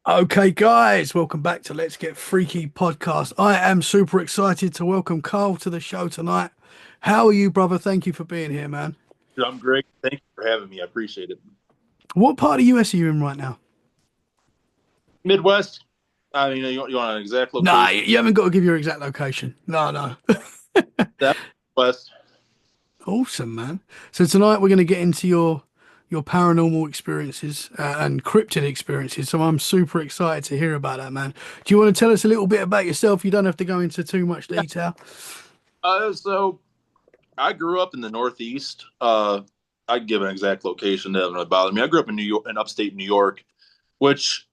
Okay, guys, welcome back to Let's Get Freaky podcast. I am super excited to welcome Carl to the show tonight. How are you, brother? Thank you for being here, man. I'm great. Thank you for having me. I appreciate it. What part of the US are you in right now? Midwest. I mean, you want an exact Nah, location? you haven't got to give your exact location. No, no. That West. Awesome, man. So tonight we're going to get into your paranormal experiences and cryptid experiences. So I'm super excited to hear about that, man. Do you want to tell us a little bit about yourself? You don't have to go into too much detail. So I grew up in the Northeast. I can give an exact location that doesn't bother me. I grew up in New York, in upstate New York, which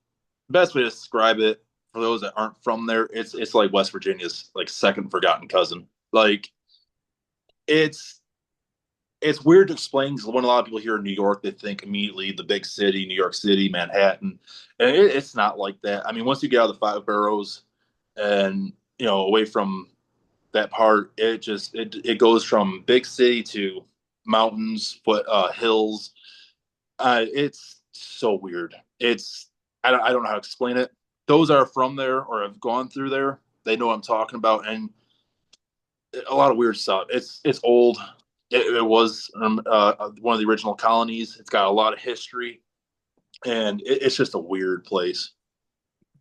best way to describe it for those that aren't from there, it's like West Virginia's like second forgotten cousin. Like it's it's weird to explain because when a lot of people hear New York, they think immediately the big city, New York City, Manhattan, and it's not like that. I mean, once you get out of the five boroughs and away from that part, it goes from big city to mountains, hills. It's so weird. I don't know how to explain it. Those that are from there or have gone through there, they know what I'm talking about, and a lot of weird stuff. It's old. It was one of the original colonies. It's got a lot of history, and it's just a weird place.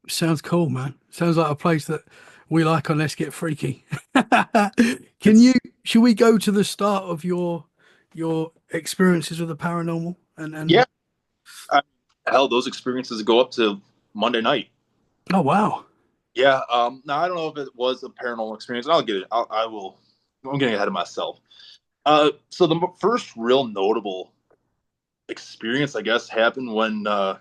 Sounds cool, man. Sounds like a place that we like on Let's Get Freaky. Can you, It's should we go to the start of your experiences with the paranormal? Yeah, And I, hell, those experiences go up to Monday night. oh wow. Yeah. Now I don't know if it was a paranormal experience. I'll get it. I will. I'm getting ahead of myself. So the first real notable experience, I guess, happened when I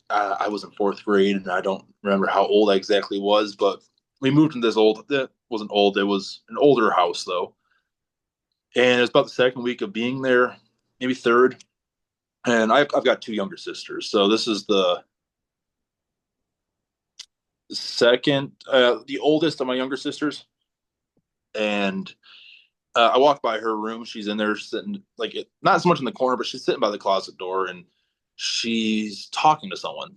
was in fourth grade, and I don't remember how old I exactly was, but we moved into this old. That wasn't old. It was an older house though, and it was about the second week of being there, maybe third. And I've got two younger sisters, so this is the second, the oldest of my younger sisters, and I walked by her room. She's in there sitting, like not so much in the corner, but she's sitting by the closet door, and she's talking to someone.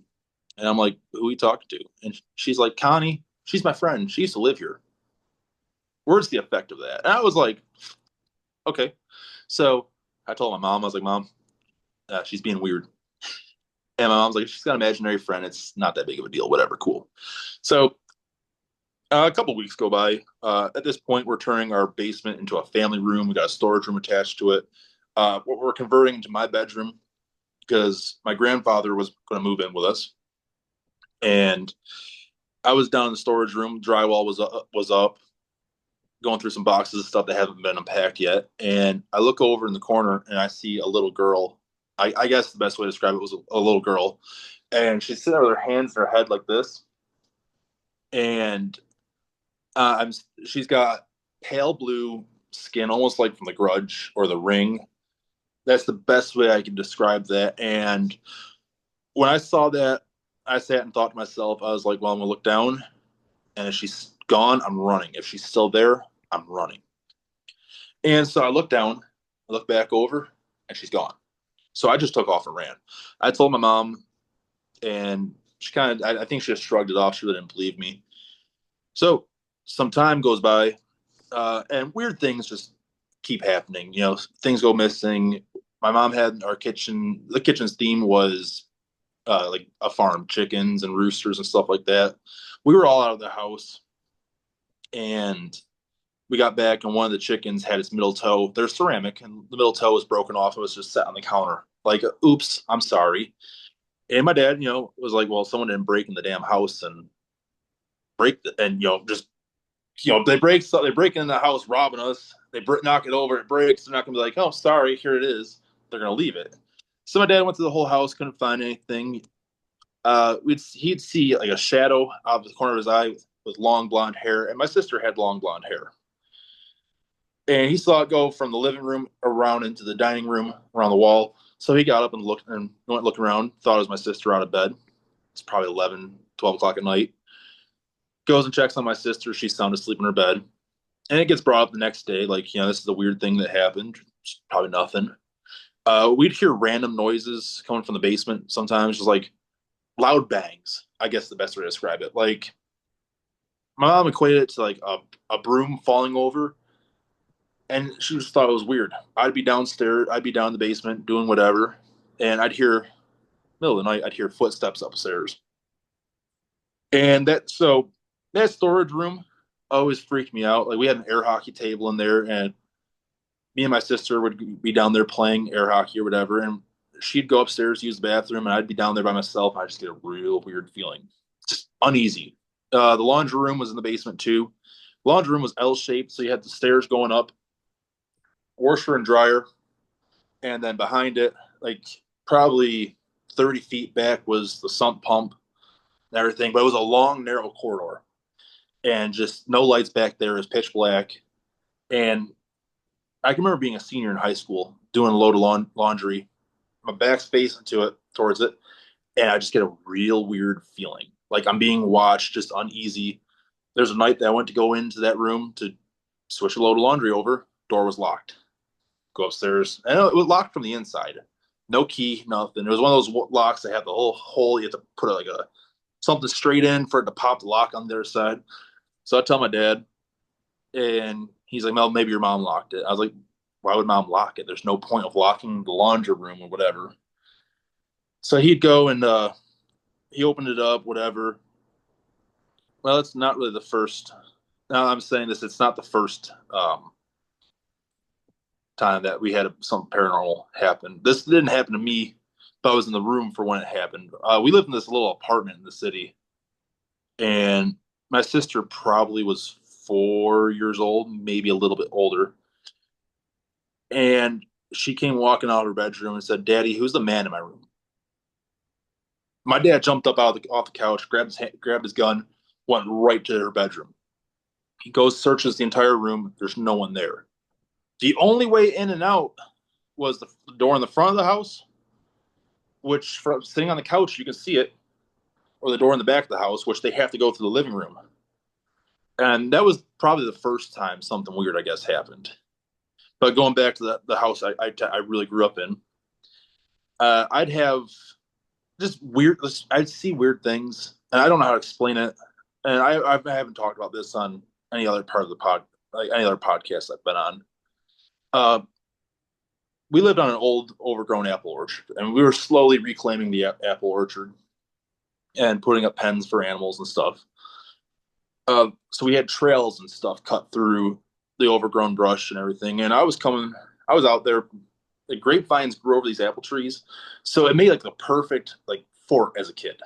And I'm like, "Who are you talking to?" And she's like, "Connie. She's my friend. She used to live here." Where's the effect of that? And I was like, "Okay." So I told my mom, I was like, "Mom, she's being weird." And my mom's like, "She's got an imaginary friend. It's not that big of a deal. Whatever, cool." So a couple weeks go by. At this point, we're turning our basement into a family room. We got a storage room attached to it. We're converting into my bedroom because my grandfather was going to move in with us, and I was down in the storage room. Drywall was up, going through some boxes of stuff that haven't been unpacked yet. And I look over in the corner and I see a little girl. I guess the best way to describe it was a little girl, and she's sitting there with her hands in her head like this, and I'm she's got pale blue skin, almost like from The Grudge or The Ring. That's the best way I can describe that. And when I saw that, I sat and thought to myself, I was like, well, I'm gonna look down, and if she's gone, I'm running. If she's still there, I'm running. And so I looked down, I looked back over, and she's gone. So I just took off and ran. I told my mom, and she kind of, I think she just shrugged it off. She didn't believe me. So some time goes by, and weird things just keep happening. Things go missing. My mom had our kitchen. The kitchen's theme was like a farm, chickens and roosters and stuff like that. We were all out of the house, and we got back, and one of the chickens had its middle toe. They're ceramic, and the middle toe was broken off. It was just set on the counter. Like, oops, I'm sorry. And my dad, was like, well, someone didn't break in the damn house and and just they break in the house robbing us. They knock it over, it breaks. They're not gonna be like, oh, sorry, here it is. They're gonna leave it. So my dad went to the whole house, couldn't find anything. He'd see like a shadow out of the corner of his eye with long blonde hair, and my sister had long blonde hair. And he saw it go from the living room around into the dining room around the wall. So he got up and looked and went looking around, thought it was my sister out of bed. It's probably 11, 12 o'clock at night. Goes and checks on my sister. She's sound asleep in her bed. And it gets brought up the next day, like, this is a weird thing that happened. It's probably nothing. We'd hear random noises coming from the basement sometimes, just like loud bangs, I guess the best way to describe it. Like my mom equated it to like a broom falling over, and she just thought it was weird. I'd be downstairs, I'd be down in the basement doing whatever, and I'd hear middle of the night, I'd hear footsteps upstairs. And that storage room always freaked me out. Like we had an air hockey table in there, and me and my sister would be down there playing air hockey or whatever, and she'd go upstairs to use the bathroom, and I'd be down there by myself. And I just get a real weird feeling, just uneasy. The laundry room was in the basement too. The laundry room was L shaped, so you had the stairs going up, washer and dryer, and then behind it, like probably 30 feet back, was the sump pump and everything. But it was a long, narrow corridor, and just no lights back there. It was pitch black, and I can remember being a senior in high school doing a load of laundry. My back's facing to it, towards it, and I just get a real weird feeling, like I'm being watched, just uneasy. There's a night that I went to go into that room to switch a load of laundry over. Door was locked. Go upstairs, and it was locked from the inside. No key, nothing. It was one of those locks that had the whole hole. You have to put like a something straight in for it to pop the lock on the other side. So I tell my dad, and he's like, "Well, maybe your mom locked it." I was like, "Why would mom lock it? There's no point of locking the laundry room or whatever." So he'd go and he opened it up, whatever. Well, it's not really the first. Now I'm saying this, it's not the first time that we had something paranormal happen. This didn't happen to me, but I was in the room for when it happened. We lived in this little apartment in the city, and my sister probably was 4 years old, maybe a little bit older. And she came walking out of her bedroom and said, "Daddy, who's the man in my room?" My dad jumped up off the couch, grabbed his gun, went right to her bedroom. He goes, searches the entire room. There's no one there. The only way in and out was the door in the front of the house, which from sitting on the couch you can see it, or the door in the back of the house, which they have to go through the living room. And that was probably the first time something weird, I guess, happened. But going back to the house I really grew up in, I'd have just weird. I'd see weird things, and I don't know how to explain it. And I haven't talked about this on any other part of the pod, like any other podcast I've been on. Uh, we lived on an old, overgrown apple orchard, and we were slowly reclaiming the apple orchard and putting up pens for animals and stuff. So we had trails and stuff cut through the overgrown brush and everything. And I was out there. The grapevines grew over these apple trees, so it made like the perfect like fort as a kid.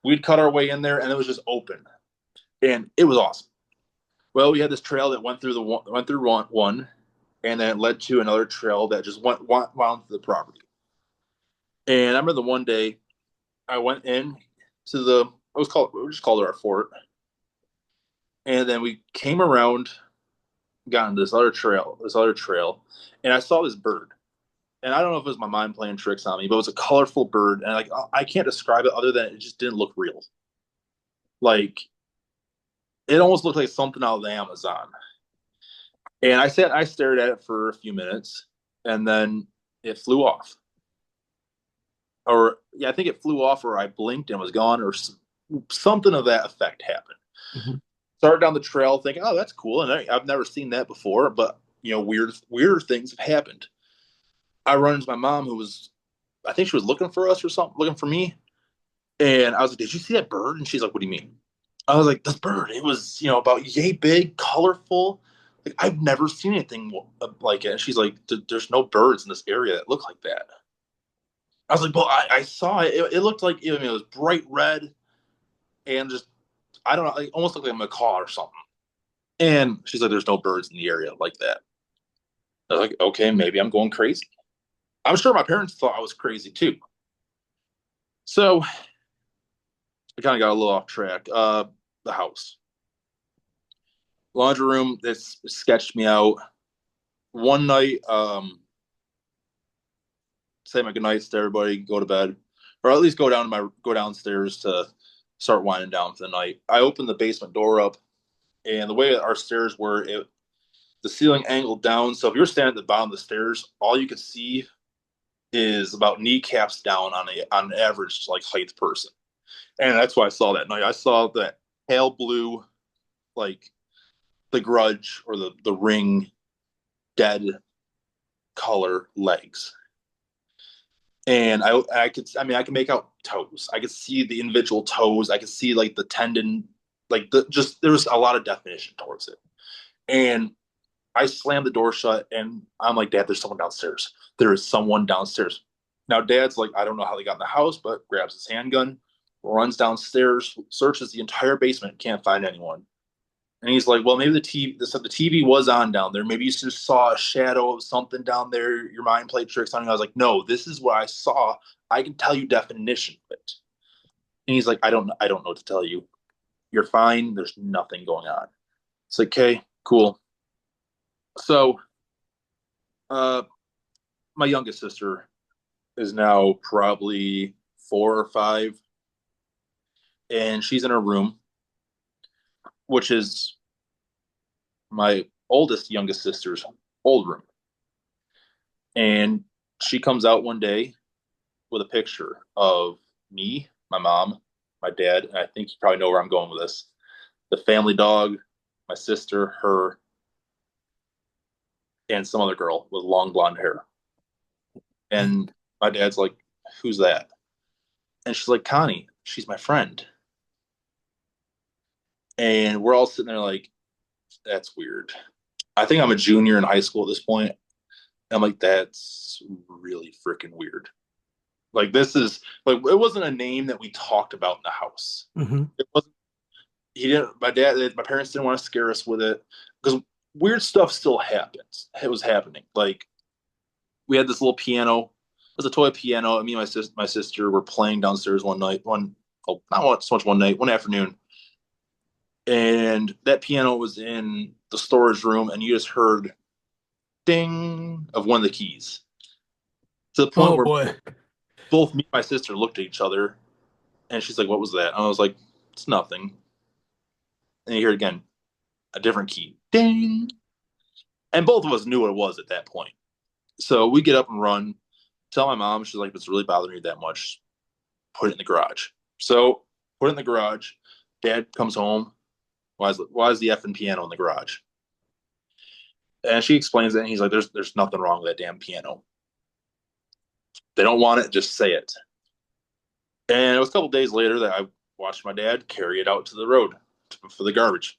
We'd cut our way in there, and it was just open, and it was awesome. Well, we had this trail that went through one, and then it led to another trail that just wound through the property. And I remember the one day I went in to the we just called it our fort, and then we came around, got into this other trail, and I saw this bird. And I don't know if it was my mind playing tricks on me, but it was a colorful bird, and like I can't describe it other than it just didn't look real. Like it almost looked like something out of the Amazon. And I stared at it for a few minutes, and then it flew off. Or yeah, I think it flew off, or I blinked and was gone, or something of that effect happened. Mhm. Started down the trail thinking, "Oh, that's cool," and I've never seen that before. But weirder things have happened. I run into my mom, who was, I think she was looking for us or something, looking for me. And I was like, "Did you see that bird?" And she's like, "What do you mean?" I was like, "This bird, it was, about yay big, colorful. Like, I've never seen anything like it." And she's like, "There's no birds in this area that look like that." I was like, "Well, I saw it. It looked like, it was bright red and just, I don't know, like, almost looked like a macaw or something." And she's like, "There's no birds in the area like that." I was like, "Okay, maybe I'm going crazy." I'm sure my parents thought I was crazy too. So I kind of got a little off track. The house, laundry room, that's sketched me out. One night, say my goodnights to everybody, go to bed, or at least go downstairs to start winding down for the night. I opened the basement door up, and the way our stairs were, the ceiling angled down. So if you're standing at the bottom of the stairs, all you could see is about kneecaps down on an average like height person. And that's why I saw that night. I saw that pale blue, like the Grudge or the Ring dead color legs. And I could make out toes. I could see the individual toes. I could see like the tendon, like there was a lot of definition towards it. And I slammed the door shut and I'm like, Dad, there's someone downstairs. There is someone downstairs. Now, Dad's like, I don't know how they got in the house, but grabs his handgun, runs downstairs, searches the entire basement, can't find anyone. And he's like, well, maybe the TV was on down there. Maybe you just saw a shadow of something down there. Your mind played tricks on you. I was like, no, this is what I saw. I can tell you definition of it. And he's like, I don't know what to tell you. You're fine. There's nothing going on. It's like, okay, cool. So, uh, my youngest sister is now probably 4 or 5, and she's in her room, which is my youngest sister's old room. And she comes out one day with a picture of me, my mom, my dad, and I think you probably know where I'm going with this. The family dog, my sister, her, and some other girl with long blonde hair. And my dad's like, who's that? And she's like, Connie, she's my friend. And we're all sitting there like, that's weird. I think I'm a junior in high school at this point. I'm like, that's really freaking weird. Like, this is like, it wasn't a name that we talked about in the house. Hmm. It wasn't, my parents didn't want to scare us with it because weird stuff still happens. It was happening. Like, we had this little piano. It was a toy piano. And me and my sister were playing downstairs one night, not so much one night, one afternoon. And that piano was in the storage room, and you just heard ding of one of the keys to the point Oh where boy. both me and my sister looked at each other, and she's like, "What was that?" And I was like, "It's nothing." And you hear it again, a different key, ding, and both of us knew what it was at that point. So we get up and run, tell my mom. She's like, "If it's really bothering you that much, put it in the garage." So put it in the garage. Dad comes home. Why is the effing piano in the garage? And she explains it, and he's like, "There's nothing wrong with that damn piano. They don't want it, just say it." And it was a couple days later that I watched my dad carry it out to the road for the garbage.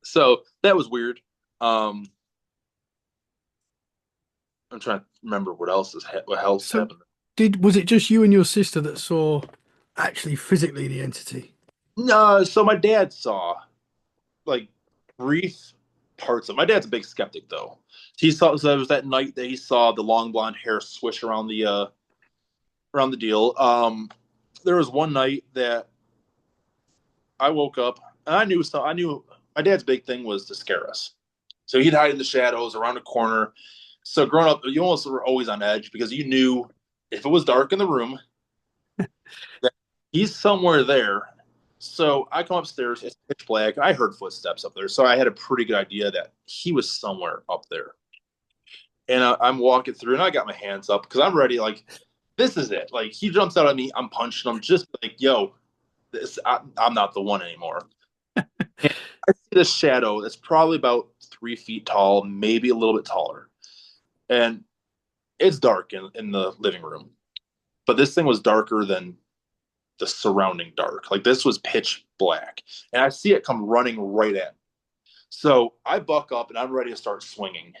So that was weird. Um, I'm trying to remember what else So happened. was it just you and your sister that saw actually physically the entity? No, so my dad saw like brief parts of. My dad's a big skeptic though. He saw so it was that night that he saw the long blonde hair swish around the deal. There was one night that I woke up and I knew my dad's big thing was to scare us. So he'd hide in the shadows around a corner. So growing up, you almost were always on edge because you knew if it was dark in the room, that he's somewhere there. So I come upstairs, it's pitch black. I heard footsteps up there. So I had a pretty good idea that he was somewhere up there. And I'm walking through and I got my hands up because I'm ready. Like, this is it. Like, he jumps out at me. I'm punching him just like, yo, I'm not the one anymore. And I see this shadow that's probably about 3 feet tall, maybe a little bit taller. And it's dark in the living room. But this thing was darker than the surrounding dark. Like, this was pitch black. And I see it come running right at me. So I buck up and I'm ready to start swinging.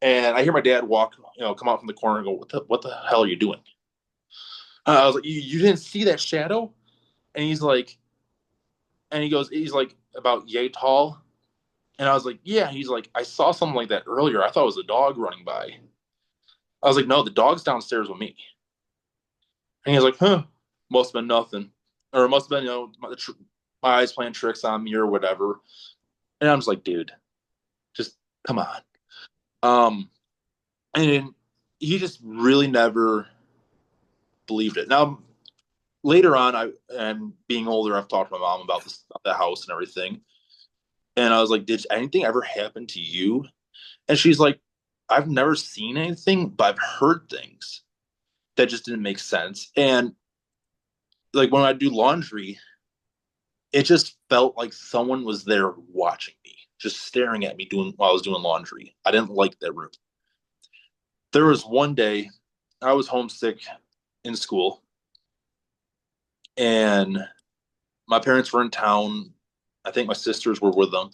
And I hear my dad come out from the corner and go, what the hell are you doing? I was like, you didn't see that shadow? And he's like about yay tall. And I was like, yeah. He's like, I saw something like that earlier. I thought it was a dog running by. I was like, no, the dog's downstairs with me. And he's like, huh, must have been nothing. Or it must have been, my eyes playing tricks on me or whatever. And I'm just like, dude, just come on. And he just really never believed it. Now, later on, and being older, I've talked to my mom about the house and everything. And I was like, did anything ever happen to you? And she's like, I've never seen anything, but I've heard things that just didn't make sense. And like when I do laundry, it just felt like someone was there watching me, just staring at me doing while I was doing laundry. I didn't like that room. There was one day I was homesick in school, and my parents were in town. I think my sisters were with them.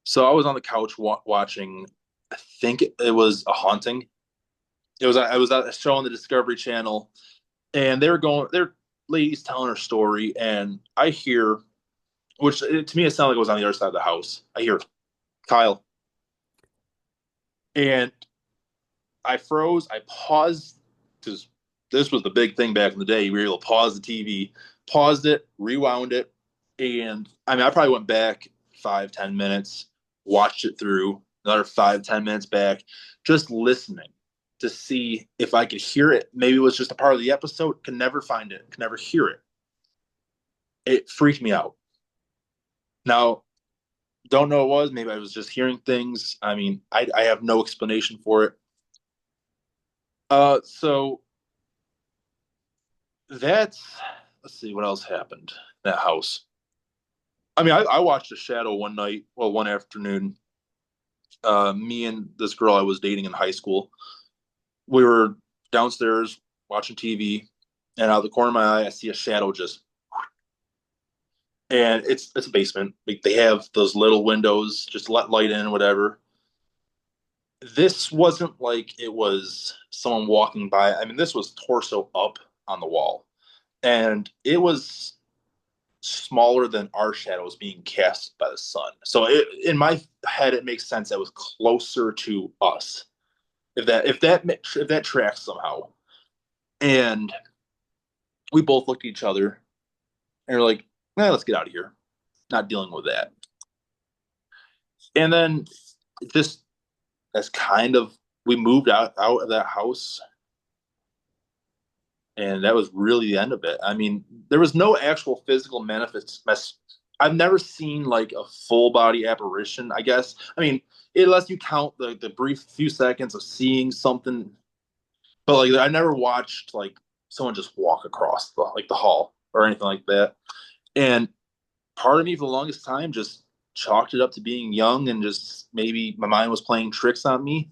So I was on the couch watching. I think it was a haunting. I was at a show on the Discovery Channel, and they're ladies telling her story, and I hear, which to me it sounded like it was on the other side of the house. I hear Kyle, and I froze. I paused because this was the big thing back in the day. You were able to pause the TV, paused it, rewound it, and I mean, I probably went back 5, 10 minutes, watched it through another 5, 10 minutes back, just listening to see if I could hear it. Maybe it was just a part of the episode. Could never find it. Could never hear it. It freaked me out. Now, don't know what it was. Maybe I was just hearing things. I mean, I have no explanation for it. So that's let's see what else happened in that house. I mean, I watched a shadow one night, well, one afternoon. Me and this girl I was dating in high school, we were downstairs watching TV, and out of the corner of my eye, I see a shadow just, and it's a basement. Like they have those little windows, just let light in, whatever. This wasn't like it was someone walking by. I mean, this was torso up on the wall, and it was smaller than our shadows being cast by the sun. So in my head, it makes sense that it was closer to us. If that tracks somehow. And we both looked at each other and we're like, let's get out of here. Not dealing with that. And then this that's kind of we moved out of that house, and that was really the end of it. I mean, there was no actual physical manifest. I've never seen like a full body apparition. I guess. I mean, unless you count the brief few seconds of seeing something, but like I never watched like someone just walk across the hall or anything like that. And part of me for the longest time just chalked it up to being young and just maybe my mind was playing tricks on me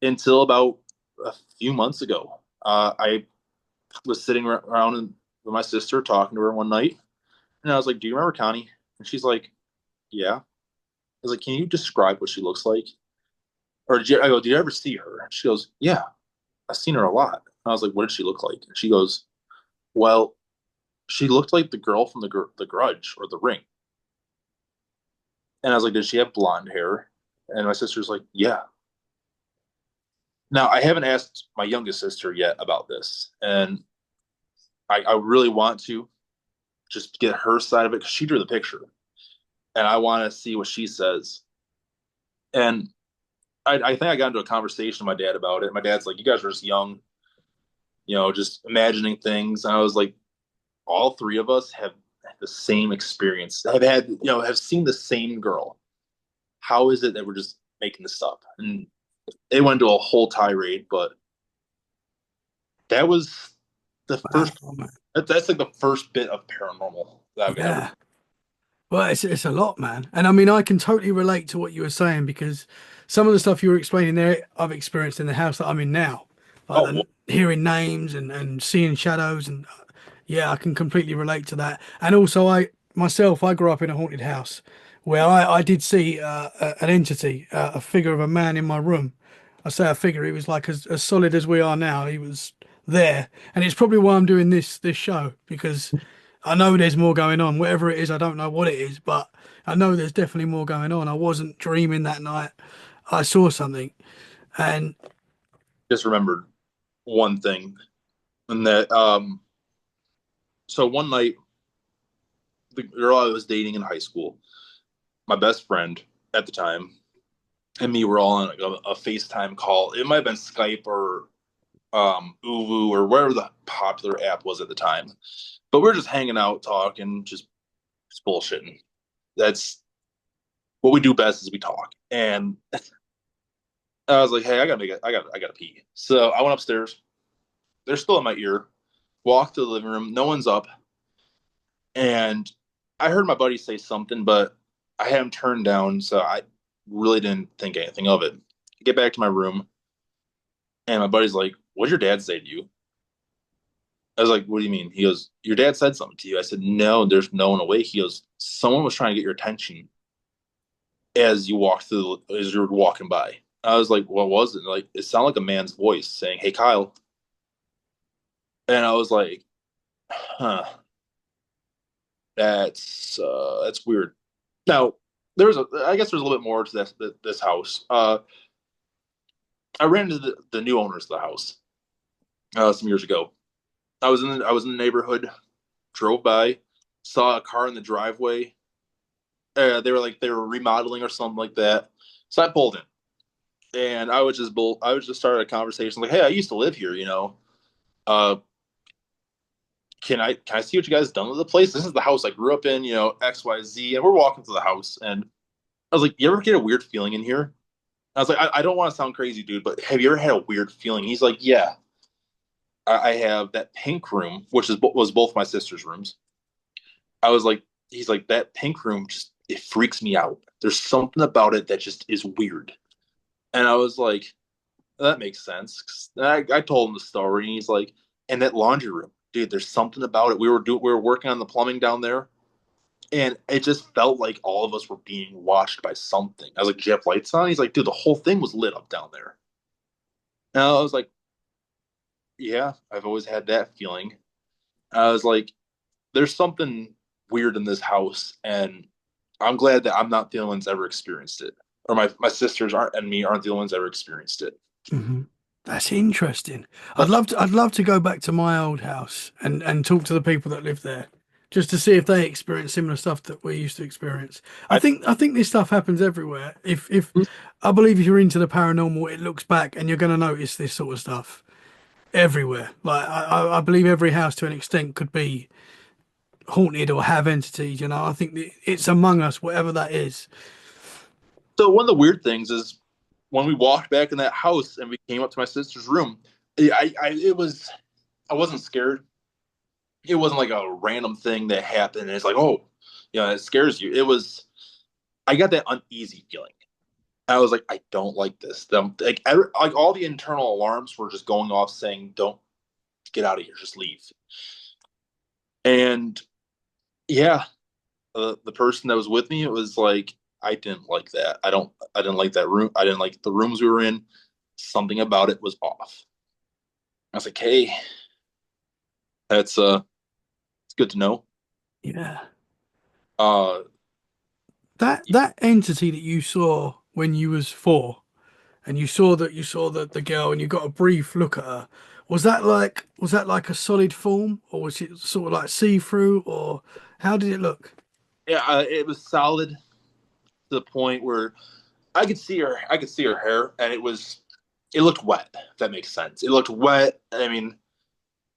until about a few months ago. I was sitting around with my sister talking to her one night, and I was like, "Do you remember Connie?" And she's like, "Yeah." I was like, "Can you describe what she looks like?" Or I go, "Did you ever see her?" She goes, "Yeah, I've seen her a lot." And I was like, "What did she look like?" And she goes, "Well, she looked like the girl from the Grudge or the Ring." And I was like, "Did she have blonde hair?" And my sister's like, "Yeah." Now I haven't asked my youngest sister yet about this, and I really want to just get her side of it because she drew the picture, and I want to see what she says. And I think I got into a conversation with my dad about it. My dad's like, "You guys are just young, just imagining things." And I was like, "All three of us have the same experience. Have seen the same girl. How is it that we're just making this up?" And it went into a whole tirade, but that was the first. Wow, man. That's like the first bit of paranormal that I've ever. Yeah. Well, it's a lot, man. And I mean, I can totally relate to what you were saying because some of the stuff you were explaining there, I've experienced in the house that I'm in now. Like Oh, the, hearing names and seeing shadows. And yeah, I can completely relate to that. And also, I grew up in a haunted house where I did see an entity, a figure of a man in my room. I say a figure, he was like as solid as we are now. He was there. And it's probably why I'm doing this show because I know there's more going on. Whatever it is, I don't know what it is, but I know there's definitely more going on. I wasn't dreaming that night. I saw something. And just remembered one thing, and that so one night the girl I was dating in high school, my best friend at the time, and me were all on like a FaceTime call. It might have been Skype or Uvu or whatever the popular app was at the time. But we are just hanging out, talking, just bullshitting. That's what we do best is we talk. And I was like, hey, I gotta pee. So I went upstairs. They're still in my ear. Walked to the living room. No one's up. And I heard my buddy say something, but I had him turned down, so I really didn't think anything of it. Get back to my room, and my buddy's like, "What'd your dad say to you?" I was like, "What do you mean?" He goes, "Your dad said something to you." I said, "No, there's no one awake." He goes, "Someone was trying to get your attention as you were walking by." I was like, "What was it?" Like, it sounded like a man's voice saying, "Hey, Kyle," and I was like, "Huh, that's weird." Now, I guess there's a little bit more to this house. I ran into the new owners of the house some years ago. I was in the neighborhood, drove by, saw a car in the driveway. They were remodeling or something like that. So I pulled in, and I was just started a conversation like, "Hey, I used to live here. Uh, can I see what you guys done with the place? This is the house I grew up in. X Y Z." And we're walking to the house, and I was like, "You ever get a weird feeling in here?" I was like, I don't want to sound crazy, dude, but have you ever had a weird feeling?" He's like, "Yeah, I have that pink room, which was both my sister's rooms." I was like, he's like, "That pink room just it freaks me out. There's something about it that just is weird." And I was like, that makes sense. And I told him the story, and he's like, "And that laundry room, dude, there's something about it. We were working on the plumbing down there, and it just felt like all of us were being watched by something." I was like, "Do you have lights on?" He's like, "Dude, the whole thing was lit up down there." And I was like, "Yeah, I've always had that feeling." I was like, "There's something weird in this house, and I'm glad that I'm not the only ones ever experienced it, or my sisters aren't the only ones ever experienced it." Hmm. That's interesting. Uh, I'd love to go back to my old house and talk to the people that live there, just to see if they experience similar stuff that we used to experience. I I think this stuff happens everywhere. If I believe if you're into the paranormal, it looks back and you're going to notice this sort of stuff everywhere. Like I believe every house to an extent could be haunted or have entities. I think it's among us, whatever that is. so one of the weird things is when we walked back in that house and we came up to my sister's room, I wasn't scared. It wasn't like a random thing that happened and it's like, oh, it scares you. I got that uneasy feeling. I was like, I don't like this. Like all the internal alarms were just going off saying, don't get out of here, just leave. And yeah, the person that was with me, it was like, I didn't like that. I didn't like that room. I didn't like the rooms we were in. Something about it was off. I was like, hey, that's it's good to know. Yeah. Uh, That entity that you saw when you was 4 and you saw the girl and you got a brief look at her, was that like a solid form or was it sort of like see-through or how did it look? yeah, it was solid to the point where I could see her hair, and it looked wet. If that makes sense. It looked wet. I mean,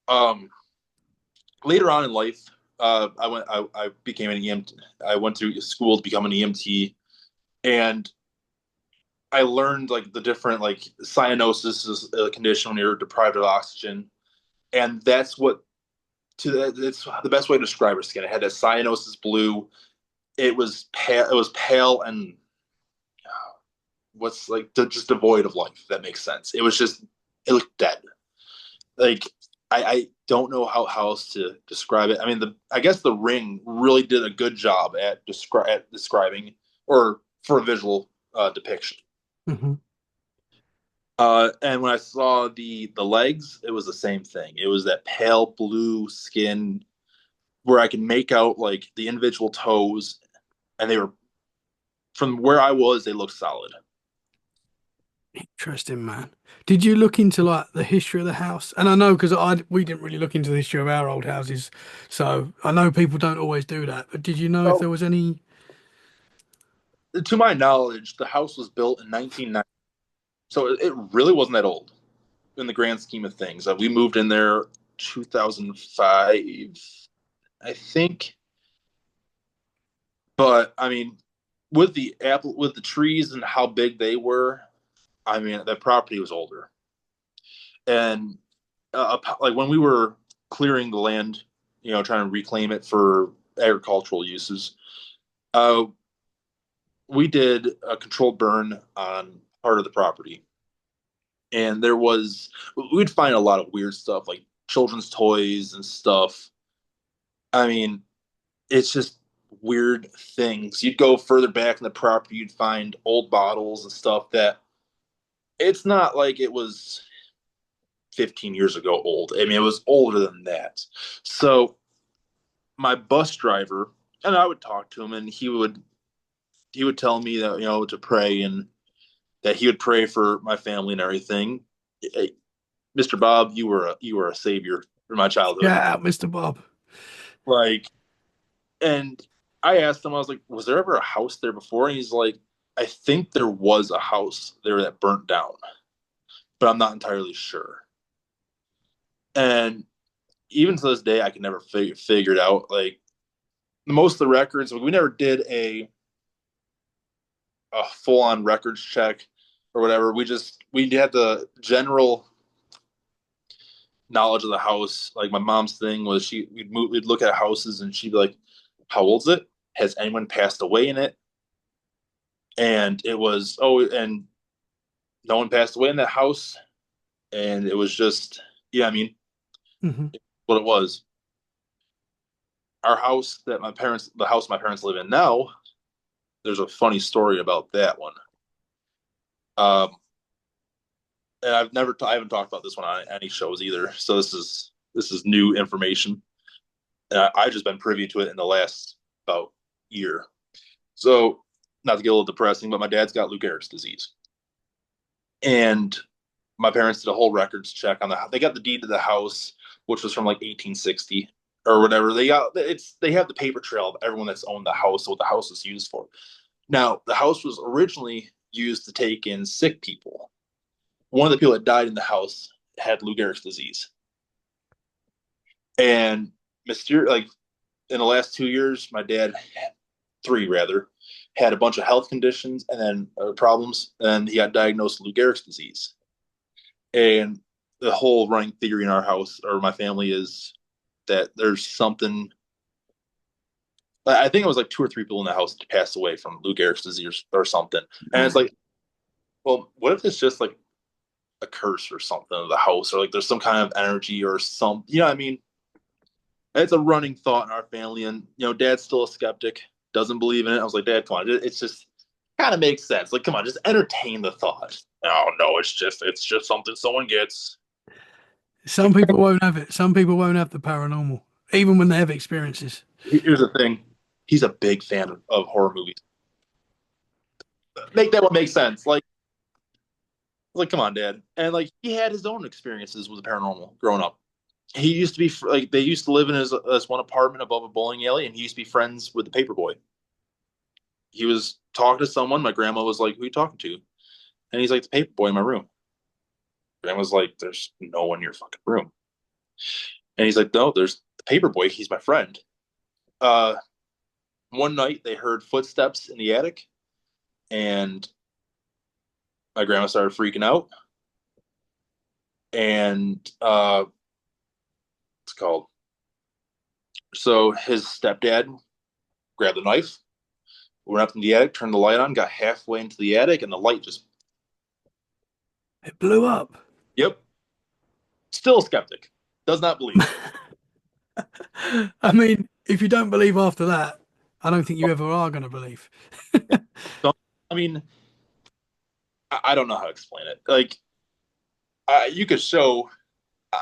um, later on in life, I became an EMT. I went to school to become an EMT, and I learned like the different like cyanosis is a condition when you're deprived of oxygen, and that's what it's the best way to describe her skin. It had a cyanosis blue. It was pale. It was pale and what's like just devoid of life. If that makes sense. It looked dead. Like I don't know how else to describe it. I mean, I guess the ring really did a good job at describing or for a visual depiction. Hmm. And when I saw the legs, it was the same thing. It was that pale blue skin where I can make out like the individual toes, and they were from where I was, they looked solid. Interesting, man. Did you look into like the history of the house? And I know because I we didn't really look into the history of our old houses, so I know people don't always do that. But did you know if So, there was any? to my knowledge, the house was built in 1990, so it really wasn't that old in the grand scheme of things. We moved in there 2005, I think. But I mean, with the trees and how big they were, I mean, that property was older, and like when we were clearing the land, trying to reclaim it for agricultural uses, uh, we did a controlled burn on part of the property, and we'd find a lot of weird stuff like children's toys and stuff. I mean, it's just weird things. You'd go further back in the property, you'd find old bottles and stuff that it's not like it was 15 years ago old. I mean, it was older than that. So my bus driver, and I would talk to him, and he would tell me that to pray, and that he would pray for my family and everything. Hey, Mr. Bob, you were a savior for my childhood. Yeah, Mr. Bob. Like, and I asked him, I was like, was there ever a house there before? And he's like, I think there was a house there that burnt down, but I'm not entirely sure. And even to this day, I can never figure it out. Like, most of the records, we never did a full on records check or whatever. We had the general knowledge of the house. Like, my mom's thing was we'd look at houses and she'd be like, how old is it? Has anyone passed away in it? And it was, and no one passed away in that house. And it was just, yeah, I mean, Hmm. what it was. The house my parents live in now, there's a funny story about that one. Um, and I haven't talked about this one on any shows either. So this is new information. And I've just been privy to it in the last about year. So, not to get a little depressing, but my dad's got Lou Gehrig's disease, and my parents did a whole records check on they got the deed to the house, which was from like 1860 or whatever. They have the paper trail of everyone that's owned the house, what the house is used for. Now, the house was originally used to take in sick people. One of the people that died in the house had Lou Gehrig's disease, and like in the last 2 years, my dad, three rather, had a bunch of health conditions and then problems, and he got diagnosed with Lou Gehrig's disease. And the whole running theory in our house or my family is that there's something. I think it was like two or three people in the house that passed away from Lou Gehrig's disease or something. And it's like, well, what if it's just like a curse or something of the house, or like there's some kind of energy or some, I mean, it's a running thought in our family. And Dad's still a skeptic, doesn't believe in it. I was like, Dad, come on, it's just kind of makes sense. Like, come on, just entertain the thought. Oh no, it's just something someone gets. Some people won't have it. Some people won't have the paranormal, even when they have experiences. Here's the thing. He's a big fan of horror movies. Make that one make sense. Like, come on, Dad. And like, he had his own experiences with the paranormal growing up. He used to be like, they used to live in his one apartment above a bowling alley, and he used to be friends with the paper boy. He was talking to someone. My grandma was like, "Who are you talking to?" And he's like, "The paper boy in my room." Grandma's like, "There's no one in your fucking room." And he's like, "No, there's the paper boy. He's my friend." Uh, One night they heard footsteps in the attic, and my grandma started freaking out. And it's called. So his stepdad grabbed the knife, went up in the attic, turned the light on, got halfway into the attic, and the light just, It blew up. yep. Still a skeptic. Does not believe. I mean, if you don't believe after that, I don't think you ever are going to believe. Don't, I mean, I don't know how to explain it. Like, you could show.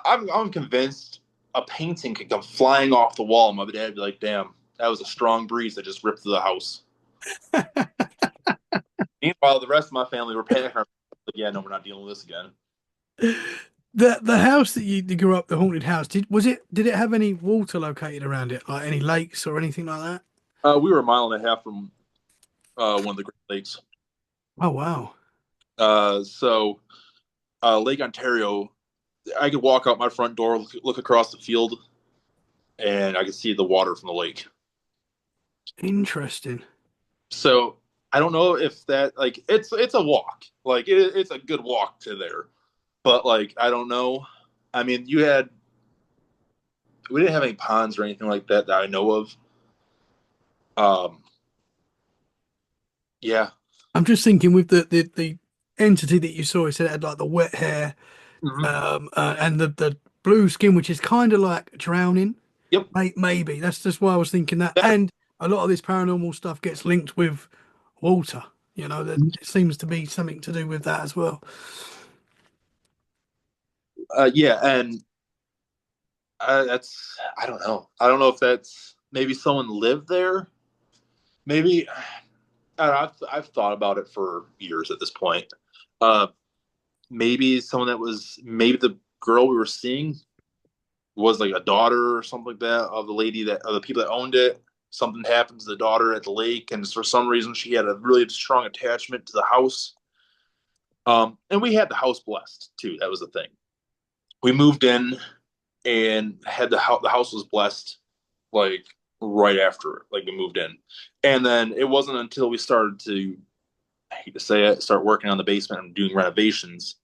I'm convinced a painting could come flying off the wall, and my dad would be like, "Damn, that was a strong breeze that just ripped through the house." Meanwhile, the rest of my family were panicking. Like, yeah, no, we're not dealing with this again. The house that you grew up, the haunted house, did it have any water located around it, like any lakes or anything like that? We were a mile and a half from one of the Great Lakes. Oh wow. So Lake Ontario, I could walk out my front door, look across the field, and I could see the water from the lake. Interesting. So I don't know if that like it's a walk. Like it's a good walk to there. But like I don't know. I mean, we didn't have any ponds or anything like that that I know of. Um, yeah. I'm just thinking with the entity that you saw, it said it had like the wet hair, Mhm. and the blue skin, which is kind of like drowning. Yep. Maybe that's just why I was thinking that. That, And a lot of this paranormal stuff gets linked with water. You know, that it seems to be something to do with that as well. yeah, and that's I don't know. I don't know if that's maybe someone lived there. Maybe I've thought about it for years at this point. Uh, maybe someone that was maybe the girl we were seeing was like a daughter or something like that of the lady that of the people that owned it. Something happened to the daughter at the lake, and for some reason she had a really strong attachment to the house. And we had the house blessed too. That was the thing. We moved in and had the house was blessed like right after like we moved in, and then it wasn't until we started to I hate to say it start working on the basement and doing renovations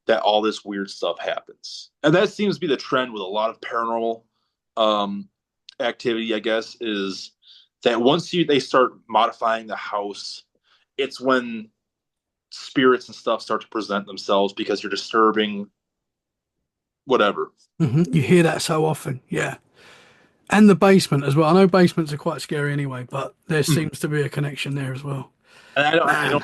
that all this weird stuff happens. And that seems to be the trend with a lot of paranormal um, activity, I guess, is that once they start modifying the house, it's when spirits and stuff start to present themselves because you're disturbing whatever. You hear that so often, yeah. And the basement as well. I know basements are quite scary anyway, but there Mhm. seems to be a connection there as well. And I don't Man, know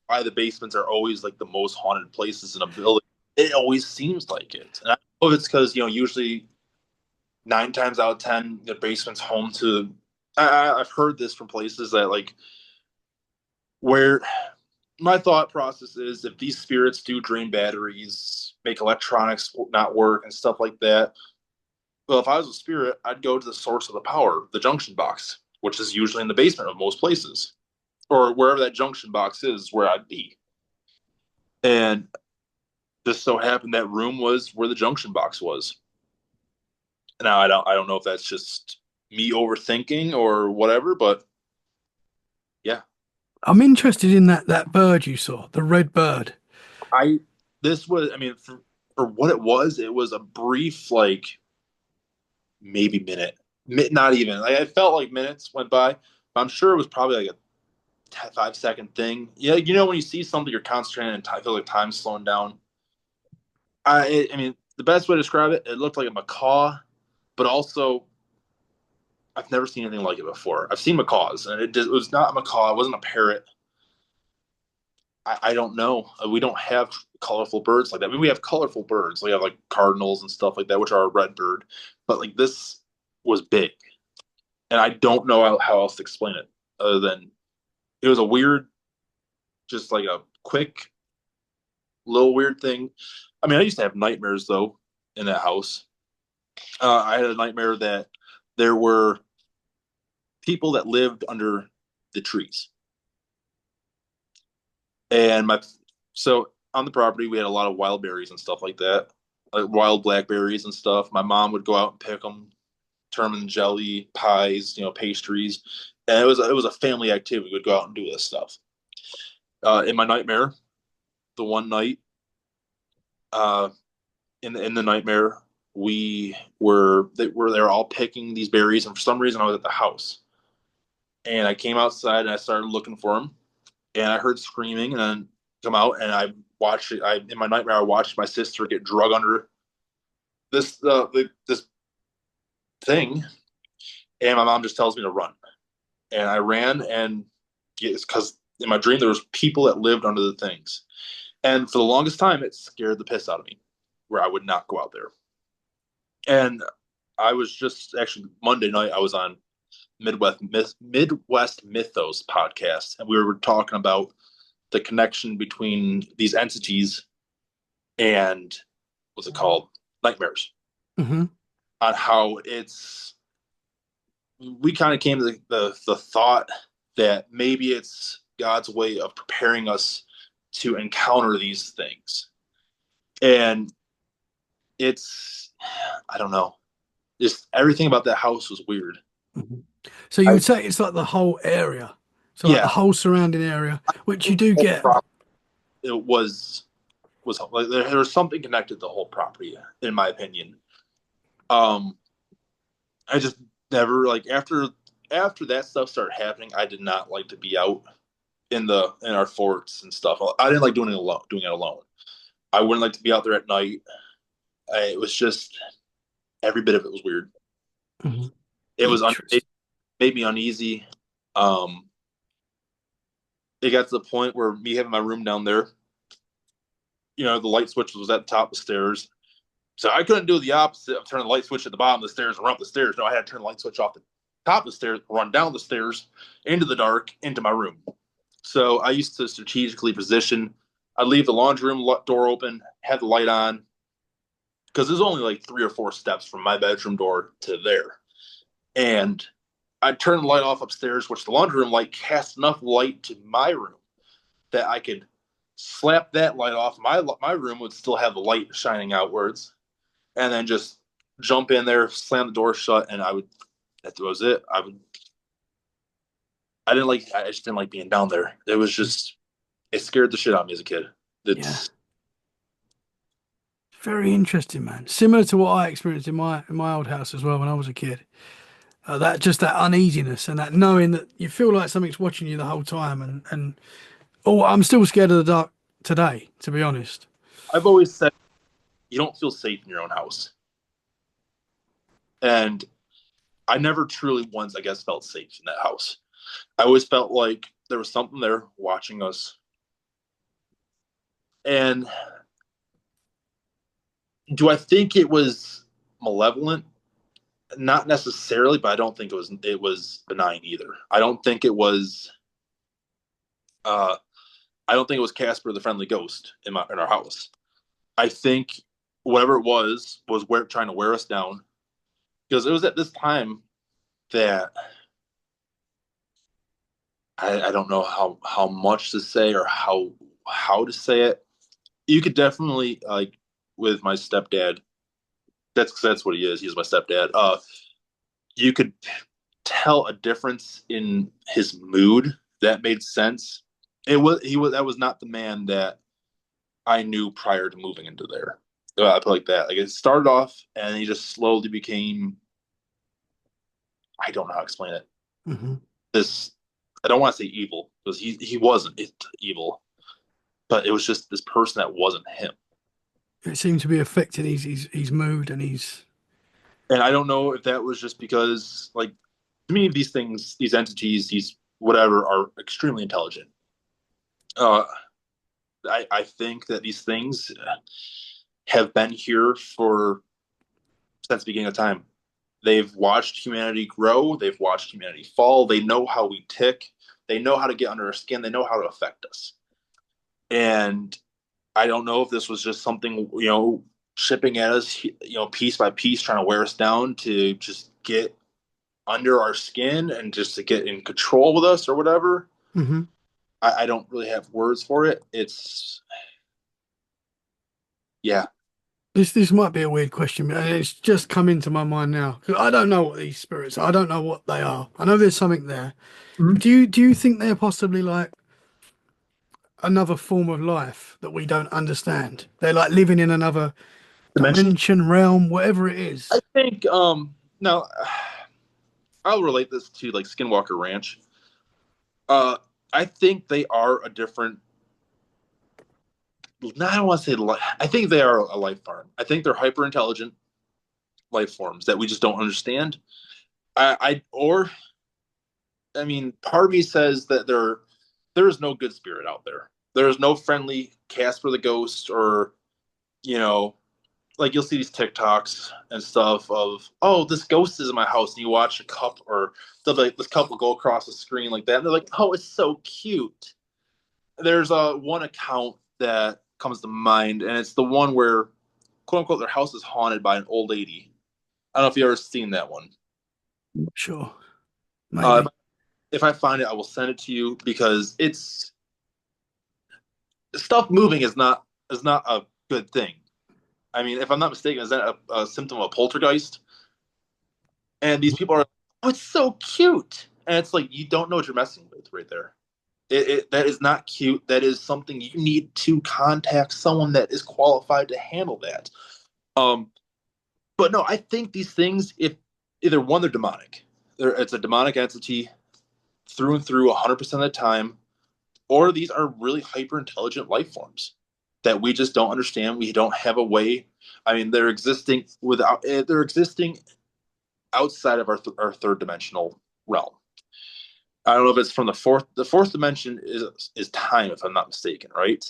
why the basements are always like the most haunted places in a building. It always seems like it. And I don't know if it's because, usually 9 times out of 10, the basement's home to. I've heard this from places that like where my thought process is if these spirits do drain batteries, make electronics not work, and stuff like that. Well, if I was a spirit, I'd go to the source of the power, the junction box, which is usually in the basement of most places, or wherever that junction box is, where I'd be. And just so happened that room was where the junction box was. Now I don't know if that's just me overthinking or whatever, but yeah, I'm interested in that bird you saw, the red bird. I this was I mean for what it was a brief like maybe minute, not even like I felt like minutes went by. But I'm sure it was probably like a 5 second thing. Yeah, when you see something, you're concentrating and I feel like time's slowing down. I mean, the best way to describe it, it looked like a macaw, but also I've never seen anything like it before. I've seen macaws, and it was not a macaw. It wasn't a parrot. I don't know. We don't have colorful birds like that. I mean, we have colorful birds. We have like cardinals and stuff like that, which are a red bird. But like this was big, and I don't know how else to explain it other than it was a weird, just like a quick little weird thing. I mean, I used to have nightmares though in that house. I had a nightmare that there were people that lived under the trees, and my so on the property we had a lot of wild berries and stuff like that, like wild blackberries and stuff. My mom would go out and pick them, turn them in jelly, pies, pastries, and it was a family activity. We'd go out and do this stuff. In my nightmare, the one night, uh, in the nightmare, they were all picking these berries, and for some reason I was at the house, and I came outside and I started looking for them, and I heard screaming, and then come out, and I watched it. I in my nightmare I watched my sister get drug under this thing, and my mom just tells me to run, and I ran, and it's because in my dream there was people that lived under the things, and for the longest time it scared the piss out of me, where I would not go out there. And I was just actually Monday night I was on Midwest Mythos podcast, and we were talking about the connection between these entities and what's it called nightmares, Hmm. on how we kind of came to the thought that maybe it's God's way of preparing us to encounter these things. And it's I don't know, just everything about that house was weird. Hmm. So you I would say it's like the whole area. So like the Yeah, whole surrounding area, which you do get. it was like there was something connected to the whole property, in my opinion. Um, I just never like after that stuff started happening, I did not like to be out in our forts and stuff. I didn't like doing it alone. I wouldn't like to be out there at night. It was just every bit of it was weird. Mhm. It Interest. made me uneasy. Um, it got to the point where me having my room down there, the light switch was at the top of the stairs. So I couldn't do the opposite of turning the light switch at the bottom of the stairs and run up the stairs. No, I had to turn the light switch off the top of the stairs, run down the stairs into the dark, into my room. So I used to strategically position. I'd leave the laundry room door open, have the light on, because there's only like 3 or 4 steps from my bedroom door to there. And I'd turn the light off upstairs, which the laundry room light cast enough light to my room that I could slap that light off. My room would still have the light shining outwards, and then just jump in there, slam the door shut, and I would. That was it. I just didn't like being down there. It was just. It scared the shit out of me as a kid. Yeah. It's. Very interesting, man. Similar to what I experienced in my old house as well when I was a kid. That uneasiness and that knowing that you feel like something's watching you the whole time, and oh, I'm still scared of the dark today, to be honest. I've always said you don't feel safe in your own house, and I never truly once, I guess, felt safe in that house. I always felt like there was something there watching us. And do I think it was malevolent? Not necessarily, but I don't think it was benign either. Uh I don't think it was Casper the Friendly Ghost in our house. I think whatever it was trying to wear us down, because it was at this time that I don't know how much to say or how to say it. You could definitely like with my stepdad. That's what he is. He's my stepdad. You could tell a difference in his mood that made sense. That was not the man that I knew prior to moving into there. I put it like that. Like it started off and he just slowly became. I don't know how to explain it. Hmm. This I don't want to say evil because he wasn't evil, but it was just this person that wasn't him. It seemed to be affecting his mood and his. And I don't know if that was just because, like, to me, these things, these entities, these whatever, are extremely intelligent. Uh, I think that these things have been here for since the beginning of time. They've watched humanity grow. They've watched humanity fall. They know how we tick. They know how to get under our skin. They know how to affect us. And I don't know if this was just something, chipping at us, piece by piece, trying to wear us down to just get under our skin and just to get in control with us or whatever. Hmm. I don't really have words for it. Yeah. This might be a weird question, but it's just come into my mind now. 'Cause I don't know what these spirits are. I don't know what they are. I know there's something there. But Mhm. do you think they're possibly like another form of life that we don't understand? They're like living in another Dimension. dimension, realm, whatever it I is. think now I'll relate this to like Skinwalker Ranch. Uh, I think they are a different. I don't want to say. I think they are a life form. I think they're hyper intelligent life forms that we just don't understand. Or I mean, part of me says that there is no good spirit out there. There is no friendly Casper the Ghost, or you know, like you'll see these TikToks and stuff of, oh, this ghost is in my house, and you watch a couple or like this couple go across the screen like that, and they're like, oh, it's so cute. There's one account that comes to mind, and it's the one where, quote unquote, their house is haunted by an old lady. I don't know if you ever seen that one. Sure, Uh, maybe. if I find it, I will send it to you because it's stuff moving is not a good thing. I mean, if I'm not mistaken, is that a symptom of a poltergeist? And these people are, oh, it's so cute, and it's like you don't know what you're messing with. with right there. That is not cute. That is something you need to contact someone that is qualified to handle that. Um, but no, I think these things, if either one, they're demonic. It's a demonic entity through and through 100% of the time, or these are really hyper intelligent life forms that we just don't understand. We don't have a way. I mean, they're existing outside of our third dimensional realm. I don't know if it's from the fourth dimension is time, if I'm not mistaken, right?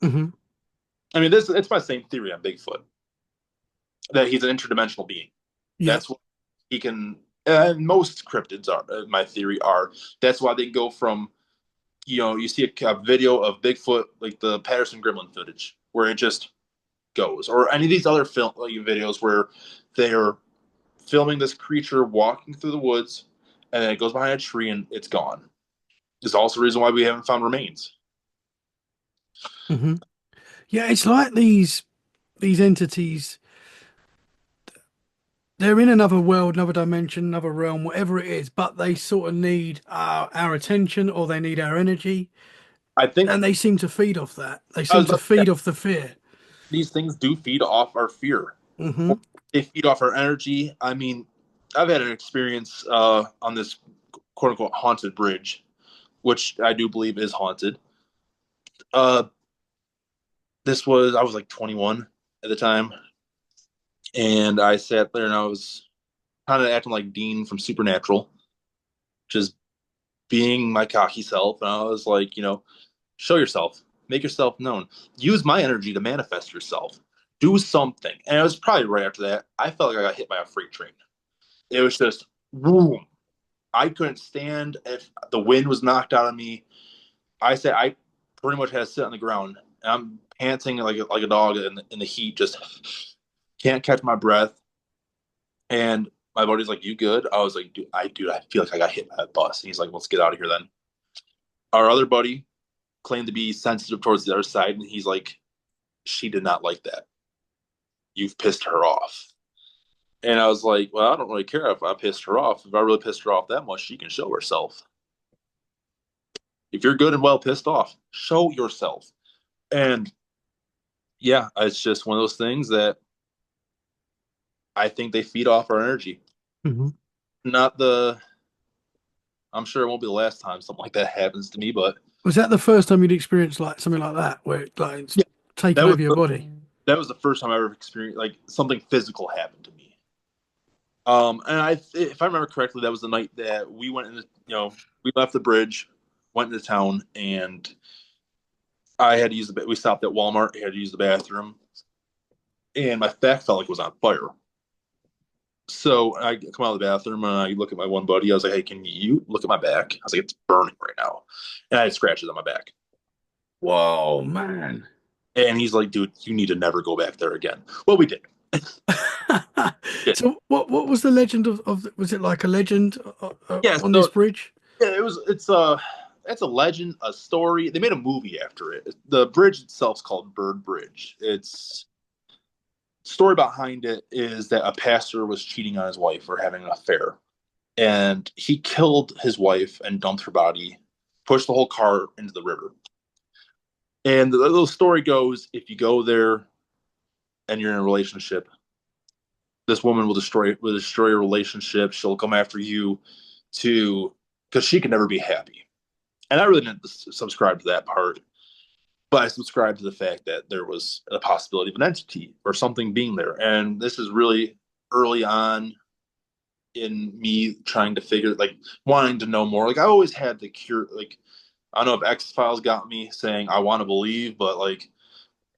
Hmm. I mean, this it's my same theory on Bigfoot, that he's an interdimensional being. Yeah. That's what he can. And most cryptids are, my theory are. That's why they can go from, you see a video of Bigfoot, like the Patterson Gremlin footage, where it just goes, or any of these other film like, videos where they're filming this creature walking through the woods, and then it goes behind a tree and it's gone. It's also the reason why we haven't found remains. Hmm. Yeah, it's like these entities, they're in another world, another dimension, another realm, whatever it is, but they sort of need our attention or they need our energy, I think and they seem to feed off that. They I was seem to about to say, feed off the fear. these things do feed off our fear. Hmm. They feed off our energy. I mean, I've had an experience on this quote unquote haunted bridge, which I do believe is haunted. Uh, I was like 21 at the time, and I sat there and I was kind of acting like Dean from Supernatural, just being my cocky self. And I was like, show yourself, make yourself known, use my energy to manifest yourself, do something. And it was probably right after that, I felt like I got hit by a freight train. It was just boom. I couldn't stand if the wind was knocked out of me. I said I pretty much had to sit on the ground. And I'm panting like a dog in the heat, just can't catch my breath. And my buddy's like, "You good?" I was like, dude, I feel like I got hit by a bus." And he's like, "Let's get out of here then." Our other buddy claimed to be sensitive towards the other side, and he's like, "She did not like that. You've pissed her off." And I was like, "Well, I don't really care if I pissed her off. If I really pissed her off that much, she can show herself. If you're good and well pissed off, show yourself." And yeah, it's just one of those things that I think they feed off our energy. Hmm. Not the, I'm sure it won't be the last time something like that happens to me, but Was that the first time you'd experienced like something like that, where it's yeah, taken that was over your the, body? that was the first time I ever experienced like something physical happened to me. And if I remember correctly, that was the night that we went into, we left the bridge, went into town, and I had to use we stopped at Walmart, I had to use the bathroom, and my back felt like it was on fire. So I come out of the bathroom and I look at my one buddy. I was like, "Hey, can you look at my back?" I was like, "It's burning right now," and I had scratches on my back. Whoa, man. And he's like, "Dude, you need to never go back there again." Well, we did. Yeah, So what was the legend of was it like a legend yeah. on this So bridge? yeah, it's a legend, a story. They made a movie after it. The bridge itself is called Bird Bridge. It's story behind it is that a pastor was cheating on his wife or having an affair, and he killed his wife and dumped her body, pushed the whole car into the river. And the little story goes, if you go there and you're in a relationship, this woman will destroy your relationship. She'll come after you to because she can never be happy. And I really didn't subscribe to that part, but I subscribed to the fact that there was a possibility of an entity or something being there. And this is really early on in me trying to figure, like, wanting to know more. Like, I always had the cure, like, I don't know if X Files got me saying I want to believe, but like,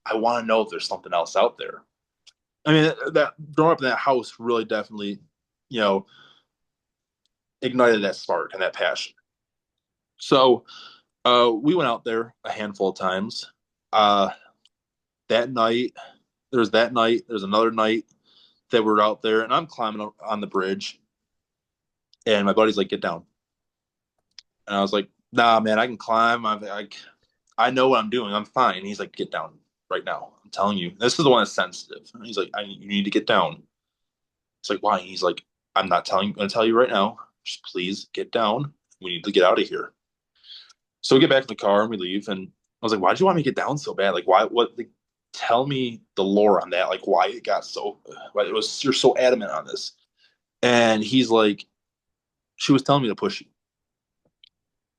I want to know if there's something else out there. I mean, that growing up in that house really definitely, you know, ignited that spark and that passion. So we went out there a handful of times. Uh, that night, there's another night that we're out there, and I'm climbing on the bridge, and my buddy's like, "Get down," and I was like, "Nah, man, I can climb. I know what I'm doing. I'm fine." And he's like, "Get down right now. I'm telling you, this is the one that's sensitive." And he's like, "You need to get down." It's like, "Why?" And he's like, "I'm not telling. I'm gonna tell you right now. Just please get down. We need to get out of here." So we get back in the car and we leave. And I was like, why did you want me to get down so bad? Like, why, what, like, tell me the lore on that. Like, why it got so, why it was, you're so adamant on this. And he's like, she was telling me to push you.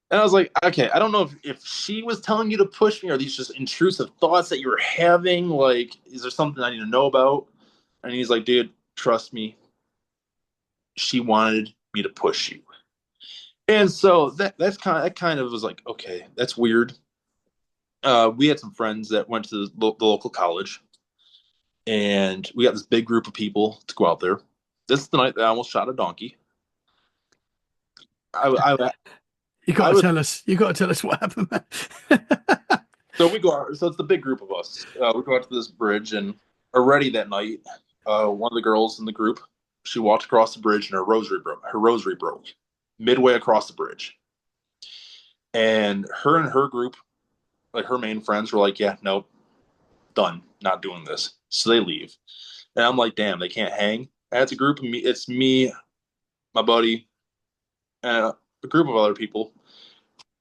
And I was like, okay, I don't know if she was telling you to push me or these just intrusive thoughts that you were having. Like, is there something I need to know about? And he's like, dude, trust me. She wanted me to push you. And so that kind of was like, okay, that's weird. We had some friends that went to the local college, and we got this big group of people to go out there. This is the night that I almost shot a donkey. I, I, You got I to was tell us. You got to tell us what happened, man. so we go out. So it's the big group of us. We go out to this bridge, and already that night, one of the girls in the group, she walked across the bridge, and her rosary broke. Her rosary broke midway across the bridge, and her group, like her main friends, were like, "Yeah, nope, done, not doing this." So they leave, and I'm like, "Damn, they can't hang." And it's a group of me. It's me, my buddy, and a group of other people.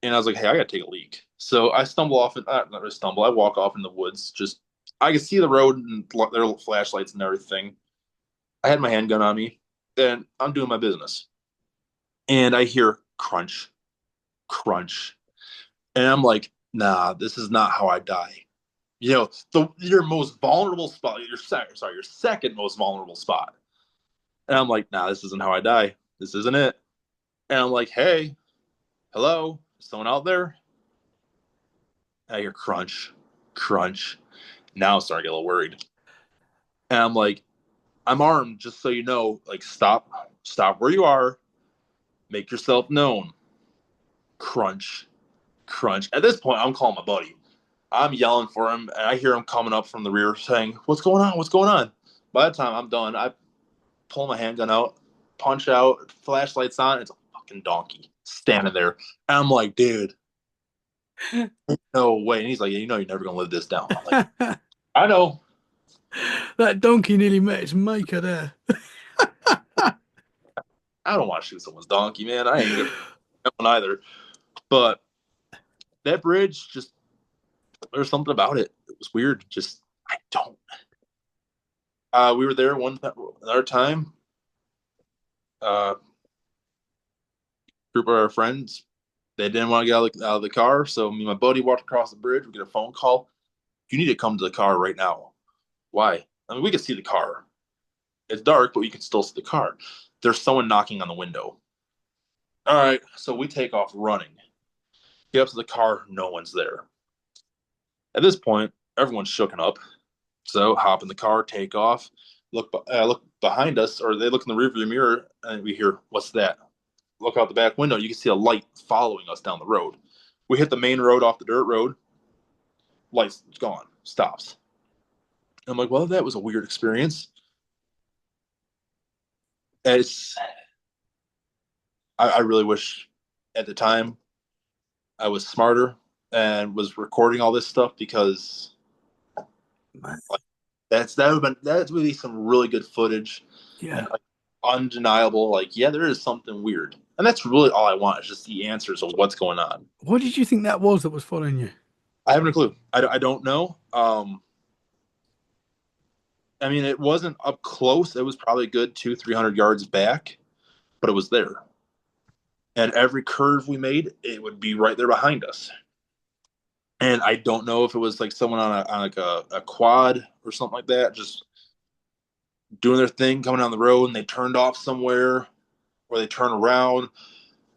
And I was like, "Hey, I gotta take a leak." So I stumble off, and not really stumble. I walk off in the woods. Just I can see the road and there are flashlights and everything. I had my handgun on me, and I'm doing my business. And I hear crunch, crunch, and I'm like, "Nah, this is not how I die." Your most vulnerable spot, your second most vulnerable spot. And I'm like, nah, this isn't how I die. This isn't it. And I'm like, hey, hello, someone out there? And I hear crunch, crunch. Now I'm starting to get a little worried. And I'm like, I'm armed, just so you know. Like, stop where you are. Make yourself known. Crunch, crunch. At this point, I'm calling my buddy. I'm yelling for him, and I hear him coming up from the rear saying, "What's going on? What's going on?" By the time I'm done, I pull my handgun out, punch out, flashlights on. It's a fucking donkey standing there. And I'm like, dude, no way. And he's like, yeah, you know, you're never gonna live this down. I'm like, I know. That donkey nearly met its maker there. I don't want to shoot someone's donkey, man. I ain't gonna shoot one either. But that bridge, just there's something about it. It was weird. Just I don't. We were there another time. Uh, Group of our friends, they didn't want to get out of the car, so me and my buddy walked across the bridge. We get a phone call. You need to come to the car right now. Why? I mean, we can see the car. It's dark, but you can still see the car. There's someone knocking on the window. All right, so we take off running. Get up to the car, no one's there. At this point, everyone's shooken up. So hop in the car, take off, look behind us, or they look in the rearview mirror, and we hear, "What's that?" Look out the back window. You can see a light following us down the road. We hit the main road off the dirt road. Light's gone. Stops. I'm like, well, that was a weird experience. It's I really wish at the time I was smarter and was recording all this stuff because like that would be some really good footage and Yeah. like undeniable. Like, yeah, there is something weird, and that's really all I want is just the answers of what's going on. What did you think that was that was following you? I haven't a clue. I don't know. I mean, it wasn't up close. It was probably a good 200-300 yards back, but it was there. And every curve we made, it would be right there behind us. And I don't know if it was like someone on like a quad or something like that, just doing their thing, coming down the road, and they turned off somewhere, or they turn around.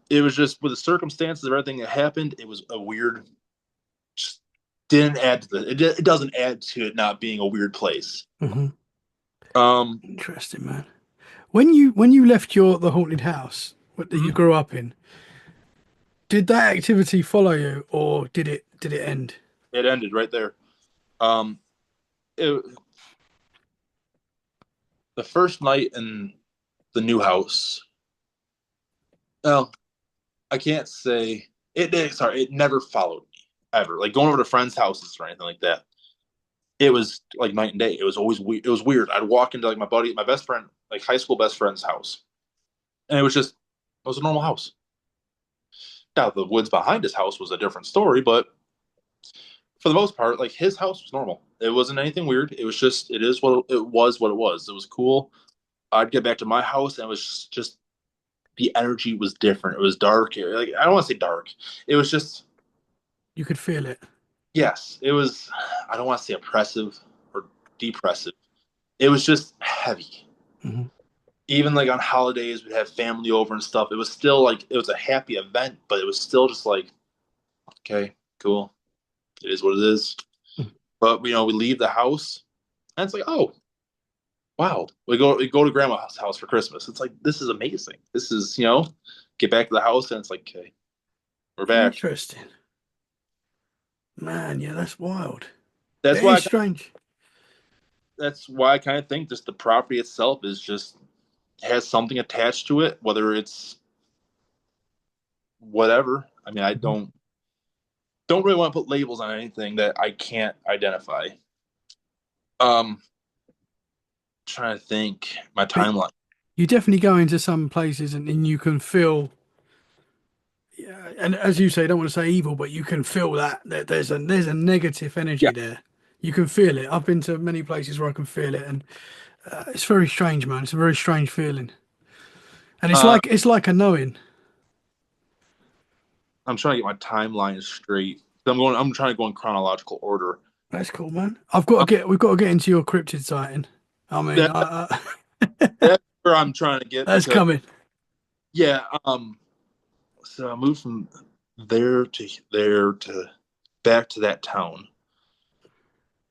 It was just with the circumstances of everything that happened. It was a weird. Just didn't add to it doesn't add to it not being a weird place. Hmm. Um, Interesting, man. When you left the haunted house that you grew up in, did that activity follow you, or did it end? it ended right there. Um, it, the first night in the new house. Well, I can't say it. Sorry, it never followed me ever. Like going over to friends' houses or anything like that. It was like night and day. It was always it was weird. I'd walk into like my best friend, like high school best friend's house, and it was a normal house. Now the woods behind his house was a different story, but for the most part, like his house was normal. It wasn't anything weird. It was just it is what it was. What it was. It was cool. I'd get back to my house and it was just the energy was different. It was dark. Like I don't want to say dark. It was just You could feel it. yes. It was. I don't want to say oppressive or depressive. It was just heavy. Hmm. Even like on holidays, we'd have family over and stuff. It was still like it was a happy event, but it was still just like okay, cool. It is what it is. But we leave the house and it's like oh wow. We go to grandma's house for Christmas. It's like this is amazing. This is get back to the house and it's like okay, we're back. Interesting. Man, yeah, that's wild. That's It why is I, strange. that's why I kind of think just the property itself is just has something attached to it, whether it's whatever. I mean, I Mhm. don't really want to put labels on anything that I can't identify. Um, trying to think my But timeline. you definitely go into some places and you can feel, yeah, and as you say, I don't want to say evil, but you can feel that there's a negative Yeah. energy there. You can feel it. I've been to many places where I can feel it, and it's very strange, man. It's a very strange feeling, and it's Uh, like a knowing. I'm trying to get my timeline straight. I'm trying to go in chronological order. That's cool, man. We've got to get into your cryptid sighting. I mean, That, that's where I'm trying to get that's because coming. yeah. So I moved from there to back to that town.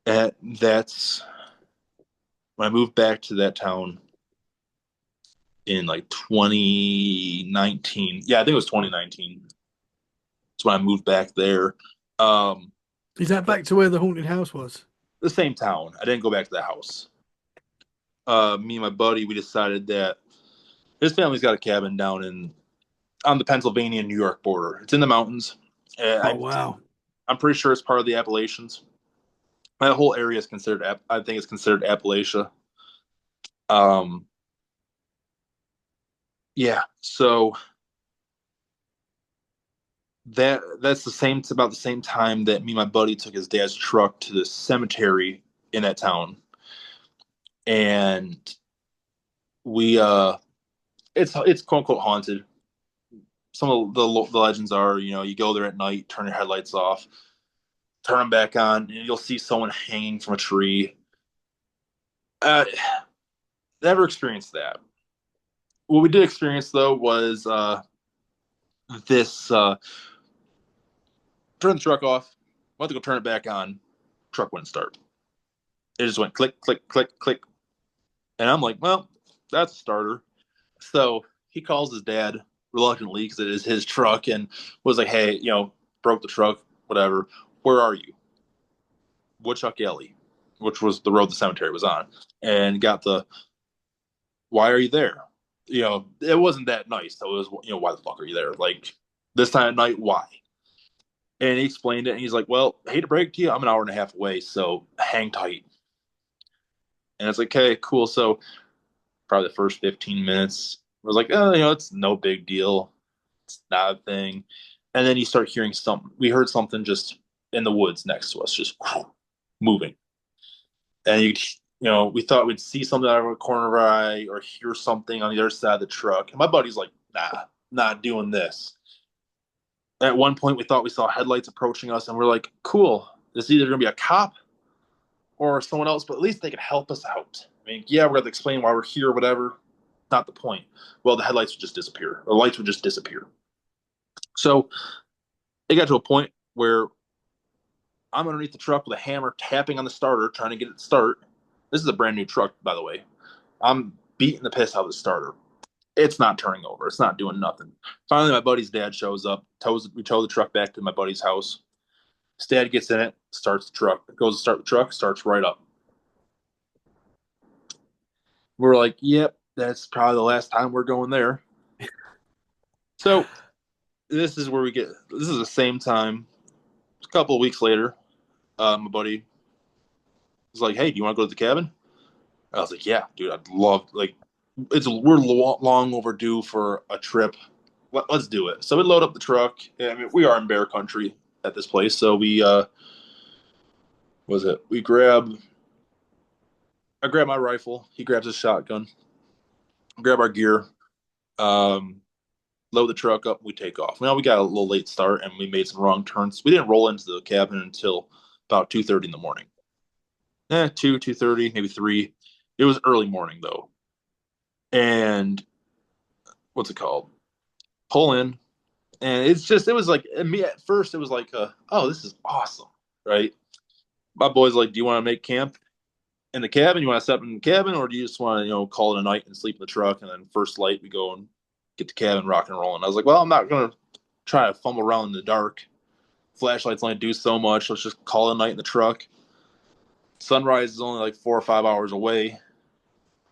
That's when I moved back to that town in like 2019. Yeah, I think it was 2019. That's when I moved back there. Um, Is that back to where the haunted house was? the same town. I didn't go back to the house. Me and my buddy, we decided that his family's got a cabin down in on the Pennsylvania and New York border. It's in the mountains. Oh I, wow. I'm pretty sure it's part of the Appalachians. That whole area is considered. I think it's considered Appalachia. Um, yeah. So that's the same. It's about the same time that me and my buddy took his dad's truck to the cemetery in that town, and we it's quote unquote haunted. Some of the legends are you go there at night, turn your headlights off, turn them back on, and you'll see someone hanging from a tree. Uh, never experienced that. What we did experience though was this turn the truck off, went to go turn it back on, truck wouldn't start. It just went click, click, click, click. And I'm like, well, that's a starter. So he calls his dad reluctantly because it is his truck and was like, hey, broke the truck, whatever. Where are you? Woodchuck Alley, which was the road the cemetery was on. And got why are you there? It wasn't that nice. So it was, why the fuck are you there? Like this time at night, why? And he explained it and he's like, well, hate to break to you, I'm an hour and a half away, so hang tight. And it's like, okay, cool. So probably the first 15 minutes I was like, oh, it's no big deal. It's not a thing. And then you start hearing something. We heard something just in the woods next to us, just moving. And we thought we'd see something out of a corner of our eye or hear something on the other side of the truck. And my buddy's like, nah, not doing this. At one point, we thought we saw headlights approaching us, and we're like, cool. This is either going to be a cop or someone else, but at least they can help us out. I mean, yeah, we're going to explain why we're here or whatever. Not the point. Well, the headlights would just disappear. The lights would just disappear. So it got to a point where I'm underneath the truck with a hammer tapping on the starter, trying to get it to start. This is a brand new truck, by the way. I'm beating the piss out of the starter. It's not turning over. It's not doing nothing. Finally, my buddy's dad shows up. We tow the truck back to my buddy's house. His dad gets in it, starts the truck, goes to start the truck, starts right up. We're like, yep, that's probably the last time we're going there. So this is the same time. A couple of weeks later, my buddy was like, hey, do you want to go to the cabin? I was like, yeah, dude, I'd love, like, we're long overdue for a trip let's do it. So we load up the truck. I mean, we are in bear country at this place, so we was it? We grab I grab my rifle. He grabs his shotgun. Grab our gear. Um, Load the truck up. We take off. Now we got a little late start, and we made some wrong turns. We didn't roll into the cabin until about 2:30 in the morning. 2:30, maybe 3. It was early morning though, and what's it called? Pull in, and it was like me at first. It was like, oh, this is awesome, right? My boy's like, do you want to make camp in the cabin? You want to set up in the cabin, or do you just want to, call it a night and sleep in the truck? And then first light, we go and get the cabin rock and rolling. I was like, well, I'm not gonna try to fumble around in the dark. Flashlights only do so much. Let's just call it a night in the truck. Sunrise is only like 4 or 5 hours away.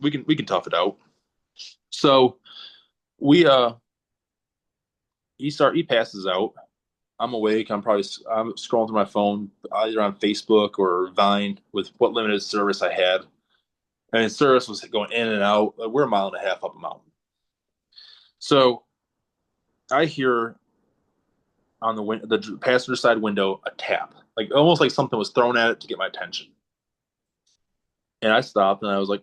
We can tough it out. So we he passes out. I'm awake. I'm scrolling through my phone, either on Facebook or Vine with what limited service I had. And service was going in and out. We're a mile and a half up a mountain. So I hear on the passenger side window a tap, like almost like something was thrown at it to get my attention. And I stopped and I was like,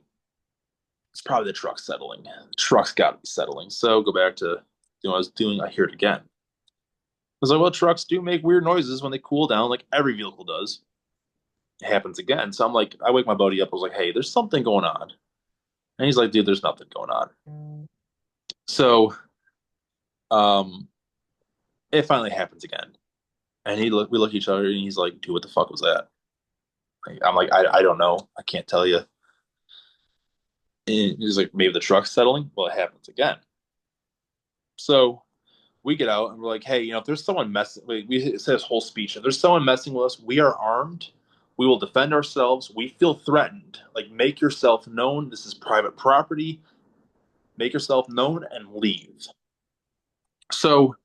it's probably the truck settling. The truck's got to be settling. So go back to what I was doing. I hear it again. I was like, well, trucks do make weird noises when they cool down, like every vehicle does. It happens again. So I'm like, I wake my buddy up. I was like, hey, there's something going on. And he's like, dude, there's nothing going on. So um, it finally happens again. And we look at each other and he's like, dude, what the fuck was that? I'm like, I don't know. I can't tell you. And he's like, maybe the truck's settling. Well, it happens again. So we get out and we're like, hey, if there's someone messing, we say this whole speech. If there's someone messing with us, we are armed. We will defend ourselves. We feel threatened. Like, make yourself known. This is private property. Make yourself known and leave. So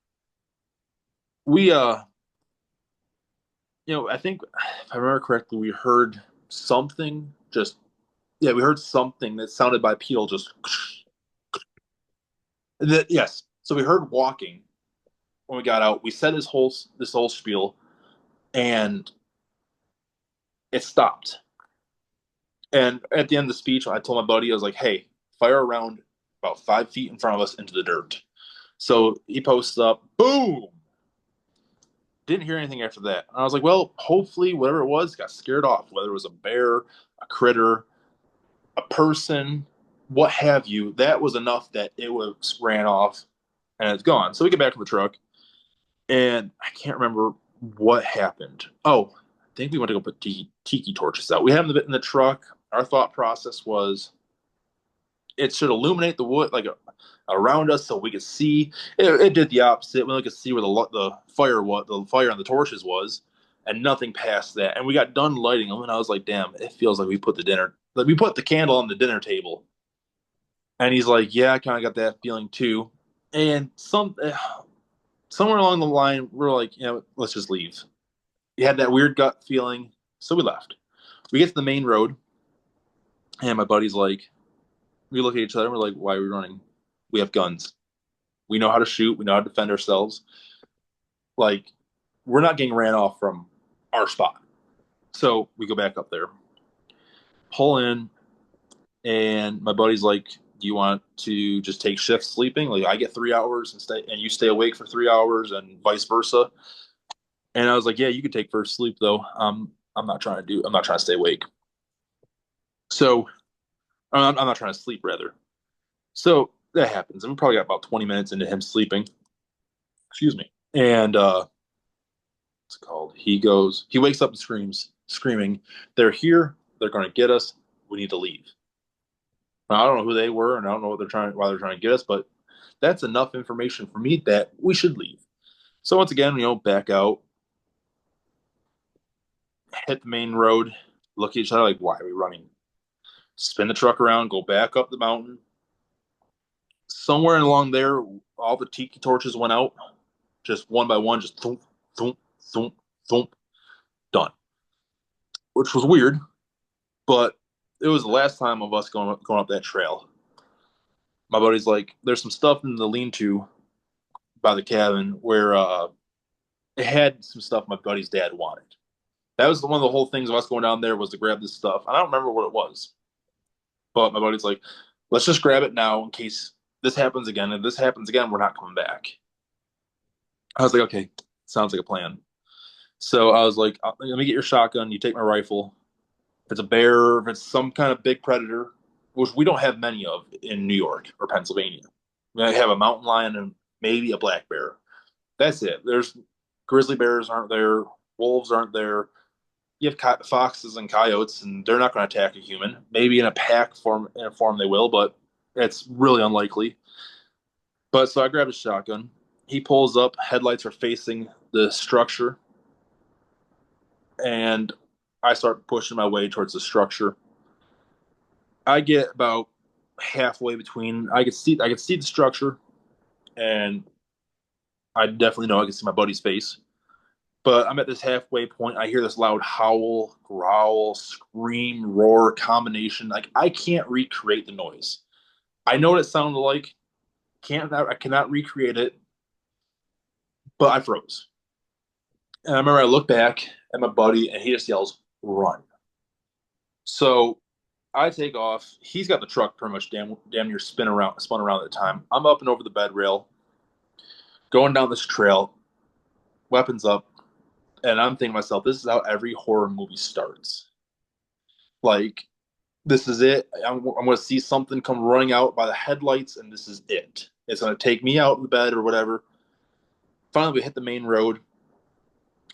we, I think if I remember correctly, we heard something just, yeah, we heard something that sounded bipedal, just, yes. So we heard walking when we got out. We said this whole spiel, and it stopped. And at the end of the speech, I told my buddy, I was like, hey, fire around about 5 feet in front of us into the dirt. So he posts up, boom. Didn't hear anything after that. And I was like, well, hopefully whatever it was got scared off, whether it was a bear, a critter, a person, what have you. That was enough that it was ran off and it's gone. So we get back to the truck, and I can't remember what happened. Oh, I think we went to go put tiki torches out. We had them in the truck. Our thought process was it should illuminate the wood like around us so we could see. It did the opposite. We could see where the fire on the torches was, and nothing past that. And we got done lighting them, and I was like, "Damn, it feels like we put the candle on the dinner table." And he's like, "Yeah, I kind of got that feeling too." And somewhere along the line, we're like, let's just leave. We had that weird gut feeling, so we left. We get to the main road, and my buddy's like, we look at each other and we're like, why are we running? We have guns. We know how to shoot. We know how to defend ourselves. Like, we're not getting ran off from our spot. So we go back up there, pull in, and my buddy's like, do you want to just take shifts sleeping? Like, I get 3 hours and you stay awake for 3 hours, and vice versa. And I was like, yeah, you could take first sleep though. I'm not trying to stay awake. So I'm not trying to sleep rather. So that happens. And we probably got about 20 minutes into him sleeping. Excuse me. And what's it called? He wakes up and screaming, they're here, they're gonna get us, we need to leave. Now, I don't know who they were, and I don't know why they're trying to get us, but that's enough information for me that we should leave. So once again, back out, hit the main road, look at each other like, why are we running? Spin the truck around, go back up the mountain. Somewhere along there, all the tiki torches went out, just one by one, just thump, thump, thump, thump, done. Which was weird, but it was the last time of us going up that trail. My buddy's like, there's some stuff in the lean-to by the cabin where it had some stuff my buddy's dad wanted. That was one of the whole things of us going down there was to grab this stuff. I don't remember what it was, but my buddy's like, let's just grab it now in case this happens again. If this happens again, we're not coming back. I was like, okay, sounds like a plan. So I was like, let me get your shotgun. You take my rifle. If it's a bear, if it's some kind of big predator, which we don't have many of in New York or Pennsylvania. We have a mountain lion and maybe a black bear. That's it. There's grizzly bears aren't there. Wolves aren't there. You have foxes and coyotes, and they're not going to attack a human. Maybe in a pack form, in a form they will, but it's really unlikely. But so I grabbed a shotgun. He pulls up. Headlights are facing the structure, and I start pushing my way towards the structure. I get about halfway between. I could see the structure, and I definitely know I can see my buddy's face. But I'm at this halfway point. I hear this loud howl, growl, scream, roar combination. Like I can't recreate the noise. I know what it sounded like. I cannot recreate it, but I froze. And I remember I look back at my buddy and he just yells, run. So I take off. He's got the truck pretty much damn near spun around at the time. I'm up and over the bed rail, going down this trail, weapons up, and I'm thinking to myself, this is how every horror movie starts. Like, this is it. I'm going to see something come running out by the headlights, and this is it. It's going to take me out of the bed or whatever. Finally, we hit the main road.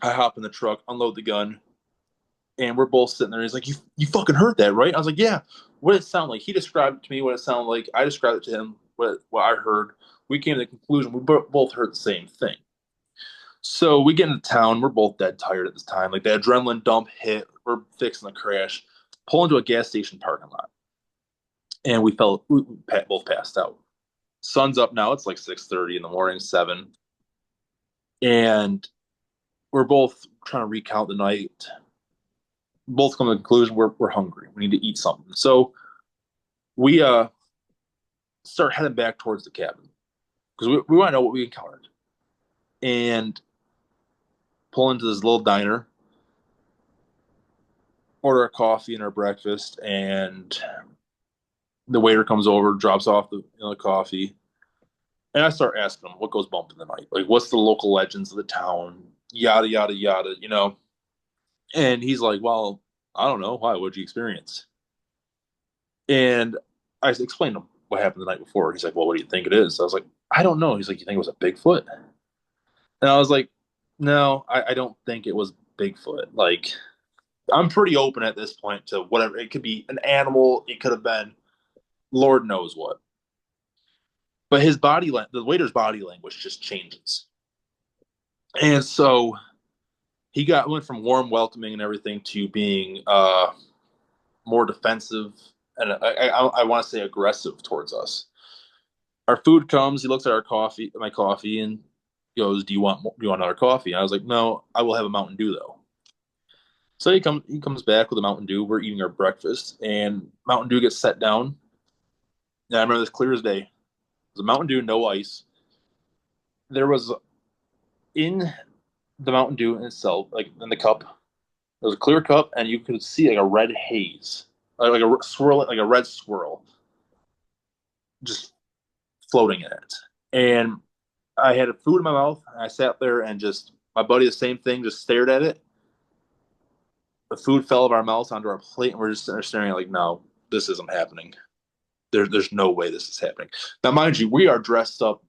I hop in the truck, unload the gun, and we're both sitting there. He's like, "You fucking heard that, right?" I was like, "Yeah." What did it sound like? He described it to me what it sounded like. I described it to him what I heard. We came to the conclusion we both heard the same thing. So we get into town. We're both dead tired at this time. Like the adrenaline dump hit. We're fixing the crash. Pull into a gas station parking lot, and we both passed out. Sun's up now. It's like 6:30 in the morning, 7, and we're both trying to recount the night. Both come to the conclusion we're hungry. We need to eat something. So we start heading back towards the cabin because we want to know what we encountered, and pull into this little diner, order a coffee and our breakfast, and the waiter comes over, drops off the coffee, and I start asking him what goes bump in the night, like what's the local legends of the town, yada yada yada. And he's like, well, I don't know, why? What'd you experience? And I explained to him what happened the night before. He's like, well, what do you think it is? I was like, I don't know. He's like, you think it was a Bigfoot? And I was like, no, I don't think it was Bigfoot. Like, I'm pretty open at this point to whatever. It could be an animal. It could have been Lord knows what. But the waiter's body language just changes. And so went from warm welcoming and everything to being more defensive and I want to say aggressive towards us. Our food comes. He looks at my coffee, and goes, "Do you want another coffee?" And I was like, "No, I will have a Mountain Dew though." So he comes back with a Mountain Dew. We're eating our breakfast, and Mountain Dew gets set down. And I remember this clear as day. It was a Mountain Dew, no ice. There was in the Mountain Dew in itself, like in the cup, there was a clear cup, and you could see like a red haze, like a swirl, like a red swirl, just floating in it. And I had food in my mouth. And I sat there and just my buddy, the same thing, just stared at it. The food fell out of our mouths onto our plate, and we're just sitting there staring at like, no, this isn't happening. There's no way this is happening. Now, mind you, we are dressed up.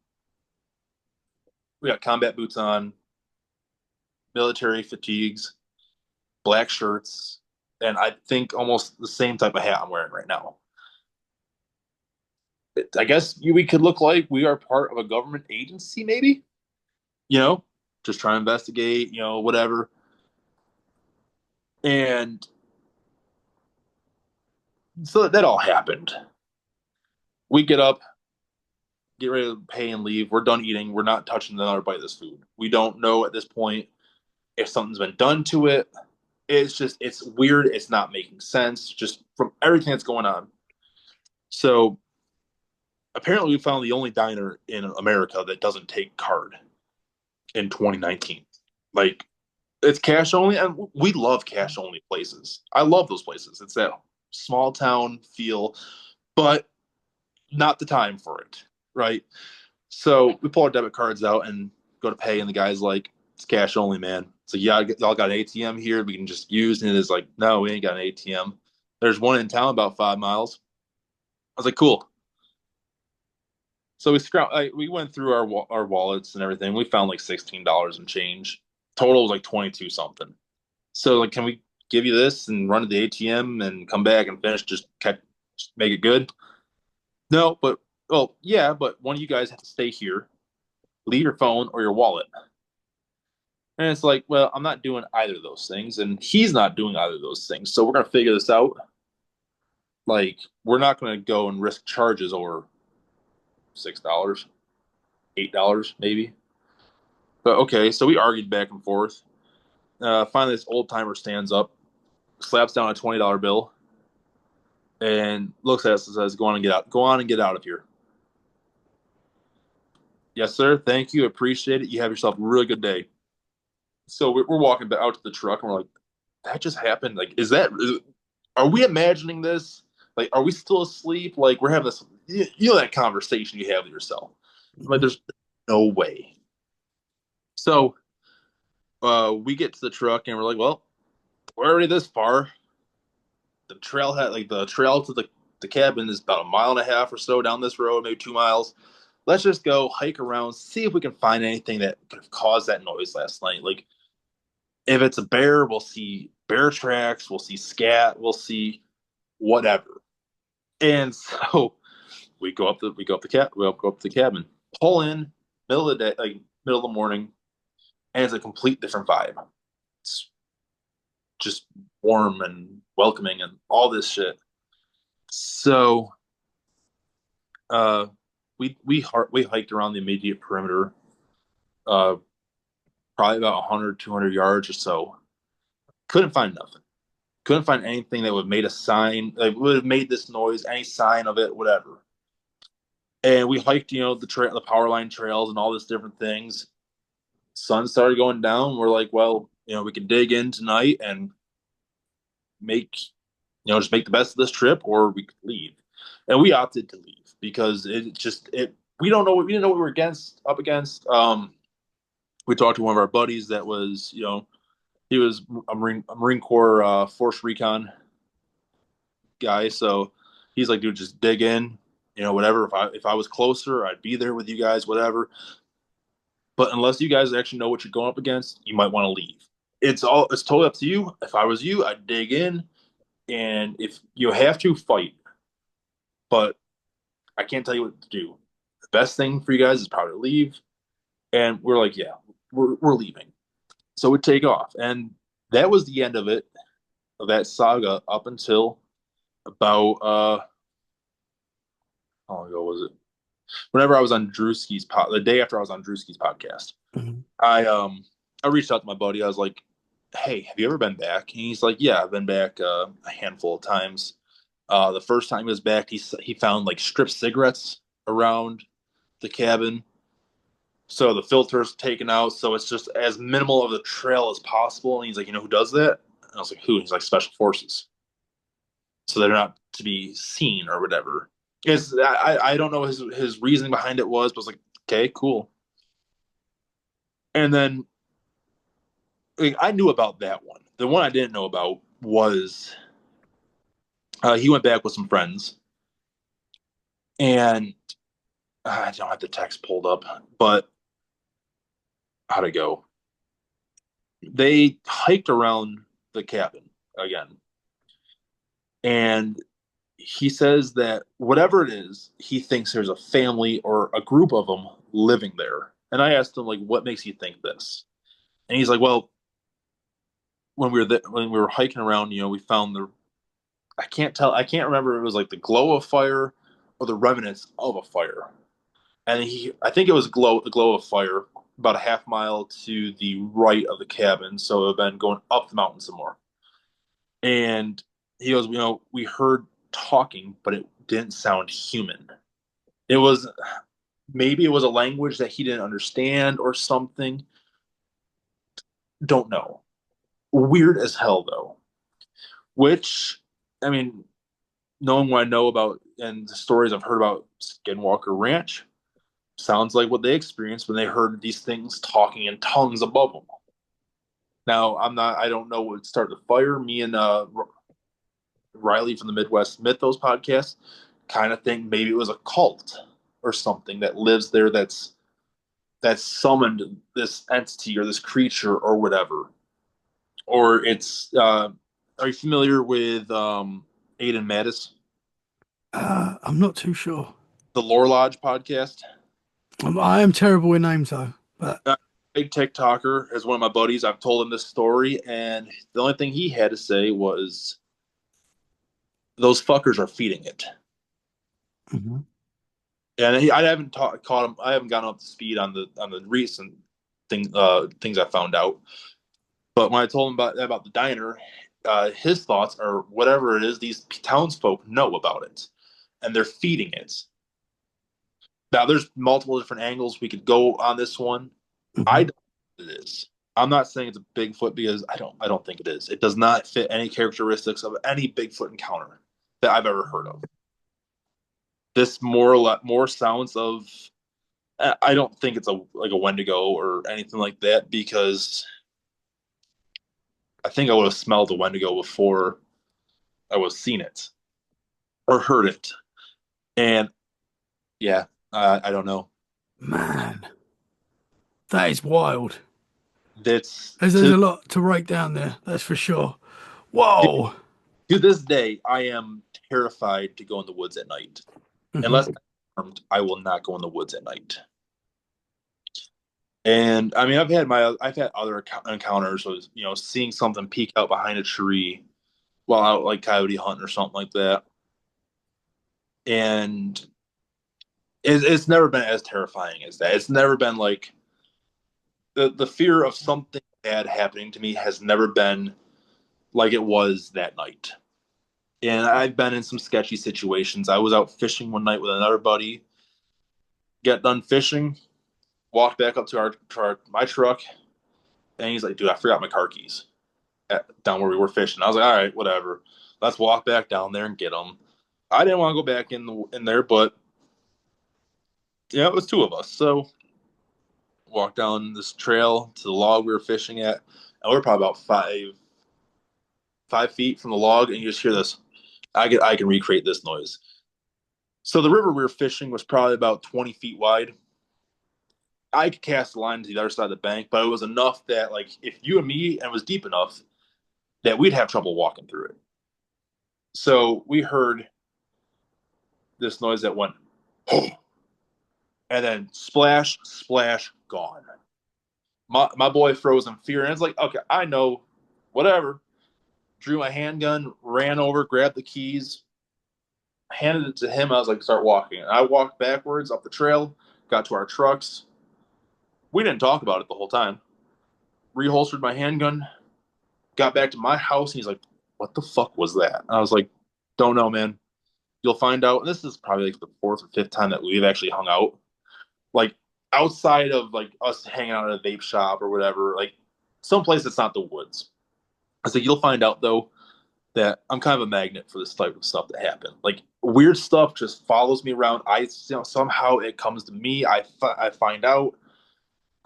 We got combat boots on, military fatigues, black shirts, and I think almost the same type of hat I'm wearing right now. I guess we could look like we are part of a government agency, maybe. You know, just trying to investigate. Whatever. And so that all happened. We get up, get ready to pay and leave. We're done eating. We're not touching another bite of this food. We don't know at this point if something's been done to it. It's weird. It's not making sense just from everything that's going on. So apparently we found the only diner in America that doesn't take card in 2019. Like it's cash only, and we love cash only places. I love those places. It's that small town feel, but not the time for it, right? So we pull our debit cards out and go to pay, and the guy's like, "It's cash only, man." So yeah, y'all got an ATM here we can just use, and it's like, "No, we ain't got an ATM. There's one in town about 5 miles." I was like, "Cool." So we went through our wallets and everything. We found like $16 and change. Total was like 22 something. So like, can we give you this and run to the ATM and come back and finish? Just make it good. No, but well, yeah, but one of you guys have to stay here, leave your phone or your wallet. And it's like, well, I'm not doing either of those things, and he's not doing either of those things. So we're gonna figure this out. Like, we're not gonna go and risk charges over $6, $8, maybe. But okay, so we argued back and forth. Finally, this old timer stands up, slaps down a $20 bill, and looks at us and says, "Go on and get out. Go on and get out of here." Yes, sir. Thank you. Appreciate it. You have yourself a really good day. So we're walking back out to the truck, and we're like, "That just happened. Like, are we imagining this? Like, are we still asleep? Like, we're having this, you know, that conversation you have with yourself. Like, there's no way." So we get to the truck, and we're like, "Well, we're already this far. The trail to the cabin is about a mile and a half or so down this road, maybe 2 miles. Let's just go hike around, see if we can find anything that could have caused that noise last night. Like, if it's a bear, we'll see bear tracks, we'll see scat, we'll see whatever." And so we go up the cabin, pull in middle of the day, like middle of the morning, and it's a complete different vibe. It's just warm and welcoming and all this shit. So uh, we hiked around the immediate perimeter, uh, probably about 100, 200 yards or so. Couldn't find nothing. Couldn't find anything that would have made a sign, like would have made this noise, any sign of it, whatever. And we hiked, the power line trails and all these different things. Sun started going down. We're like, well, we can dig in tonight and make, just make the best of this trip, or we could leave. And we opted to leave because we don't know what we didn't know what we were up against. We talked to one of our buddies that was, he was a Marine Corps Force Recon guy. So he's like, dude, just dig in, whatever. If I was closer, I'd be there with you guys, whatever. But unless you guys actually know what you're going up against, you might want to leave. It's totally up to you. If I was you, I'd dig in, and if you have to, fight. But I can't tell you what to do. The best thing for you guys is probably to leave. And we're like, yeah, we're leaving. So we take off, and that was the end of it, of that saga, up until about how long ago was it? Whenever I was on the day after I was on Drewski's podcast, Mhm. I reached out to my buddy. I was like, "Hey, have you ever been back?" And he's like, "Yeah, I've been back a handful of times." The first time he was back, he found like stripped cigarettes around the cabin, so the filter's taken out, so it's just as minimal of the trail as possible. And he's like, "You know who does that?" And I was like, "Who?" And he's like, "Special forces." So they're not to be seen or whatever. I don't know his reasoning behind it was, but I was like, okay, cool. And then like, I knew about that one. The one I didn't know about was he went back with some friends, and I don't have the text pulled up, but how'd it go? They hiked around the cabin again, and he says that whatever it is, he thinks there's a family or a group of them living there. And I asked him, like, what makes you think this? And he's like, well, when we were hiking around, we found I can't remember if it was like the glow of fire or the remnants of a fire. And I think it was the glow of fire about a half mile to the right of the cabin. So it had been going up the mountain some more. And he goes, we heard talking, but it didn't sound human. It was maybe it was a language that he didn't understand or something. Don't know. Weird as hell though. Which, I mean, knowing what I know about and the stories I've heard about Skinwalker Ranch, sounds like what they experienced when they heard these things talking in tongues above them. Now, I don't know what started the fire. Me and Riley from the Midwest Mythos podcast kind of think maybe it was a cult or something that lives there that's summoned this entity or this creature or whatever. Or it's are you familiar with Aiden Mattis, I'm not too sure. the Lore Lodge podcast? I am terrible with names though, but Big TikToker is one of my buddies. I've told him this story, and the only thing he had to say was, "Those fuckers are feeding it." Mhm. And I haven't caught him. I haven't gotten up to speed on the recent things I found out. But when I told him about the diner, his thoughts are whatever it is. These townsfolk know about it, and they're feeding it. Now, there's multiple different angles we could go on this one. I Mhm. don't think it is. I'm not saying it's a Bigfoot because I don't think it is. It does not fit any characteristics of any Bigfoot encounter that I've ever heard of. This more sounds of I don't think it's a like a Wendigo or anything like that because I think I would have smelled the Wendigo before I would have seen it or heard it. And yeah, I don't know. Man, that is wild. That's There's a lot to break down there, that's for sure. Whoa. to this day, I am terrified to go in the woods at night. Hmm. Unless I'm armed, I will not go in the woods at night. And I mean, I've had other encounters with seeing something peek out behind a tree while out like coyote hunting or something like that, and it's never been as terrifying as that. It's never been like the fear of something bad happening to me has never been like it was that night. And I've been in some sketchy situations. I was out fishing one night with another buddy. Get done fishing, walked back up to my truck, and he's like, "Dude, I forgot my car keys down where we were fishing." I was like, "All right, whatever. Let's walk back down there and get them." I didn't want to go back in there, but yeah, it was two of us. So walked down this trail to the log we were fishing at, and we are probably about 5 feet from the log, and you just hear this. I can recreate this noise. So the river we were fishing was probably about 20 feet wide. I could cast a line to the other side of the bank, but it was enough that like if you and me and it was deep enough that we'd have trouble walking through it. So we heard this noise that went, and then splash, splash, gone. My boy froze in fear, and it's like, okay, I know, whatever. Drew my handgun, ran over, grabbed the keys, handed it to him. I was like, start walking. And I walked backwards up the trail, got to our trucks. We didn't talk about it the whole time. Reholstered my handgun, got back to my house, and he's like, "What the fuck was that?" And I was like, "Don't know, man. You'll find out." And this is probably like the fourth or fifth time that we've actually hung out, like outside of like us hanging out at a vape shop or whatever, like someplace that's not the woods. I said, "You'll find out though that I'm kind of a magnet for this type of stuff that happened. Like weird stuff just follows me around. Somehow it comes to me. I find out.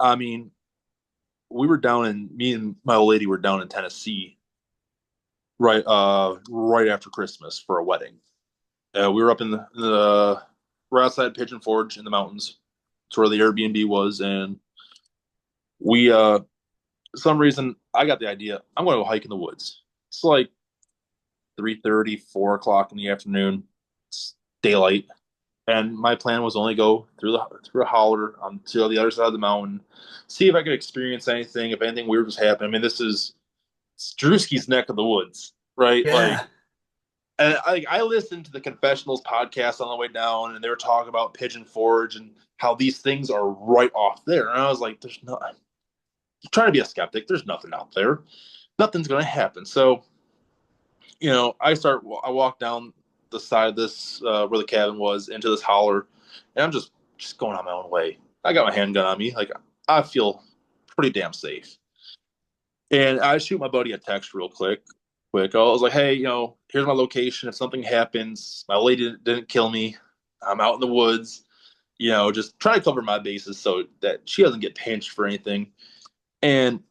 I mean, we were down in me and my old lady were down in Tennessee right after Christmas for a wedding. We were up in the right outside Pigeon Forge in the mountains. It's where the Airbnb was, and we for some reason I got the idea I'm going to go hike in the woods. It's like 3:30, 4 o'clock in the afternoon. It's daylight, and my plan was only go through a holler to the other side of the mountain, see if I could experience anything, if anything weird was happening. I mean, this is Drewski's neck of the woods, right? Like, Yeah. and I listened to the Confessionals podcast on the way down, and they were talking about Pigeon Forge and how these things are right off there. And I was like, "There's no." I'm trying to be a skeptic. There's nothing out there. Nothing's going to happen. So, I walk down the side of this where the cabin was into this holler. and I'm just going on my own way. I got my handgun on me, like I feel pretty damn safe. And I shoot my buddy a text real quick. I was like, hey, here's my location. If something happens, my lady didn't kill me. I'm out in the woods, just trying to cover my bases so that she doesn't get pinched for anything. And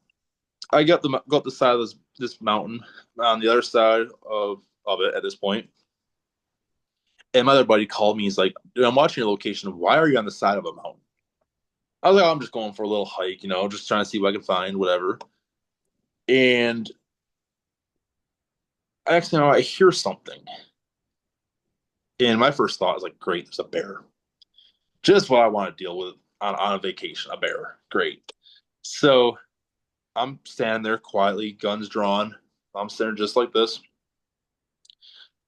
I go up the side of this mountain on the other side of it at this point. And my other buddy called me. He's like, dude, I'm watching your location. Why are you on the side of a mountain? I was like, oh, I'm just going for a little hike, just trying to see what I can find, whatever. And next thing I hear something. And my first thought is like, great, there's a bear. Just what I want to deal with on a vacation, a bear. Great. So I'm standing there quietly, guns drawn. I'm standing just like this.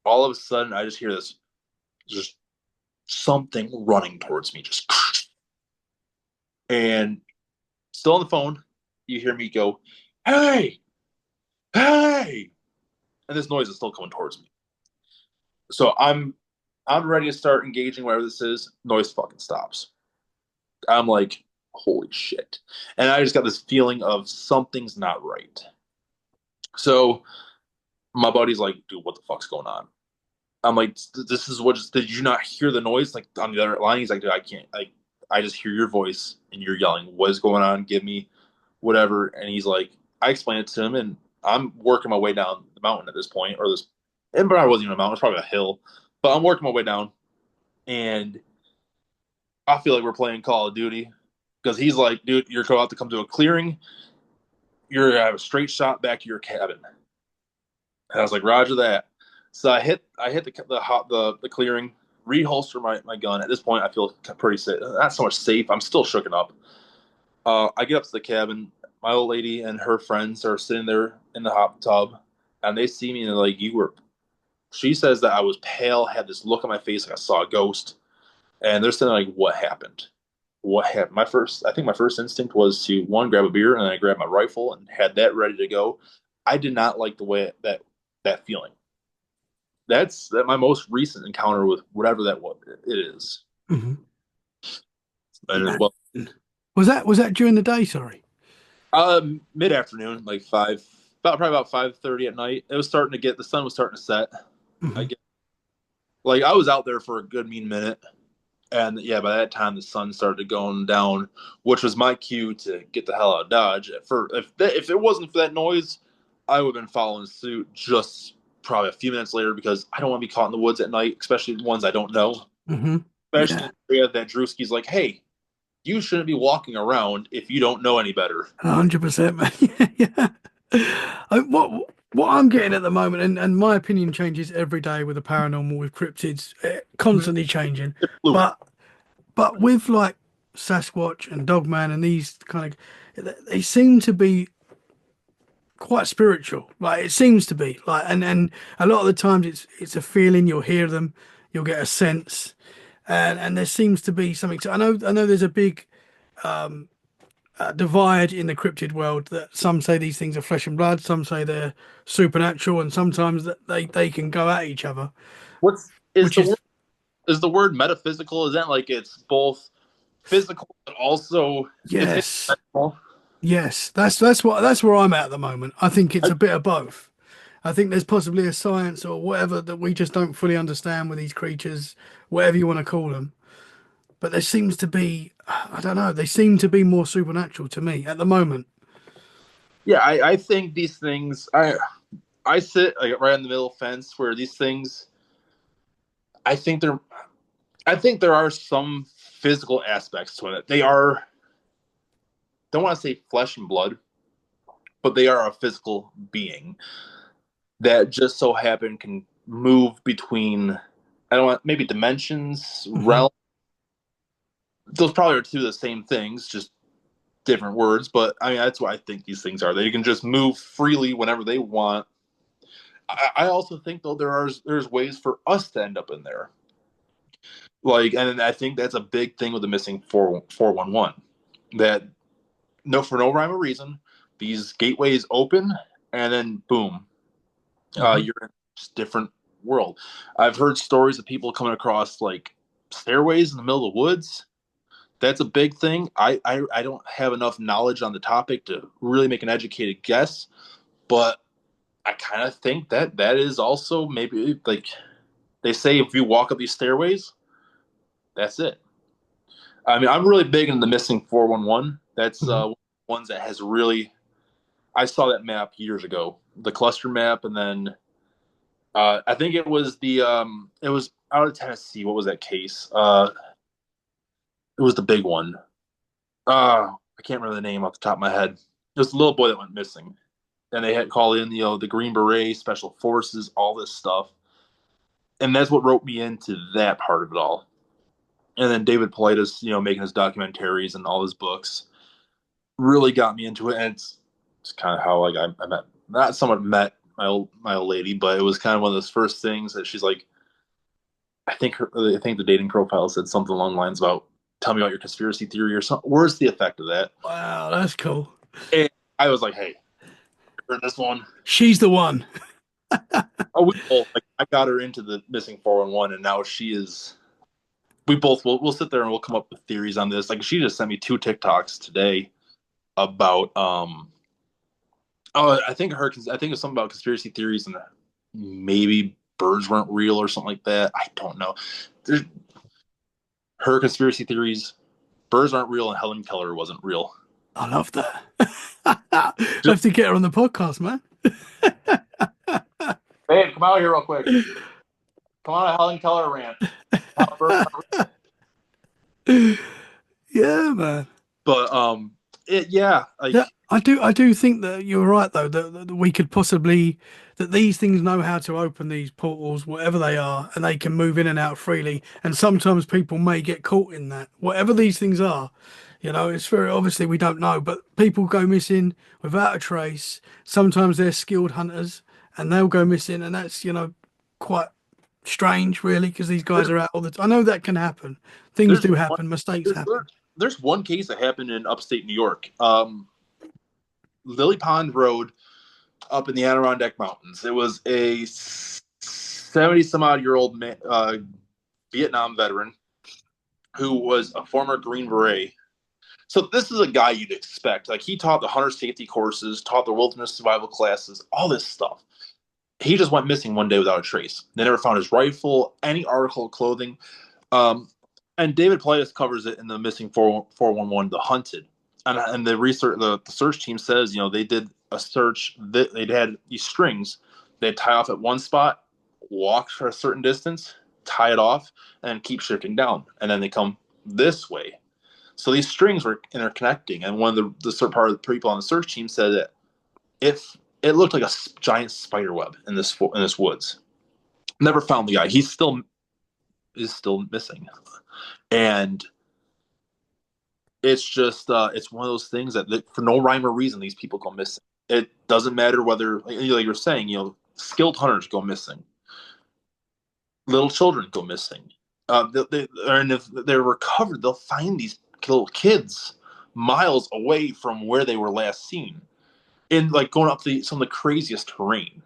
All of a sudden, I just hear this, just something running towards me, just and still on the phone, you hear me go, hey, hey, and this noise is still coming towards me. So I'm ready to start engaging whatever this is. Noise fucking stops. I'm like, holy shit. And I just got this feeling of something's not right. So my buddy's like, dude, what the fuck's going on? I'm like, this is what, did you not hear the noise? Like on the other line, he's like, dude, I can't, like, I just hear your voice and you're yelling, what is going on? Give me whatever. And he's like, I explained it to him and I'm working my way down the mountain at this point, or this, and probably wasn't even a mountain, it's probably a hill, but I'm working my way down and I feel like we're playing Call of Duty because he's like, dude, you're about to come to a clearing. You're gonna have a straight shot back to your cabin. And I was like, Roger that. So I hit the clearing, reholster my gun. At this point, I feel pretty safe. Not so much safe. I'm still shooken up. I get up to the cabin. My old lady and her friends are sitting there in the hot tub, and they see me and they're like, "You were." She says that I was pale, had this look on my face like I saw a ghost, and they're saying like, "What happened? What happened?" I think my first instinct was to one grab a beer, and then I grabbed my rifle and had that ready to go. I did not like the way that feeling. That's my most recent encounter with whatever that was. It is. Hmm. And well, Was that during the day? Sorry. mid afternoon, like probably about 5:30 at night. It was starting to get the sun was starting to set. I Hmm. get like I was out there for a good mean minute, and yeah, by that time the sun started going down, which was my cue to get the hell out of Dodge. If it wasn't for that noise, I would have been following suit just probably a few minutes later because I don't want to be caught in the woods at night, especially the ones I don't know. Hmm. Especially Yeah. in the area that Drewski's like, hey, you shouldn't be walking around if you don't know any better. 100%, man. Yeah. What I'm getting at the moment, and my opinion changes every day with the paranormal, with cryptids, constantly changing. Fluid. But with like Sasquatch and Dogman and these kind of, they seem to be quite spiritual. Like it seems to be like, and a lot of the times it's a feeling. You'll hear them, you'll get a sense, and there seems to be something. I know there's a big divide in the cryptid world that some say these things are flesh and blood, some say they're supernatural, and sometimes that they can go at each other, What's which is is the word metaphysical? Is that like it's both physical but also it's yes, intellectual? yes, that's where I'm at the moment. I think it's a bit of both. I think there's possibly a science or whatever that we just don't fully understand with these creatures, whatever you want to call them. But there seems to be, I don't know, they seem to be more supernatural to me at the moment. Yeah, I think these things. I sit like right in the middle fence where these things. I think they're. I think there are some physical aspects to it. They are. Don't want to say flesh and blood, but they are a physical being that just so happen can move between. I don't want maybe dimensions, Hmm. realm. Those probably are two of the same things, just different words. But I mean, that's what I think these things are. They can just move freely whenever they want. I also think though there's ways for us to end up in there. Like, and I think that's a big thing with the missing 411. That no for no rhyme or reason, these gateways open and then boom, Hmm. you're in a different world. I've heard stories of people coming across like stairways in the middle of the woods. That's a big thing. I don't have enough knowledge on the topic to really make an educated guess, but I kind of think that that is also maybe like they say if you walk up these stairways, that's it. I mean, I'm really big in the missing 411. That's Mhm. ones that has really. I saw that map years ago, the cluster map, and then I think it was out of Tennessee. What was that case? It was the big one. I can't remember the name off the top of my head. It was the little boy that went missing, and they had called in the Green Beret, Special Forces, all this stuff, and that's what wrote me into that part of it all. And then David Paulides, making his documentaries and all his books, really got me into it. And it's kind of how like I met, not somewhat met my old lady, but it was kind of one of those first things that she's like, I think the dating profile said something along the lines about tell me about your conspiracy theory or something. Where's the effect of that? Wow, that's cool. And I was like, hey, for this one. She's the one. Oh, I got her into the missing 411, and now she is. We both we'll sit there and we'll come up with theories on this. Like she just sent me two TikToks today about I think it's something about conspiracy theories and maybe birds weren't real or something like that. I don't know. There's, her conspiracy theories, birds aren't real and Helen Keller wasn't real. I love that. I have to get her on the podcast, man. Babe, come out here real quick. Come on, a Helen Keller rant. Yeah, man. But yeah, like Yeah, I do think that you're right though that we could possibly that these things know how to open these portals, whatever they are, and they can move in and out freely. And sometimes people may get caught in that, whatever these things are. It's very obviously we don't know, but people go missing without a trace. Sometimes they're skilled hunters and they'll go missing, and that's quite strange, really, because these guys there's are out all the time. I know that can happen. Things there's do one happen, mistakes there's happen. there's one case that happened in upstate New York. Lily Pond Road up in the Adirondack Mountains. It was a 70 some odd year old Vietnam veteran who was a former Green Beret. So this is a guy you'd expect. Like he taught the hunter safety courses, taught the wilderness survival classes, all this stuff. He just went missing one day without a trace. They never found his rifle, any article of clothing. Um, and David Paulides covers it in the missing 411, The Hunted. And the research, the search team says, they did a search. They'd had these strings. They'd tie off at one spot, walk for a certain distance, tie it off, and keep shifting down. And then they come this way. So these strings were interconnecting. And one of the part of the people on the search team said that if it looked like a giant spider web in this woods. Never found the guy. He is still missing, and it's just it's one of those things that for no rhyme or reason these people go missing. It doesn't matter whether, like you're saying, skilled hunters go missing, little children go missing. And if they're recovered, they'll find these little kids miles away from where they were last seen, in like going up some of the craziest terrain.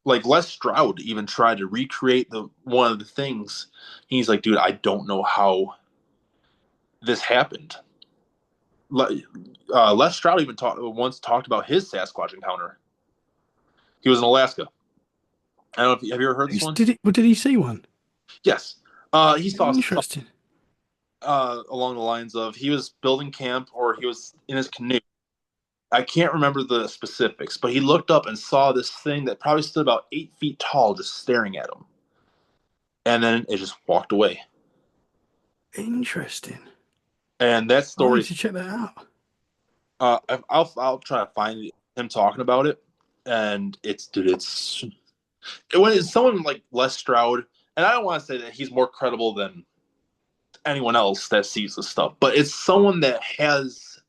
Like Les Stroud even tried to recreate the one of the things. He's like, dude, I don't know how this happened. Les Stroud even once talked about his Sasquatch encounter. He was in Alaska. I don't know if have you ever heard this one? Did he see one? Yes. He saw stuff Interesting. along the lines of he was building camp or he was in his canoe. I can't remember the specifics, but he looked up and saw this thing that probably stood about 8 feet tall, just staring at him, and then it just walked away. Interesting. And that I need story, to check that out. I'll try to find him talking about it, and it's when it's someone like Les Stroud, and I don't want to say that he's more credible than anyone else that sees this stuff, but it's someone that has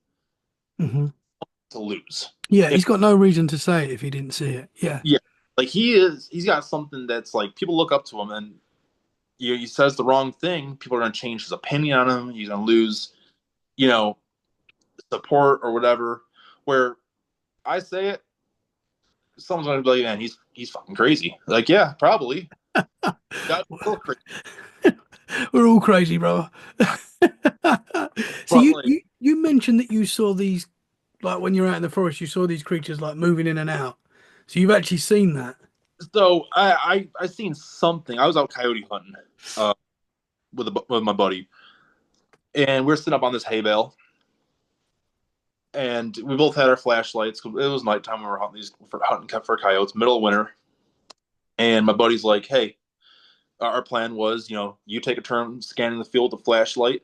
Hmm. to lose. Yeah, If he's got no reason to say it if he didn't see it. Yeah. yeah, like he's got something that's like people look up to him, and he says the wrong thing, people are going to change his opinion on him. He's going to lose, you know, support or whatever. Where I say it, someone's going to be like, man, he's fucking crazy. Like, yeah, probably. That's Well, still crazy. We're all crazy, brother. So But you, like, you you mentioned that you saw these like when you're out in the forest, you saw these creatures like moving in and out. So you've actually seen that. so I seen something. I was out coyote hunting uh, with my buddy, and we're sitting up on this hay bale, and we both had our flashlights. It was nighttime. We were hunting for coyotes, middle of winter. And my buddy's like, "Hey, our plan was, you take a turn scanning the field with the flashlight.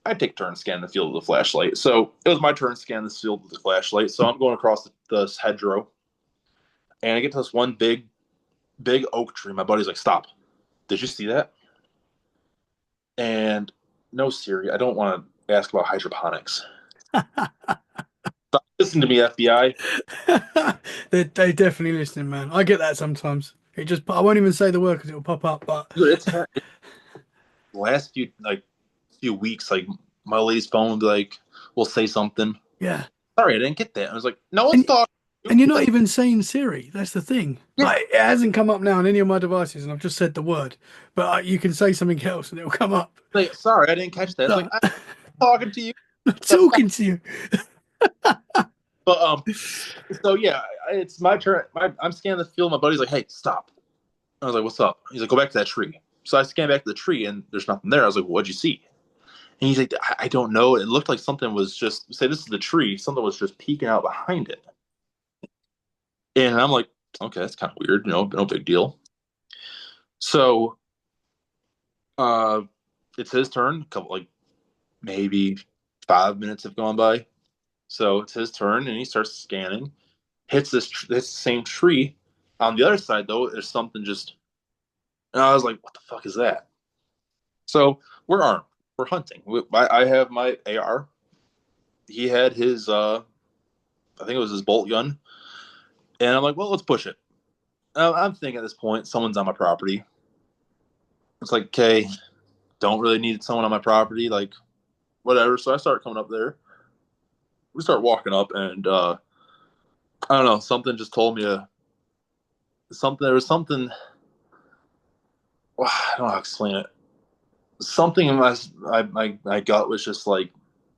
I take a turn scanning the field with the flashlight. So it was my turn scanning the field with the flashlight. So I'm going across the hedgerow, and I get to this one big oak tree. My buddy's like, "Stop! Did you see that?" And no, Siri, I don't want to ask about hydroponics. Stop listening to me, FBI. They definitely listening, man. I get that sometimes. It just I won't even say the word because it'll pop up. But Dude, it's the last few weeks. Like my lady's phone will be like, "We'll say something." yeah, Sorry, I didn't get that. I was like, "No one's and talking." and you're It's not like, even saying Siri. That's the thing. yeah, Like it hasn't come up now on any of my devices, and I've just said the word. But you can say something else, and it'll come up. like sorry, I didn't catch that. It's like No, I'm talking to you. I'm talking to you. But so yeah, it's my turn. I'm scanning the field. My buddy's like, "Hey, stop!" I was like, "What's up?" He's like, "Go back to that tree." So I scanned back to the tree, and there's nothing there. I was like, "What'd you see?" And he's like, "I don't know. It looked like something was just say this is the tree. Something was just peeking out behind it." And I'm like, "Okay, that's kind of weird. No big deal." So it's his turn. A couple like maybe 5 minutes have gone by. So it's his turn, and he starts scanning. Hits the same tree. On the other side, though, there's something just. And I was like, "What the fuck is that?" So we're armed. We're hunting. I have my AR. He had his. I think it was his bolt gun. And I'm like, "Well, let's push it." I'm thinking at this point, someone's on my property. It's like, okay, don't really need someone on my property. Like, whatever. So I start coming up there. We start walking up, and I don't know. Something just told me to something. There was something. I don't know how to explain it. Something in my gut was just like,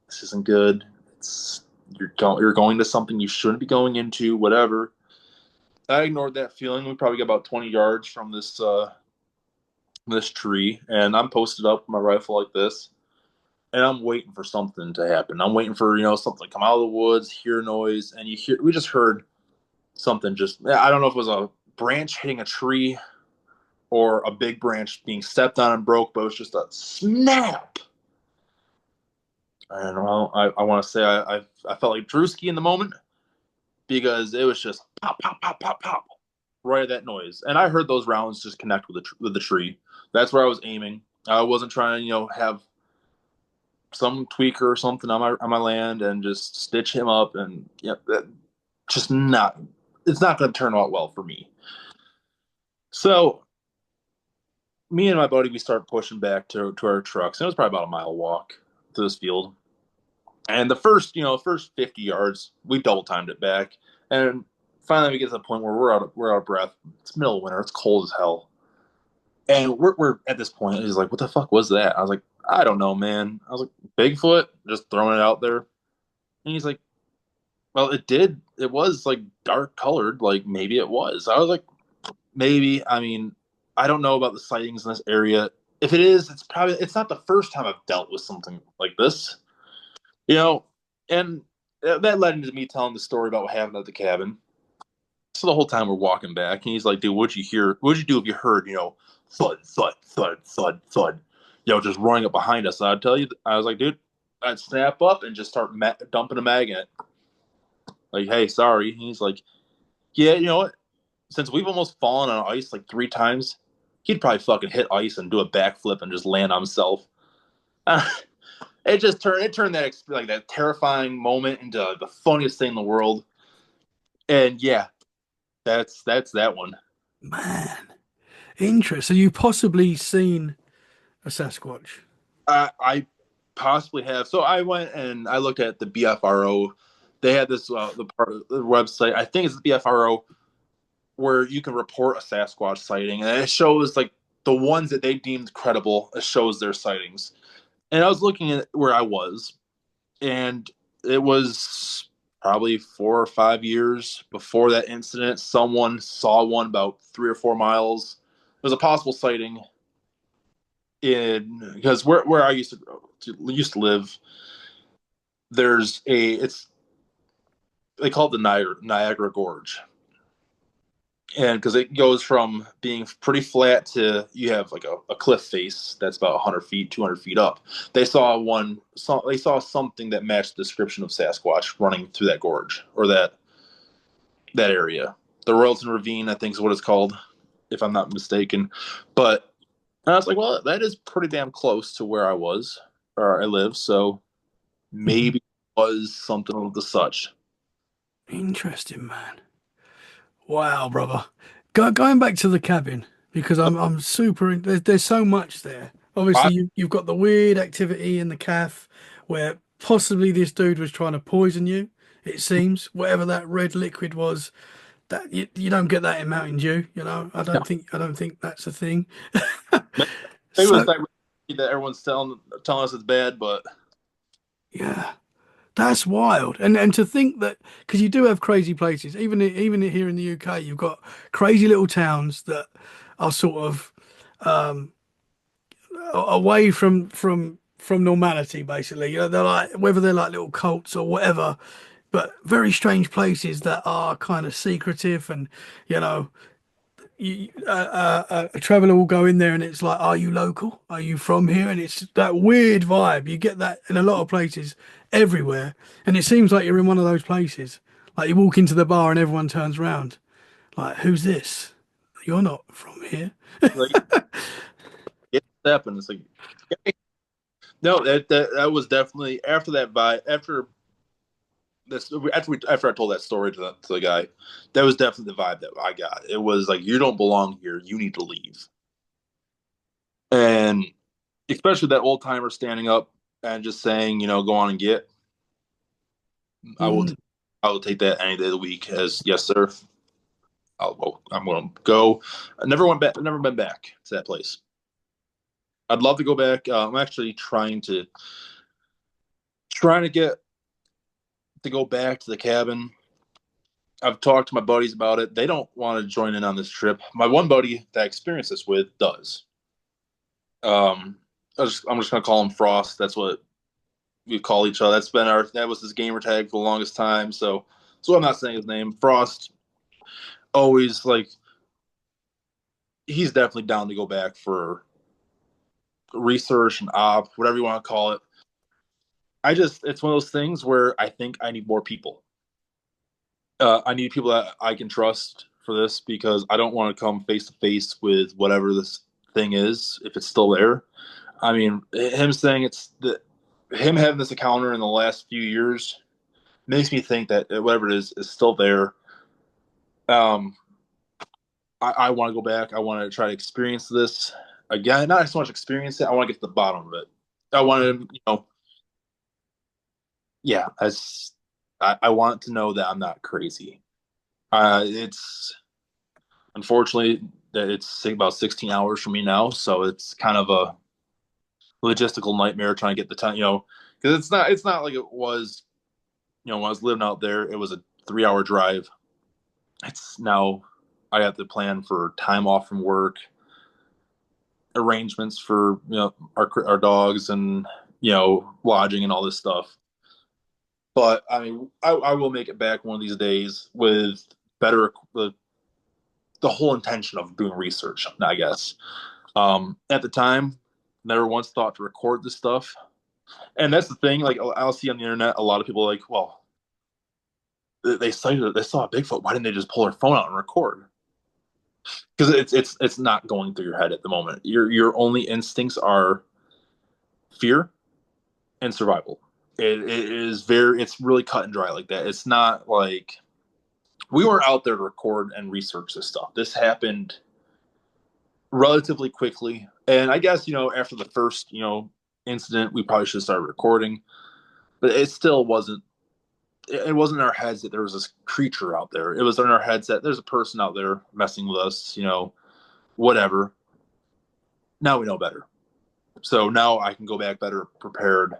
this isn't good. It's you're going to something you shouldn't be going into. Whatever. I ignored that feeling. We probably got about 20 yards from this tree, and I'm posted up with my rifle like this, and I'm waiting for something to happen. I'm waiting for something to come out of the woods, hear a noise, and we just heard something. Just I don't know if it was a branch hitting a tree or a big branch being stepped on and broke, but it was just a snap. And well, I want to say I felt like Drewski in the moment because it was just pop, pop, pop, pop, pop, right at that noise. And I heard those rounds just connect with the tree. That's where I was aiming. I wasn't trying to have some tweaker or something on my land and just stitch him up. And that just not. It's not going to turn out well for me. So me and my buddy, we start pushing back to our trucks. And it was probably about a mile walk to this field. And the first 50 yards, we double timed it back. And finally we get to the point where we're out of breath. It's middle of winter, it's cold as hell. And we're at this point, he's like, "What the fuck was that?" I was like, "I don't know, man." I was like, "Bigfoot," just throwing it out there. And he's like, "Well, it was like dark colored, like maybe it was." I was like, maybe. I mean, I don't know about the sightings in this area. If it is, it's not the first time I've dealt with something like this. You know, and that led into me telling the story about what happened at the cabin. So the whole time we're walking back, and he's like, "Dude, what'd you hear? What'd you do if you heard, thud, thud, thud, thud, thud, just running up behind us?" And I'd tell you, I was like, "Dude, I'd snap up and just start dumping a mag in it. Like, hey, sorry." And he's like, "Yeah, you know what? Since we've almost fallen on ice like 3 times, he'd probably fucking hit ice and do a backflip and just land on himself." It turned that terrifying moment into the funniest thing in the world. And yeah, that's that one. Man, interesting. So you possibly seen a Sasquatch? I possibly have. So I went and I looked at the BFRO. They had this the part of the website. I think it's the BFRO where you can report a Sasquatch sighting, and it shows like the ones that they deemed credible as shows their sightings. And I was looking at where I was, and it was probably 4 or 5 years before that incident. Someone saw one about 3 or 4 miles. There's a possible sighting in because where I used to live. There's a it's they call it the Niagara Gorge, and because it goes from being pretty flat to you have like a cliff face that's about 100 feet 200 feet up. They saw something that matched the description of Sasquatch running through that gorge or that area. The Royalton Ravine, I think, is what it's called, if I'm not mistaken. But I was like, well, that is pretty damn close to where I was or I live, so maybe it was something of the such. Interesting, man. Wow, brother. Going back to the cabin because I'm super. There's so much there. I, Obviously, you've got the weird activity in the calf where possibly this dude was trying to poison you. It seems whatever that red liquid was, that you don't get that in Mountain Dew. You know, I don't think that's a thing. maybe it was So that everyone's telling us it's bad, but yeah. That's wild, and to think that because you do have crazy places, even here in the UK, you've got crazy little towns that are sort of um, away from normality, basically. You know, they're like whether they're like little cults or whatever, but very strange places that are kind of secretive, and you know, a traveler will go in there and it's like, are you local? Are you from here? And it's that weird vibe. You get that in a lot of places everywhere. And it seems like you're in one of those places. Like you walk into the bar and everyone turns around. Like, who's this? You're not from here. like it happened. It's like no, that was definitely after that vibe. After I told that story to the guy, that was definitely the vibe that I got. It was like you don't belong here. You need to leave. And especially that old timer standing up and just saying, go on and get. I will. Mm. I will take that any day of the week as yes, sir. I'm going to go. I never went back. Never been back to that place. I'd love to go back. I'm actually trying to get to go back to the cabin. I've talked to my buddies about it. They don't want to join in on this trip. My one buddy that I experienced this with does. I'm just gonna call him Frost. That's what we call each other. That was his gamer tag for the longest time. So I'm not saying his name. Frost always like he's definitely down to go back for research and op, whatever you want to call it. It's one of those things where I think I need more people. I need people that I can trust for this because I don't want to come face to face with whatever this thing is if it's still there. I mean, him having this encounter in the last few years makes me think that whatever it is still there. Um, I want to go back. I want to try to experience this again. Not so much experience it. I want to get to the bottom of it. I want to, yeah. I want to know that I'm not crazy. It's unfortunately that it's about 16 hours for me now, so it's kind of a logistical nightmare trying to get the time. Because it's not like it was. When I was living out there, it was a 3 hour drive. It's now I have to plan for time off from work, arrangements for our dogs and lodging and all this stuff. But I mean, I will make it back one of these days with better the whole intention of doing research, I guess. At the time, never once thought to record this stuff. And that's the thing. Like I'll see on the internet, a lot of people are like, well, they saw a Bigfoot. Why didn't they just pull their phone out and record? Because it's not going through your head at the moment. Your only instincts are fear and survival. It's really cut and dry like that. It's not like we weren't out there to record and research this stuff. This happened relatively quickly, and I guess after the first incident, we probably should have started recording, but it still wasn't. It wasn't in our heads that there was this creature out there. It was in our heads that there's a person out there messing with us. Whatever. now we know better. So now I can go back better prepared.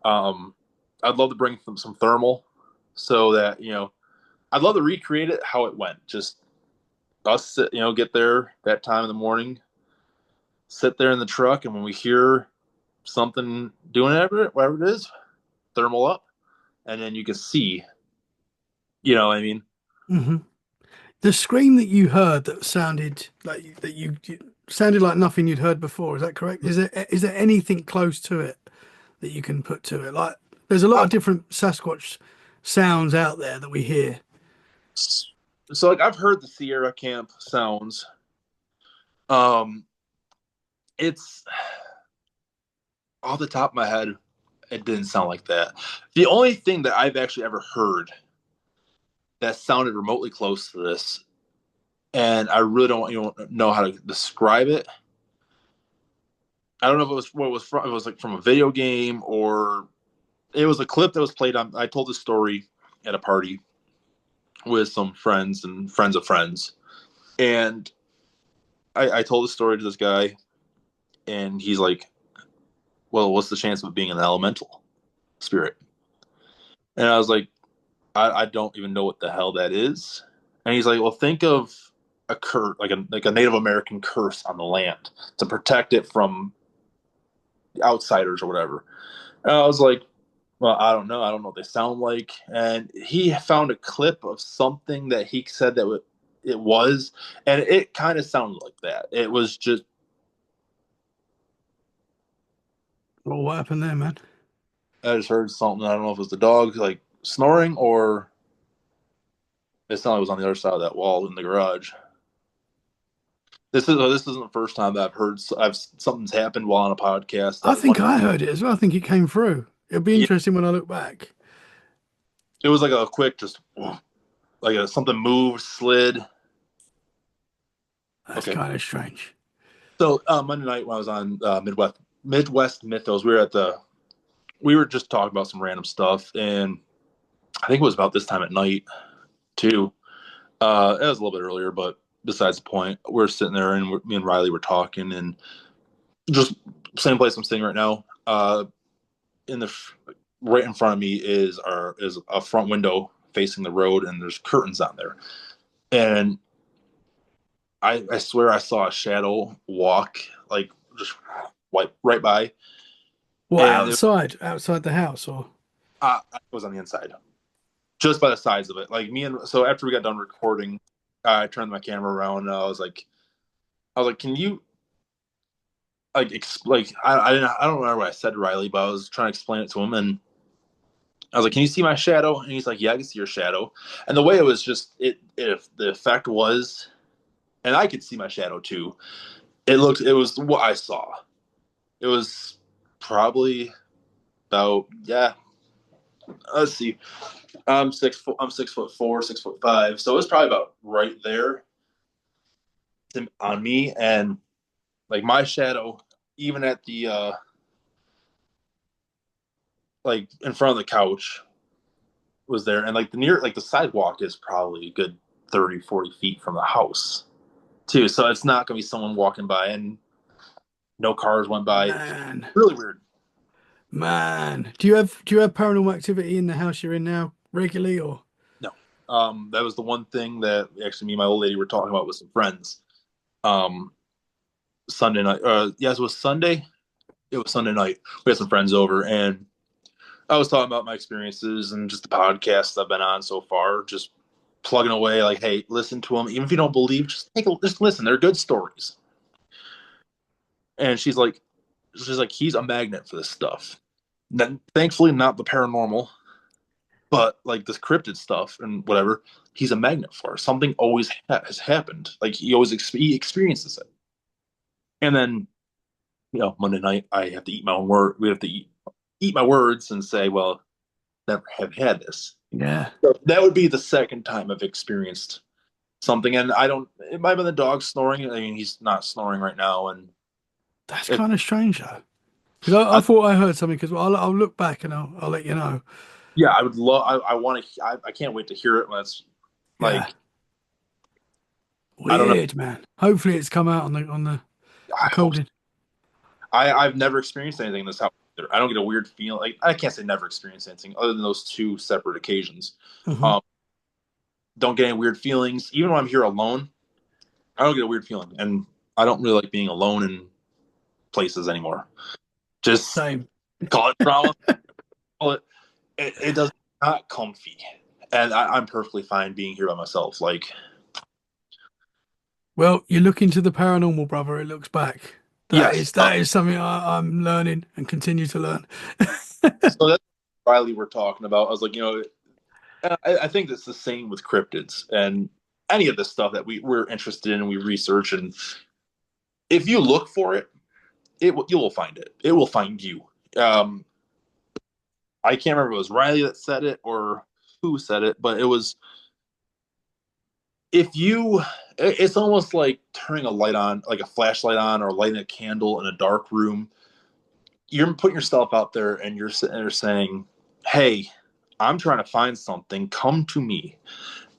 Um, I'd love to bring some thermal so that, I'd love to recreate it how it went. Just us, get there that time in the morning, sit there in the truck, and when we hear something doing whatever it is, thermal up, and then you can see, what I mean? Hmm. The scream that you heard that sounded like that you sounded like nothing you'd heard before. Is that correct? Is there anything close to it that you can put to it? Like, there's a lot I, of different Sasquatch sounds out there that we hear. so like I've heard the Sierra Camp sounds. Um, it's off the top of my head, it didn't sound like that. The only thing that I've actually ever heard that sounded remotely close to this, and I really don't know how to describe it. I don't know if it was what it was from. It was like from a video game, or it was a clip that was played on. I told this story at a party with some friends and friends of friends, and I told the story to this guy, and he's like, "Well, what's the chance of it being an elemental spirit?" And I was like, I don't even know what the hell that is. And he's like, well, think of a curse, like a Native American curse on the land to protect it from outsiders or whatever. And I was like, well, I don't know. I don't know what they sound like. And he found a clip of something that he said that it was, and it kind of sounded like that. It was just, Well, what happened there, man? I just heard something. I don't know if it was the dog like snoring or it sounded like it was on the other side of that wall in the garage. This isn't the first time that I've something's happened while on a podcast I that one. think I heard it as well. I think it came through. It'll be Yeah, interesting when I look back. it was like a quick just like something moved, slid. That's Okay, kind of strange. so Monday night when I was on Midwest Mythos, we were just talking about some random stuff, and I think it was about this time at night too. It was a little bit earlier, but besides the point, we're sitting there and me and Riley were talking, and just same place I'm sitting right now. In the right in front of me is a front window facing the road, and there's curtains on there. And I swear I saw a shadow walk like just right by, Well, and outside the house, or I was on the inside, just by the size of it. Like me and so after we got done recording, I turned my camera around and I was like, can you I don't remember what I said to Riley, but I was trying to explain it to him, and I was like, "Can you see my shadow?" And he's like, "Yeah, I can see your shadow." And the way it was just if the effect was, and I could see my shadow too. It was what I saw. It was probably about yeah. Let's see. I'm 6 foot. I'm 6'4", 6'5". So it was probably about right there on me, and like my shadow, even at the like in front of the couch was there, and like the sidewalk is probably a good 30, 40 feet from the house too. So it's not gonna be someone walking by and no cars went by. man, Really weird. man. Do you have paranormal activity in the house you're in now regularly, or? No. That was the one thing that actually me and my old lady were talking about with some friends. Um, Sunday night. Yes, it was Sunday. It was Sunday night. We had some friends over, and I was talking about my experiences and just the podcasts I've been on so far. Just plugging away, like, hey, listen to them. Even if you don't believe, just listen. They're good stories. And she's like, he's a magnet for this stuff. Then, thankfully, not the paranormal, but like this cryptid stuff and whatever. He's a magnet for something. Always has happened. Like he experiences it. And then Monday night I have to eat my own word. We have to eat my words and say, well, never have had this. Yeah, So that would be the second time I've experienced something, and I don't. It might have been the dog snoring. I mean, he's not snoring right now, and that's it. kind of strange though. Because I I, thought I heard something. Because I'll look back and I'll let you know. yeah, I would love. I want to. I can't wait to hear it when it's Yeah, like I don't know. weird, man. Hopefully it's come out on the I hope so. recording. I've never experienced anything in this house. I don't get a weird feeling. Like I can't say never experienced anything other than those two separate occasions. Hmm. Um, don't get any weird feelings. Even when I'm here alone, I don't get a weird feeling, and I don't really like being alone in places anymore. Just Same. call it drama. Call it. It does not comfy, and I'm perfectly fine being here by myself. Like Well, you look into the paranormal, brother. It looks back. yes, That is something I'm learning and continue to learn. so that's what Riley we're talking about. I was like, I think it's the same with cryptids and any of this stuff that we're interested in and we research. And if you look for it, you will find it. It will find you. Um, I can't remember if it was Riley that said it or who said it, but it was if you. It's almost like turning a light on, like a flashlight on, or lighting a candle in a dark room. You're putting yourself out there, and you're sitting there saying, "Hey, I'm trying to find something. Come to me."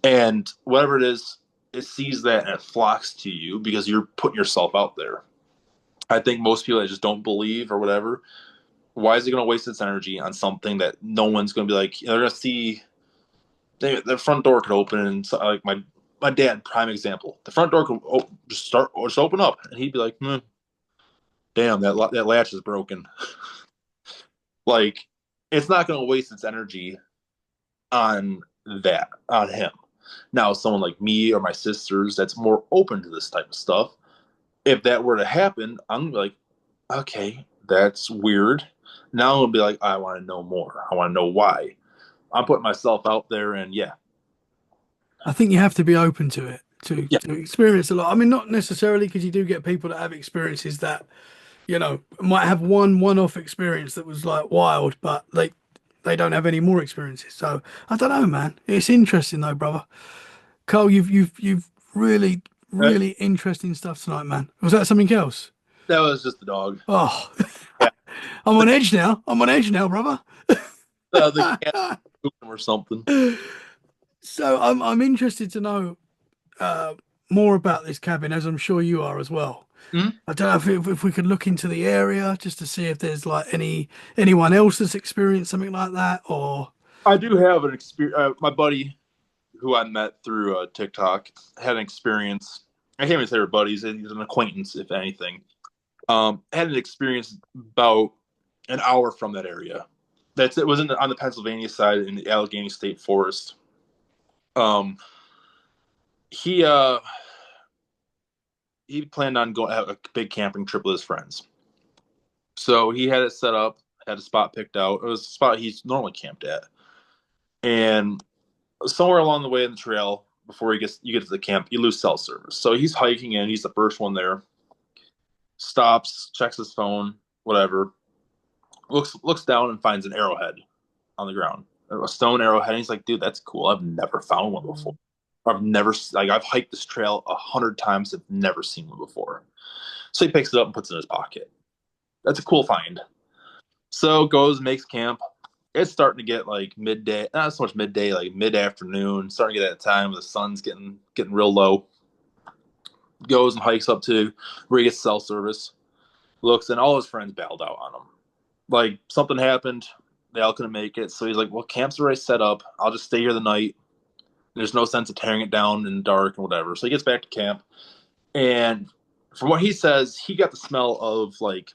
And whatever it is, it sees that and it flocks to you because you're putting yourself out there. I think most people that just don't believe or whatever, why is it going to waste its energy on something that no one's going to be like, they're going to see the front door could open and so, like my dad, prime example, the front door could just open up and he'd be like, damn, that latch is broken. Like, it's not going to waste its energy on on him. Now, someone like me or my sisters that's more open to this type of stuff, if that were to happen, I'm like, okay, that's weird. Now I'm gonna be like, I want to know more. I want to know why. I'm putting myself out there, and yeah, I think you have to be open to it yeah, to experience a lot. I mean, not necessarily because you do get people that have experiences that, might have one-off experience that was like wild, but they don't have any more experiences. So I don't know, man. It's interesting though, brother. Cole, you've really, right. really interesting stuff tonight, man. Was that something else? That was just the dog. Oh, Yeah, I'm on edge now. I'm on edge now, brother. the cat or something. So I'm interested to know uh, more about this cabin, as I'm sure you are as well. Mhm. I don't know if we could look into the area just to see if there's like anyone else that's experienced something like that, or I do have an experience. My buddy, who I met through TikTok, had an experience. I can't even say we're buddies. He's an acquaintance, if anything. Had an experience about an hour from that area. It was on the Pennsylvania side in the Allegheny State Forest. Um, he uh, he planned on going a big camping trip with his friends. So he had it set up, had a spot picked out. It was a spot he's normally camped at, and somewhere along the way in the trail, before you get to the camp, you lose cell service. So he's hiking in. He's the first one there. Stops, checks his phone, whatever. Looks down and finds an arrowhead on the ground, a stone arrowhead. And he's like, dude, that's cool. I've never found one before. I've hiked this trail 100 times. I've never seen one before. So he picks it up and puts it in his pocket. That's a cool find. So goes, makes camp. It's starting to get like midday, not so much midday, like mid afternoon. Starting to get that time where the sun's getting real low. Goes and hikes up to where he gets cell service. Looks and all his friends bailed out on him. Like something happened. They all couldn't make it. So he's like, well, camp's already set up. I'll just stay here the night. There's no sense of tearing it down in the dark and whatever. So he gets back to camp. And from what he says, he got the smell of like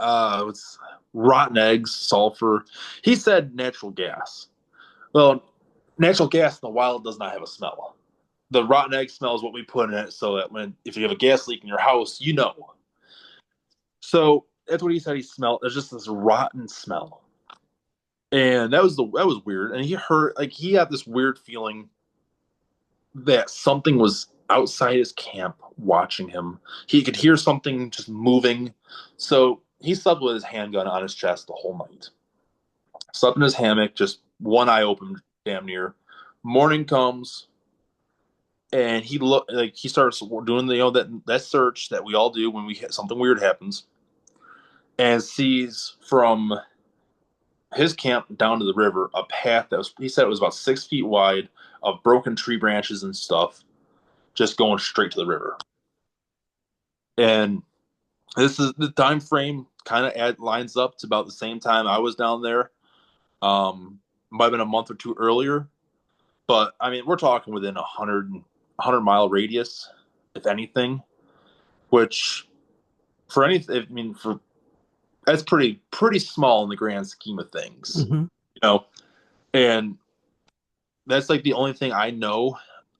it's rotten eggs, sulfur. He said natural gas. Well, natural gas in the wild does not have a smell. The rotten egg smell is what we put in it so that if you have a gas leak in your house, you know. So that's what he said he smelled. There's just this rotten smell. And that was weird. And he had this weird feeling that something was outside his camp watching him. He could hear something just moving. So he slept with his handgun on his chest the whole night. Slept in his hammock, just one eye open, damn near. Morning comes, and he starts doing that search that we all do when something weird happens, and sees from his camp down to the river a path he said it was about 6 feet wide of broken tree branches and stuff, just going straight to the river. And this is the time frame kind of lines up to about the same time I was down there. Might have been a month or two earlier, but I mean, we're talking within 100 mile radius, if anything, which for anything, I mean, for that's pretty small in the grand scheme of things, Hmm. you know. And that's like the only thing I know.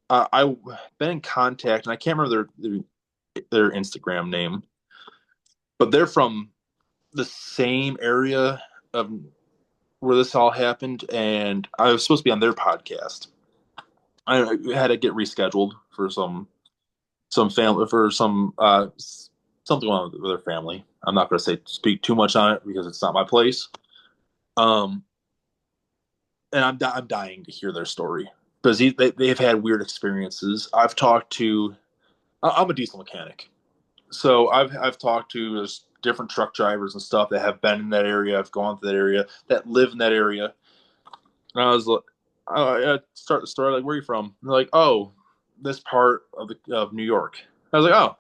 I've been in contact, and I can't remember their Instagram name, but they're from the same area of where this all happened, and I was supposed to be on their podcast. I had to get rescheduled for some family for some something going on with their family. I'm not going to speak too much on it because it's not my place. Um, and I'm dying to hear their story because they've had weird experiences. I've talked to I'm a diesel mechanic, so I've talked to just different truck drivers and stuff that have been in that area. I've gone to that area that live in that area. And I start the story like, "Where are you from?" And they're like, "Oh, this part of New York." I was like, "Oh,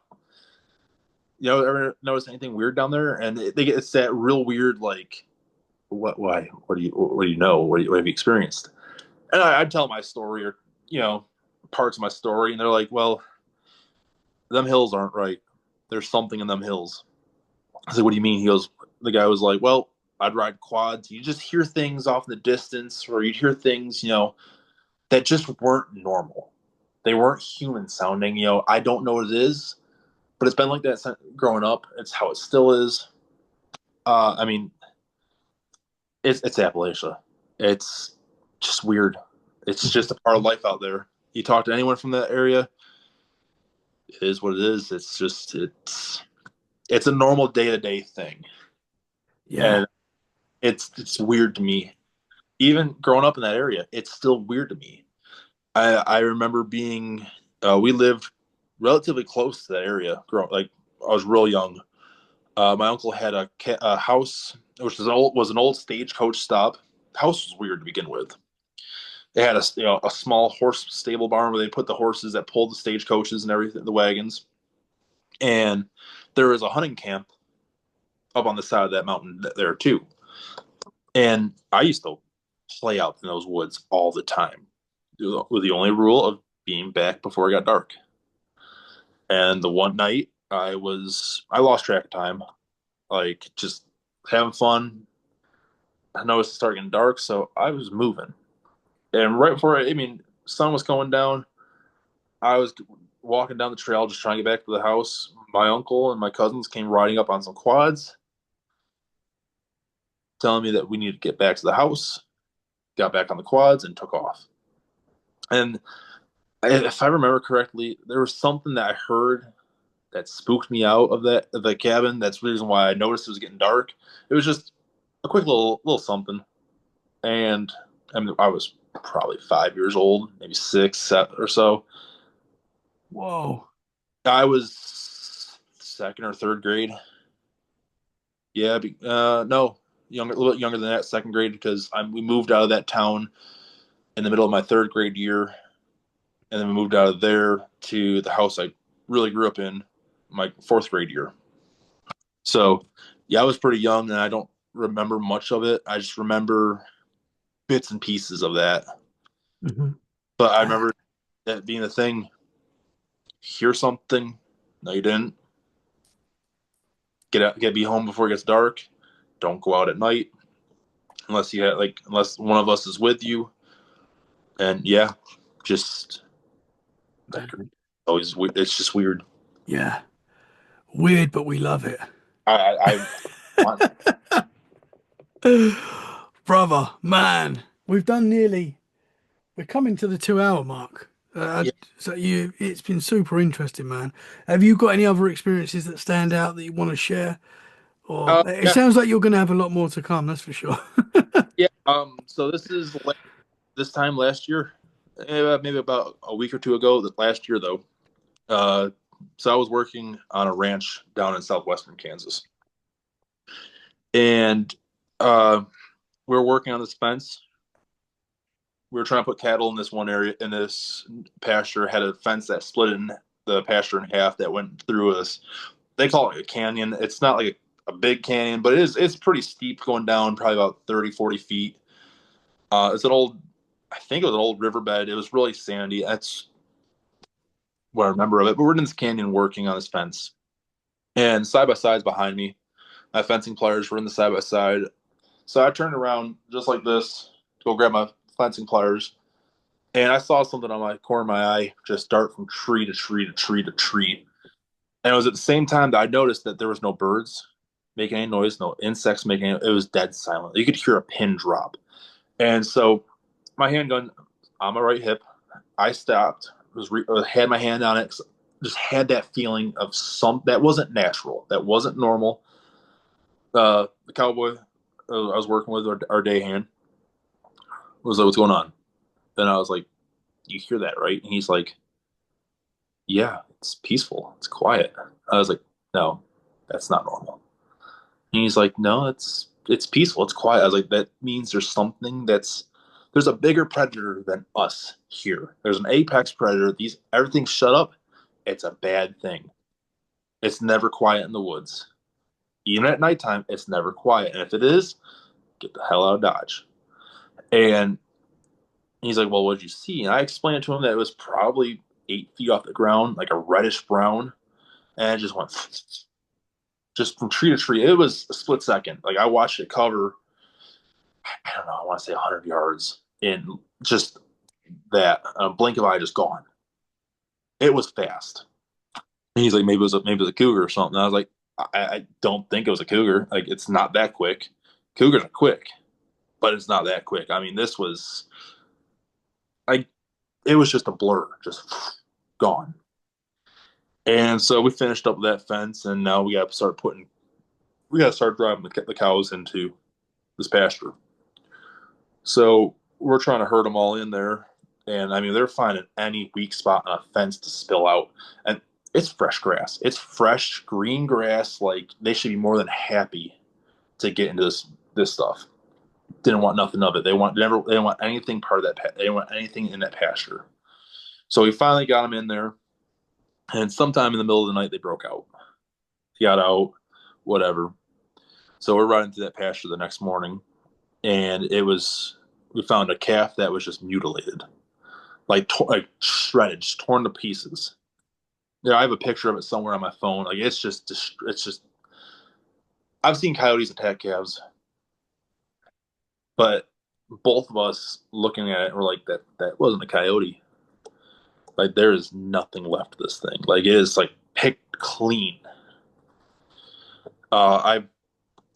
ever notice anything weird down there?" And it's that real weird like, why, what do you know, what have you experienced? And I'd tell my story or you know parts of my story, and they're like, "Well, them hills aren't right. There's something in them hills." I said, "What do you mean?" The guy was like, "Well, I'd ride quads. You just hear things off in the distance, or you'd hear things, that just weren't normal. They weren't human sounding. I don't know what it is, but it's been like that since growing up. It's how it still is. I mean, it's Appalachia. It's just weird. It's just a part of life out there. You talk to anyone from that area, it is what it is. It's a normal day to day thing, Yeah. and it's weird to me. Even growing up in that area, it's still weird to me. I remember being we lived relatively close to that area. Like I was real young. My uncle had a house, which was an old stagecoach stop. The house was weird to begin with. They had a small horse stable barn where they put the horses that pulled the stagecoaches and everything, the wagons. And there was a hunting camp up on the side of that mountain there too. And I used to play out in those woods all the time, with the only rule of being back before it got dark. And the one night I lost track of time, like just having fun. I noticed it started getting dark, so I was moving. And right before I mean, sun was going down. I was walking down the trail just trying to get back to the house. My uncle and my cousins came riding up on some quads, telling me that we needed to get back to the house. Got back on the quads and took off. And if I remember correctly, there was something that I heard that spooked me out of the cabin. That's the reason why I noticed it was getting dark. It was just a quick little something, and I mean I was probably 5 years old, maybe six, seven or so. Whoa. I was second or third grade. Yeah, no, younger, a little bit younger than that, second grade, because we moved out of that town in the middle of my third grade year, and then we moved out of there to the house I really grew up in my fourth grade year. So, yeah, I was pretty young, and I don't remember much of it. I just remember bits and pieces of that. Hmm. But I remember that being the thing. Hear something? No, you didn't. Be home before it gets dark. Don't go out at night unless one of us is with you. And yeah, just like Man. always, it's just weird. Yeah. Weird, but we love it. I want. Brother, man, we're coming to the 2 hour mark. Yeah. So it's been super interesting, man. Have you got any other experiences that stand out that you want to share? Or it Yeah. sounds like you're going to have a lot more to come, that's for sure. Yeah. So this time last year, maybe about a week or two ago. That last year though. Uh, so I was working on a ranch down in southwestern Kansas, and uh, we were working on this fence. We were trying to put cattle in this one area in this pasture. Had a fence that split in the pasture in half that went through us they call it a canyon. It's not like a big canyon, but it's pretty steep going down, probably about 30, 40 feet. It's an old, I think it was an old riverbed. It was really sandy. That's what I remember of it. But we're in this canyon working on this fence, and side by sides behind me. My fencing pliers were in the side by side. So I turned around just like this to go grab my fencing pliers, and I saw something on my corner of my eye just dart from tree to tree to tree to tree. And it was at the same time that I noticed that there was no birds making any noise, no insects making any, it was dead silent. You could hear a pin drop. And so my handgun on my right hip, I stopped, had my hand on it, just had that feeling of some that wasn't natural, that wasn't normal. The cowboy I was working with, our day hand, was like, "What's going on?" And I was like, "You hear that, right?" And he's like, "Yeah, it's peaceful, it's quiet." I was like, "No, that's not normal." And he's like, "No, it's peaceful, it's quiet." I was like, "That means there's a bigger predator than us here. There's an apex predator. Everything's shut up. It's a bad thing. It's never quiet in the woods. Even at nighttime, it's never quiet. And if it is, get the hell out of Dodge." And he's like, "Well, what did you see?" And I explained to him that it was probably 8 feet off the ground, like a reddish brown, and it just went just from tree to tree. It was a split second. Like I watched it cover, I don't know, I want to say 100 yards in just that blink of eye, just gone. It was fast. And he's like, maybe it was a cougar or something. And I was like, I don't think it was a cougar. Like it's not that quick. Cougars are quick, but it's not that quick. I mean, this was like it was just a blur, just gone. And so we finished up that fence, and now we got to start driving the cows into this pasture. So we're trying to herd them all in there, and I mean they're finding any weak spot on a fence to spill out, and it's fresh grass. It's fresh green grass. Like they should be more than happy to get into this stuff. Didn't want nothing of it. They didn't want anything part of that. They didn't want anything in that pasture. So we finally got them in there, and sometime in the middle of the night they broke out. Got out, whatever. So we're riding through that pasture the next morning, and we found a calf that was just mutilated, like shredded, just torn to pieces. Yeah, I have a picture of it somewhere on my phone. Like it's just. I've seen coyotes attack calves, but both of us looking at it, we're like, that wasn't a coyote. Like there is nothing left of this thing. Like it is like picked clean. I've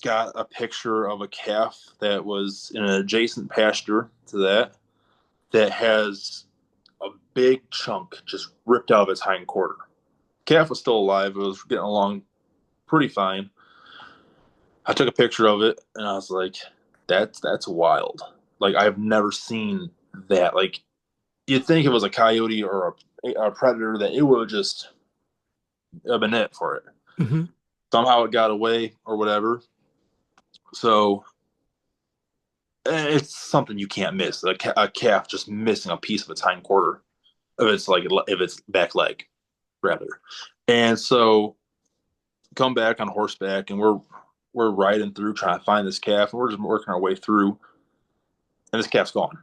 got a picture of a calf that was in an adjacent pasture to that has a big chunk just ripped out of its hind quarter. Calf was still alive. It was getting along pretty fine. I took a picture of it and I was like, that's wild. Like I've never seen that. Like you'd think it was a coyote or a predator that it would have just been it for it. Hmm. Somehow it got away or whatever. So it's something you can't miss. A calf just missing a piece of its hind quarter, if it's back leg rather. And so come back on horseback, and we're riding through trying to find this calf, and we're just working our way through, and this calf's gone.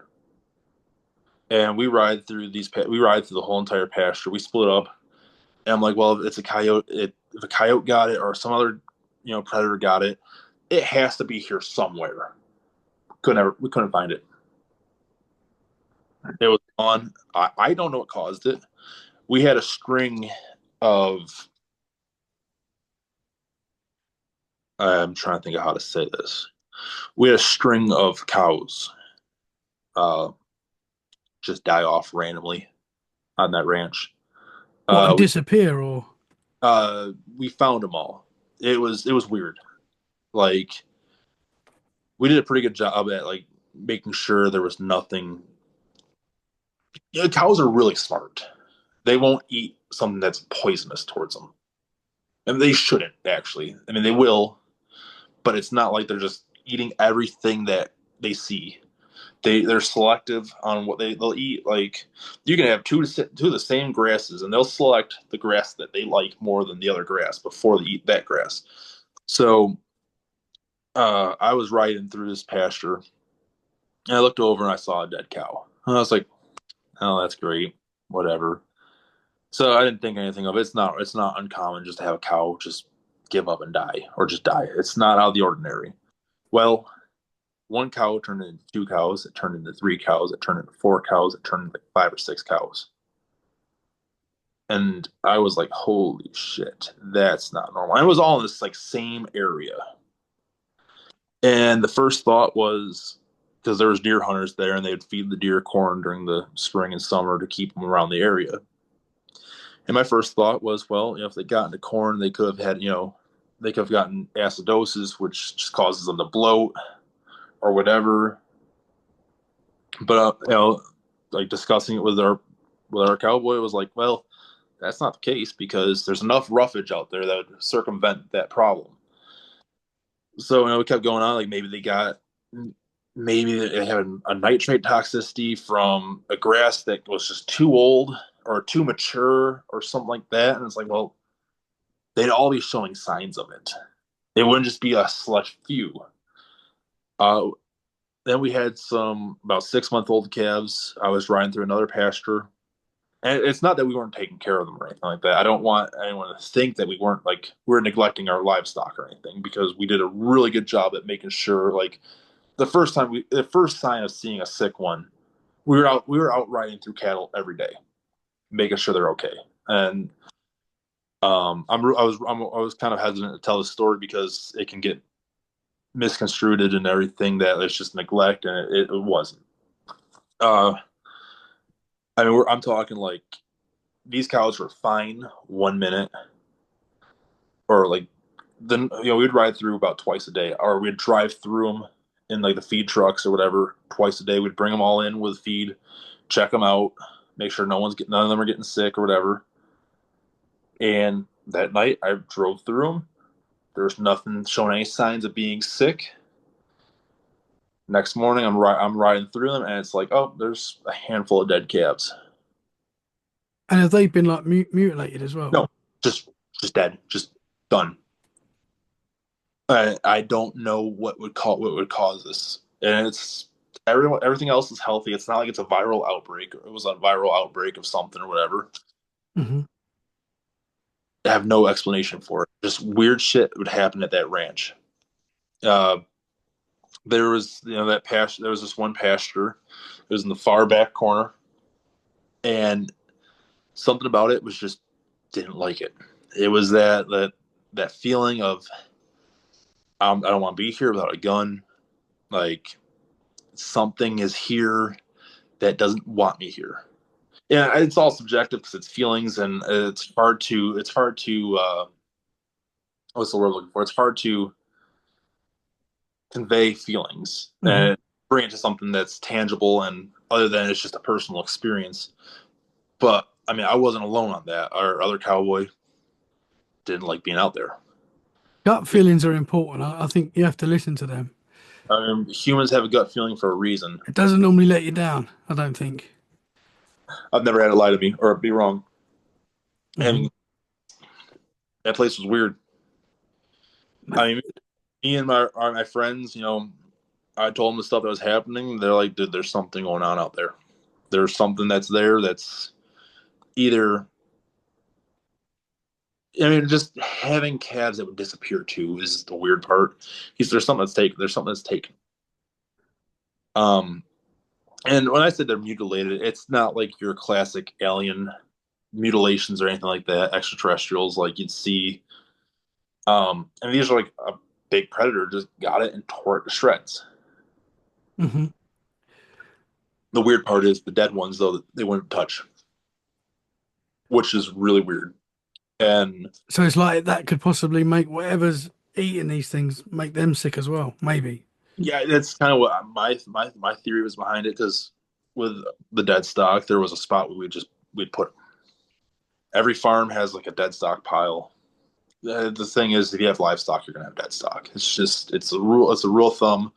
And we ride through the whole entire pasture. We split up, and I'm like, well, if it's a coyote, if a coyote got it or some other predator got it, it has to be here somewhere. We couldn't find it. It was gone. I don't know what caused it. We had a string of, I'm trying to think of how to say this. We had a string of cows uh, just die off randomly on that ranch. What, and Uh, we disappear or? we found them all. It was weird. Like we did a pretty good job at like making sure there was nothing. Cows are really smart. They won't eat something that's poisonous towards them, and they shouldn't actually. I mean, they will, but it's not like they're just eating everything that they see. They're selective on what they'll eat. Like you can have two of the same grasses, and they'll select the grass that they like more than the other grass before they eat that grass. So I was riding through this pasture, and I looked over and I saw a dead cow. And I was like, "Oh, that's great, whatever." So I didn't think anything of it. It's not uncommon just to have a cow just give up and die or just die. It's not out of the ordinary. Well, one cow turned into two cows, it turned into three cows, it turned into four cows, it turned into like five or six cows. And I was like, holy shit, that's not normal. And it was all in this like same area. And the first thought was because there was deer hunters there and they would feed the deer corn during the spring and summer to keep them around the area. And my first thought was, well, if they got into corn, they could have had, they could have gotten acidosis, which just causes them to bloat or whatever. But like discussing it with our cowboy, it was like, well, that's not the case because there's enough roughage out there that would circumvent that problem. So we kept going on. Like maybe they had a nitrate toxicity from a grass that was just too old or too mature or something like that. And it's like, well, they'd all be showing signs of it. It wouldn't just be a select few. Uh, then we had some about 6-month-old calves. I was riding through another pasture. And it's not that we weren't taking care of them or anything like that. I don't want anyone to think that we weren't like we're neglecting our livestock or anything because we did a really good job at making sure like the first sign of seeing a sick one, we were out riding through cattle every day, making sure they're okay. And I was kind of hesitant to tell the story because it can get misconstrued and everything that it's just neglect, and it wasn't. Uh, I mean, I'm talking like these cows were fine 1 minute, or like then we'd ride through about twice a day, or we'd drive through them in like the feed trucks or whatever twice a day. We'd bring them all in with feed, check them out, make sure none of them are getting sick or whatever. And that night, I drove through them. There's nothing showing any signs of being sick. Next morning, I'm riding through them, and it's like, oh, there's a handful of dead calves. And have they been like mutilated as well? No, just just dead, just done. I don't know what would cause this, and everything else is healthy. It's not like it's a viral outbreak. Or it was a viral outbreak of something or whatever. Hmm. I have no explanation for it. Just weird shit would happen at that ranch. Uh, there was that pasture. There was this one pasture. It was in the far back corner, and something about it was just didn't like it. It was that feeling of I don't want to be here without a gun. Like something is here that doesn't want me here. Yeah, it's all subjective because it's feelings and it's hard to what's the word I'm looking for? It's hard to convey feelings Hmm. and bring it to something that's tangible and other than it's just a personal experience. But I mean, I wasn't alone on that. Our other cowboy didn't like being out there. Gut feelings are important. I think you have to listen to them. Humans have a gut feeling for a reason. It doesn't normally let you down, I don't think. I've never had it lie to me or be wrong. I Hmm. mean, that place was weird. I mean, me and my friends, I told them the stuff that was happening. They're like, dude, there's something going on out there. There's something that's there that's either. I mean, just having calves that would disappear too is the weird part. Because there's something that's taken. There's something that's taken. Um, and when I said they're mutilated, it's not like your classic alien mutilations or anything like that. Extraterrestrials, like you'd see. And these are like a big predator just got it and tore it to shreds. Hmm. The weird part is the dead ones, though, they wouldn't touch, which is really weird. And So it's like that could possibly make whatever's eating these things make them sick as well, maybe. yeah, that's kind of what my theory was behind it. Because with the dead stock, there was a spot where we'd put them. Every farm has like a dead stock pile. The thing is, if you have livestock, you're gonna have dead stock. It's a rule. It's a rule of thumb.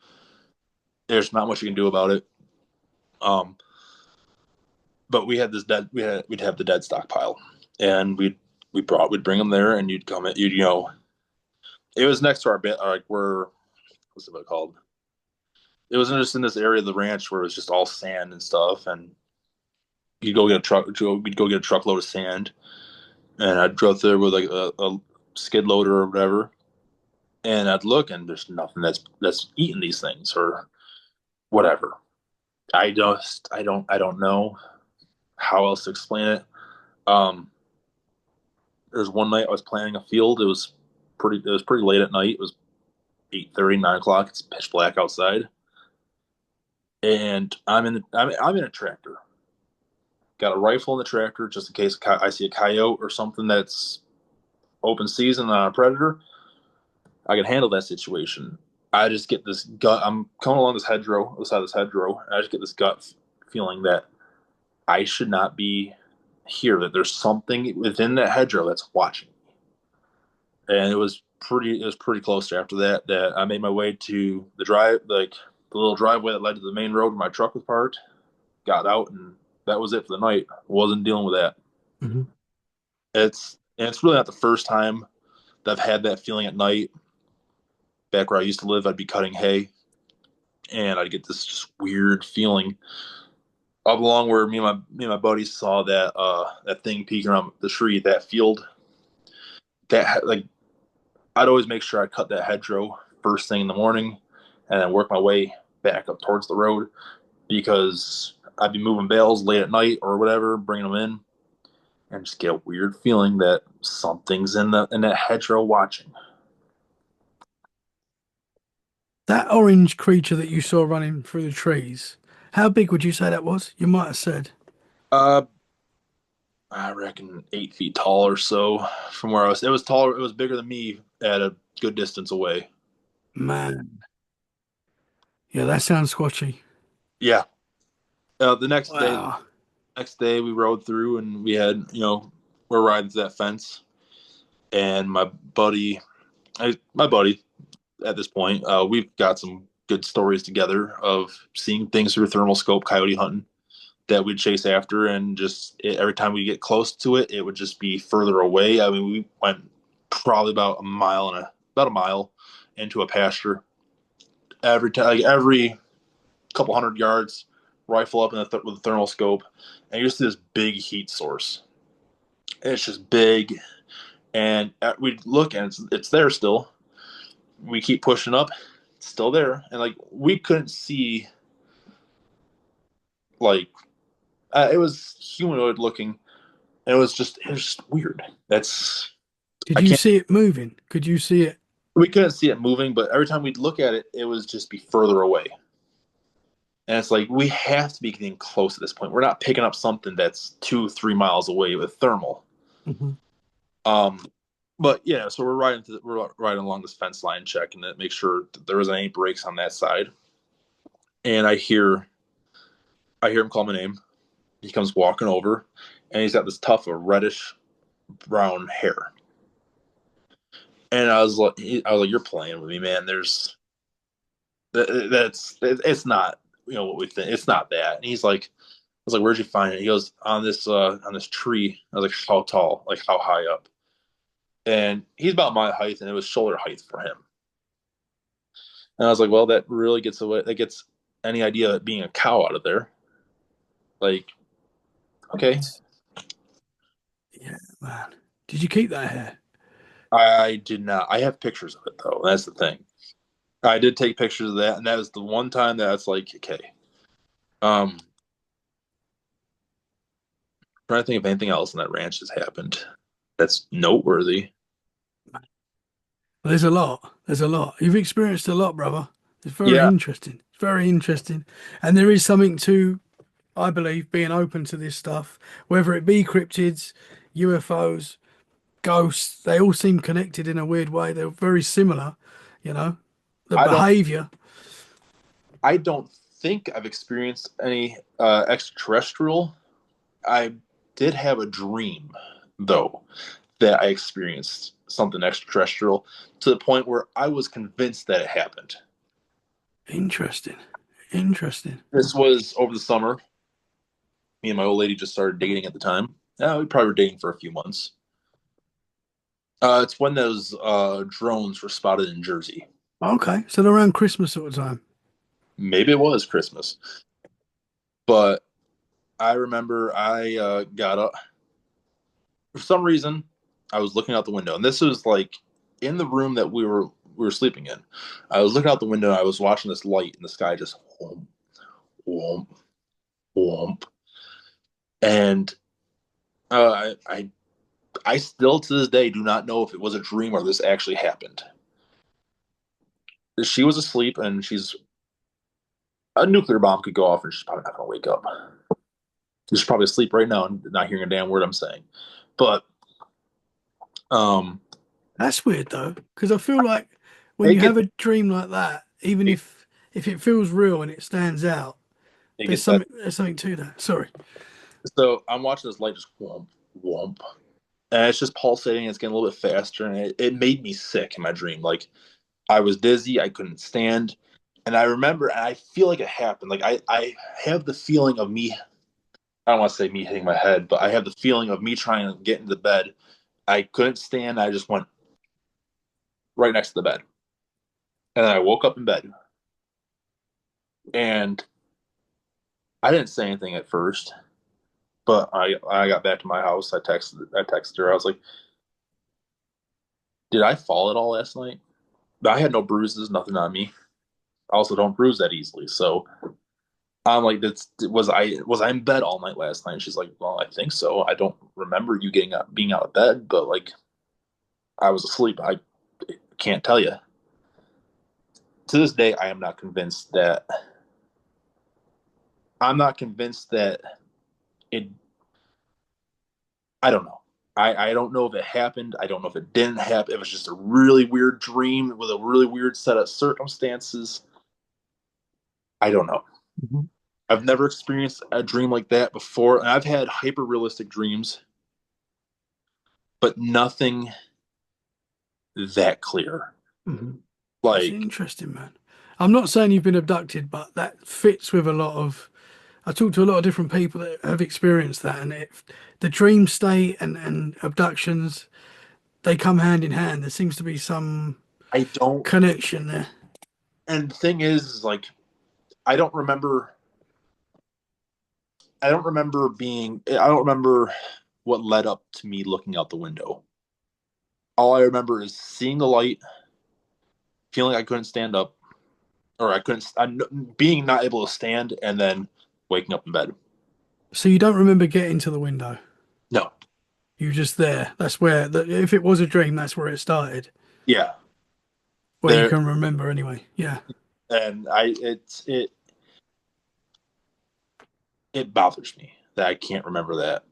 There's not much you can do about it. Um, but we had this dead. We'd have the dead stockpile, and we'd bring them there, and you'd come in. It was next to our bit. Like we're what's it called? It was just in this area of the ranch where it was just all sand and stuff, and you'd go get a truck. We'd go get a truckload of sand, and I'd go there with like a skid loader or whatever, and I'd look, and there's nothing that's eating these things or whatever. I don't know how else to explain it. Um, there was one night I was planting a field. It was pretty late at night. It was 8:30, 9 o'clock. It's pitch black outside, and I'm in a tractor. Got a rifle in the tractor just in case I see a coyote or something that's open season on a predator. I can handle that situation. I just get this gut. I'm coming along this hedgerow, the side of this hedgerow, and I just get this gut feeling that I should not be here. That there's something within that hedgerow that's watching. And it was pretty close after that I made my way to the drive, like the little driveway that led to the main road where my truck was parked. Got out, and that was it for the night. Wasn't dealing with that. Hmm. It's really not the first time that I've had that feeling at night. Back where I used to live, I'd be cutting hay, and I'd get this just weird feeling up along where me and my buddies saw that thing peeking around the tree, that field. That like I'd always make sure I cut that hedgerow first thing in the morning, and then work my way back up towards the road because I'd be moving bales late at night or whatever, bringing them in, and just get a weird feeling that something's in that hedgerow watching. That orange creature that you saw running through the trees, how big would you say that was? You might have said. Uh, I reckon 8 feet tall or so from where I was. It was taller. It was bigger than me at a good distance away. Man, yeah, that sounds squatchy. Yeah. The Wow. next day we rode through, and we're riding to that fence, and my buddy at this point, we've got some good stories together of seeing things through a thermal scope, coyote hunting that we'd chase after, and every time we get close to it, it would just be further away. I mean, we went probably about a mile into a pasture. Every time, like every couple hundred yards, rifle up with a thermal scope, and you see this big heat source. And it's just big, and we look, and it's there still. We keep pushing up, it's still there, and like we couldn't see, like it was humanoid looking. It was just weird. That's Did I you can't. see it moving? Could you see it? We couldn't see it moving, but every time we'd look at it, it was just be further away. And it's like we have to be getting close at this point. We're not picking up something that's 2, 3 miles away with thermal. Hmm. Um, but yeah, so we're riding along this fence line, checking it, make sure that there isn't any breaks on that side. And I hear him call my name. He comes walking over, and he's got this tuft of reddish brown hair. And I was like, "You're playing with me, man. It's not what we think. It's not that." And I was like, "Where'd you find it?" He goes, on this tree. I was like, "How tall? Like how high up?" And he's about my height, and it was shoulder height for him. And I was like, "Well, that really gets away. That gets any idea of it being a cow out of there." Like, okay, Yeah, man. Did you keep that hair? I did not. I have pictures of it though. That's the thing. I did take pictures of that, and that was the one time that it's like, okay. Um, Trying to think of anything else in that ranch that's happened that's noteworthy. There's a lot. There's a lot. You've experienced a lot, brother. It's very Yeah, interesting. It's very interesting. And there is something to, I believe, being open to this stuff, whether it be cryptids, UFOs, ghosts, they all seem connected in a weird way. They're very similar, you know, the I don't. behavior. I don't think I've experienced any extraterrestrial. I did have a dream though that I experienced something extraterrestrial to the point where I was convinced that it happened. Interesting. Interesting. This was over the summer. Me and my old lady just started dating at the time. Yeah, we probably were dating for a few months. It's when those drones were spotted in Jersey. Okay, so they're around Christmas sort of time. Maybe it was Christmas, but I remember I got up for some reason. I was looking out the window, and this was like in the room that we were sleeping in. I was looking out the window. And I was watching this light in the sky just whoomp, whoomp, whoomp, and I still to this day do not know if it was a dream or this actually happened. She was asleep, and she's a nuclear bomb could go off, and she's probably not going to wake up. She's probably asleep right now and not hearing a damn word I'm saying. But um, That's weird though, because I feel like when it you gets have a dream like that, even if it feels real and it stands out, it there's gets better. something to that. Sorry. So I'm watching this light just whomp whomp, and it's just pulsating. It's getting a little bit faster, and it made me sick in my dream. Like I was dizzy, I couldn't stand, and I remember, and I feel like it happened. Like I have the feeling of me. I don't want to say me hitting my head, but I have the feeling of me trying to get into bed. I couldn't stand. I just went right next to the bed, and then I woke up in bed, and I didn't say anything at first. But I got back to my house. I texted her. I was like, "Did I fall at all last night?" But I had no bruises, nothing on me. I also don't bruise that easily. So I'm like, was I in bed all night last night? And she's like, "Well, I think so. I don't remember you getting up, being out of bed, but like I was asleep. I can't tell you." To this day, I am not convinced that it. I don't know. I don't know if it happened. I don't know if it didn't happen. It was just a really weird dream with a really weird set of circumstances. I don't know. Mhm. I've never experienced a dream like that before. And I've had hyper realistic dreams, but nothing that clear. Mhm. That's Like, interesting, man. I'm not saying you've been abducted, but that fits with a lot of. I talk to a lot of different people that have experienced that, and the dream state and abductions, they come hand in hand. There seems to be some I don't. connection there. And the thing is like, I don't remember. I don't remember being. I don't remember what led up to me looking out the window. All I remember is seeing the light, feeling I couldn't stand up, or I couldn't, being not able to stand, and then waking up in bed. So you don't remember getting to the window. No, You're just there. That's where, if it was a dream, that's where it started. yeah, Where you there, can remember anyway. Yeah. and it bothers me that I can't remember that.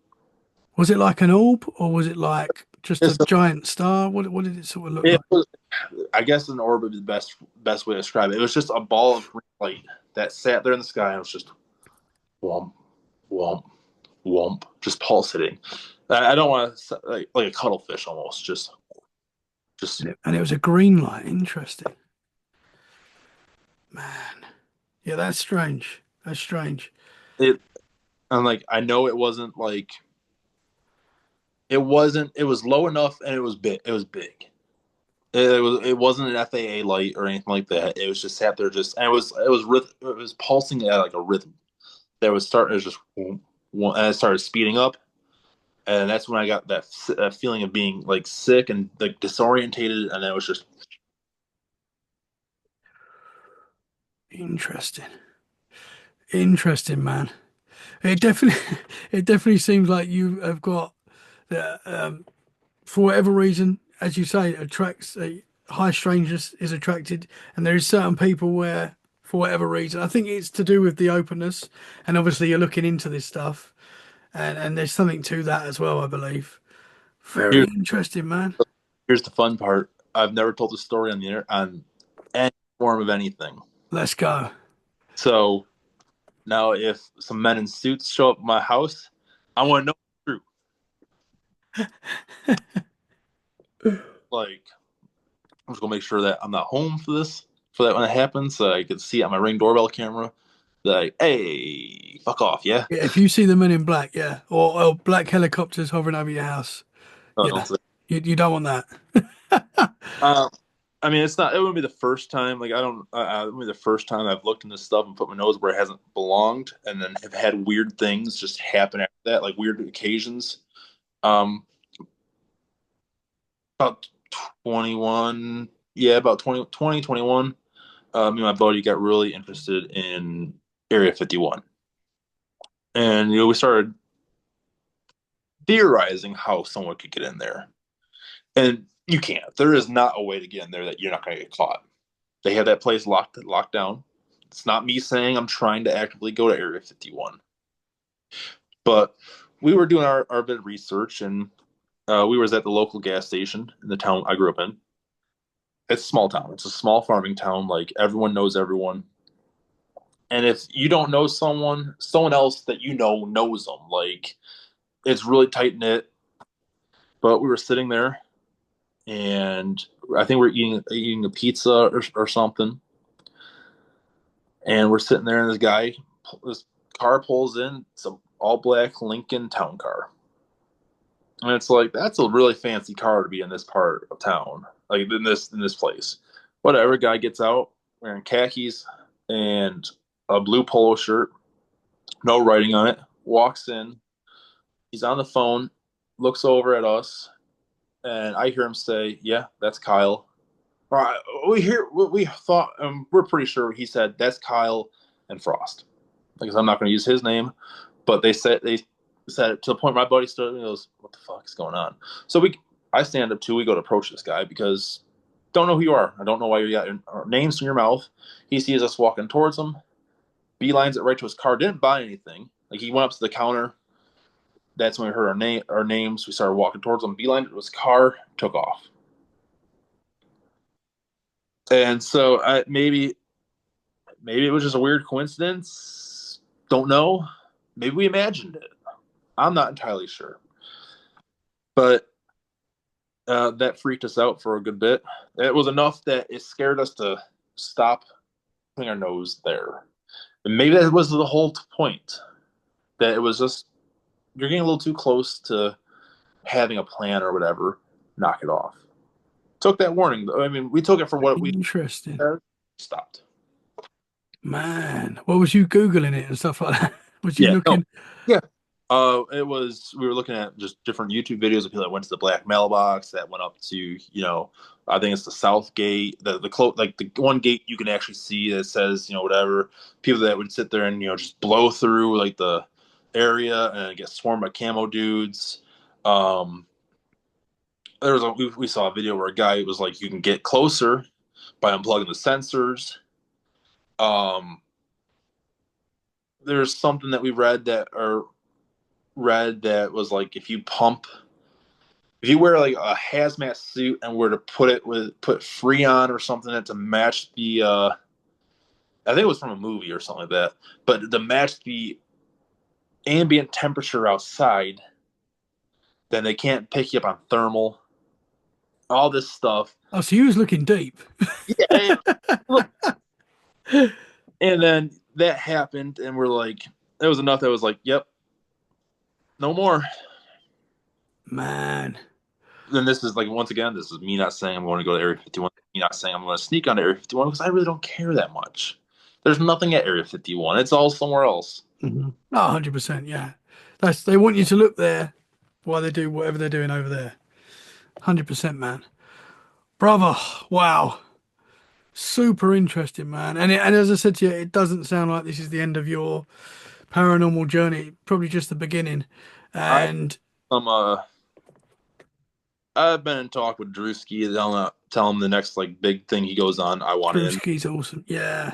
Was it like an orb or was it like just a It's, giant star? What did it sort of look it like? was, I guess, an orb is the best way to describe it. It was just a ball of green light that sat there in the sky, and it was just whomp, whomp, whomp, just pulsating. I don't want to like a cuttlefish almost, just And it was a green light. Interesting. Man. Yeah, that's strange. That's strange. it. And like I know it wasn't like it wasn't. It was low enough, and it was big. It was big. It wasn't an FAA light or anything like that. It was just sat there, just and it was pulsing at like a rhythm. That was starting. It was just and it started speeding up, and that's when I got that feeling of being like sick and like disorientated, and then it was just Interesting. Interesting, man. It definitely, it definitely seems like you have got, for whatever reason, as you say, attracts a high strangeness is attracted, and there is certain people where, for whatever reason, I think it's to do with the openness, and obviously you're looking into this stuff, and there's something to that as well, I believe. Very here's interesting, man. here's the fun part. I've never told this story on the air on any form of anything. Let's go. So now, if some men in suits show up at my house, I want to know it's true. Like, I'm just gonna make sure that I'm not home for this, for that when it happens, so I can see it on my Ring doorbell camera. Like, hey, fuck off, yeah. Yeah, if you see the men in black, yeah, or black helicopters hovering over your house, Oh, don't yeah, say. you don't want that. Uh, I mean, it's not. It wouldn't be the first time. Like, I don't. It would be the first time I've looked into stuff and put my nose where it hasn't belonged, and then have had weird things just happen after that, like weird occasions. Um, about 21, yeah, about 2021. Me and my buddy got really interested in Area 51, and we started theorizing how someone could get in there, and you can't. There is not a way to get in there that you're not going to get caught. They have that place locked down. It's not me saying I'm trying to actively go to Area 51, but we were doing our bit of research, and we was at the local gas station in the town I grew up in. It's a small town. It's a small farming town. Like, everyone knows everyone. And if you don't know someone, someone else that you know knows them. Like, it's really tight knit. But we were sitting there, and I think we're eating a pizza or something. And we're sitting there, and this car pulls in. It's an all black Lincoln town car, and it's like, that's a really fancy car to be in this part of town, like in this place. Whatever. Guy gets out wearing khakis and a blue polo shirt, no writing on it. Walks in. He's on the phone, looks over at us, and I hear him say, "Yeah, that's Kyle." All right, we thought, we're pretty sure he said that's Kyle and Frost. Because I'm not going to use his name, but they said it to the point my buddy stood and goes, "What the fuck is going on?" So I stand up too. We go to approach this guy because don't know who you are. I don't know why you got our names in your mouth. He sees us walking towards him, beelines it right to his car. Didn't buy anything. Like, he went up to the counter. That's when we heard our names. We started walking towards him. Beeline it to his car, took off. And so maybe it was just a weird coincidence. Don't know. Maybe we imagined it. I'm not entirely sure. But that freaked us out for a good bit. It was enough that it scared us to stop putting our nose there. And maybe that was the whole point. That it was just, you're getting a little too close to having a plan or whatever. Knock it off. Took that warning, though. I mean, we took it for what we Interesting, stopped. man. What was you Googling it and stuff like that? Was you Yeah, no, looking? yeah. We were looking at just different YouTube videos of people that went to the black mailbox, that went up to, I think it's the South Gate, like the one gate you can actually see that says, whatever. People that would sit there and, just blow through like the area and get swarmed by camo dudes. Um, we saw a video where a guy was like, you can get closer by unplugging the sensors. Um, there's something that we read that was like, if you wear like a hazmat suit and were to put Freon or something to match the I think it was from a movie or something like that, but to match the ambient temperature outside, then they can't pick you up on thermal, all this stuff. Oh, so you was looking deep. Yeah, and then that happened, and we're like, it was enough that was like, yep, no more. Man, Then this is like, once again, this is me not saying I'm going to go to Area 51. Me not saying I'm going to sneak onto Area 51 because I really don't care that much. There's nothing at Area 51. It's all somewhere else. oh, 100%, yeah. They want you to look there while they do whatever they're doing over there. 100%, man. Brother, wow. Super interesting, man. And as I said to you, it doesn't sound like this is the end of your paranormal journey. Probably just the beginning. I And um I've been in talk with Drewski. Tell him the next like big thing he goes on. I want in. Drewski's awesome. Yeah.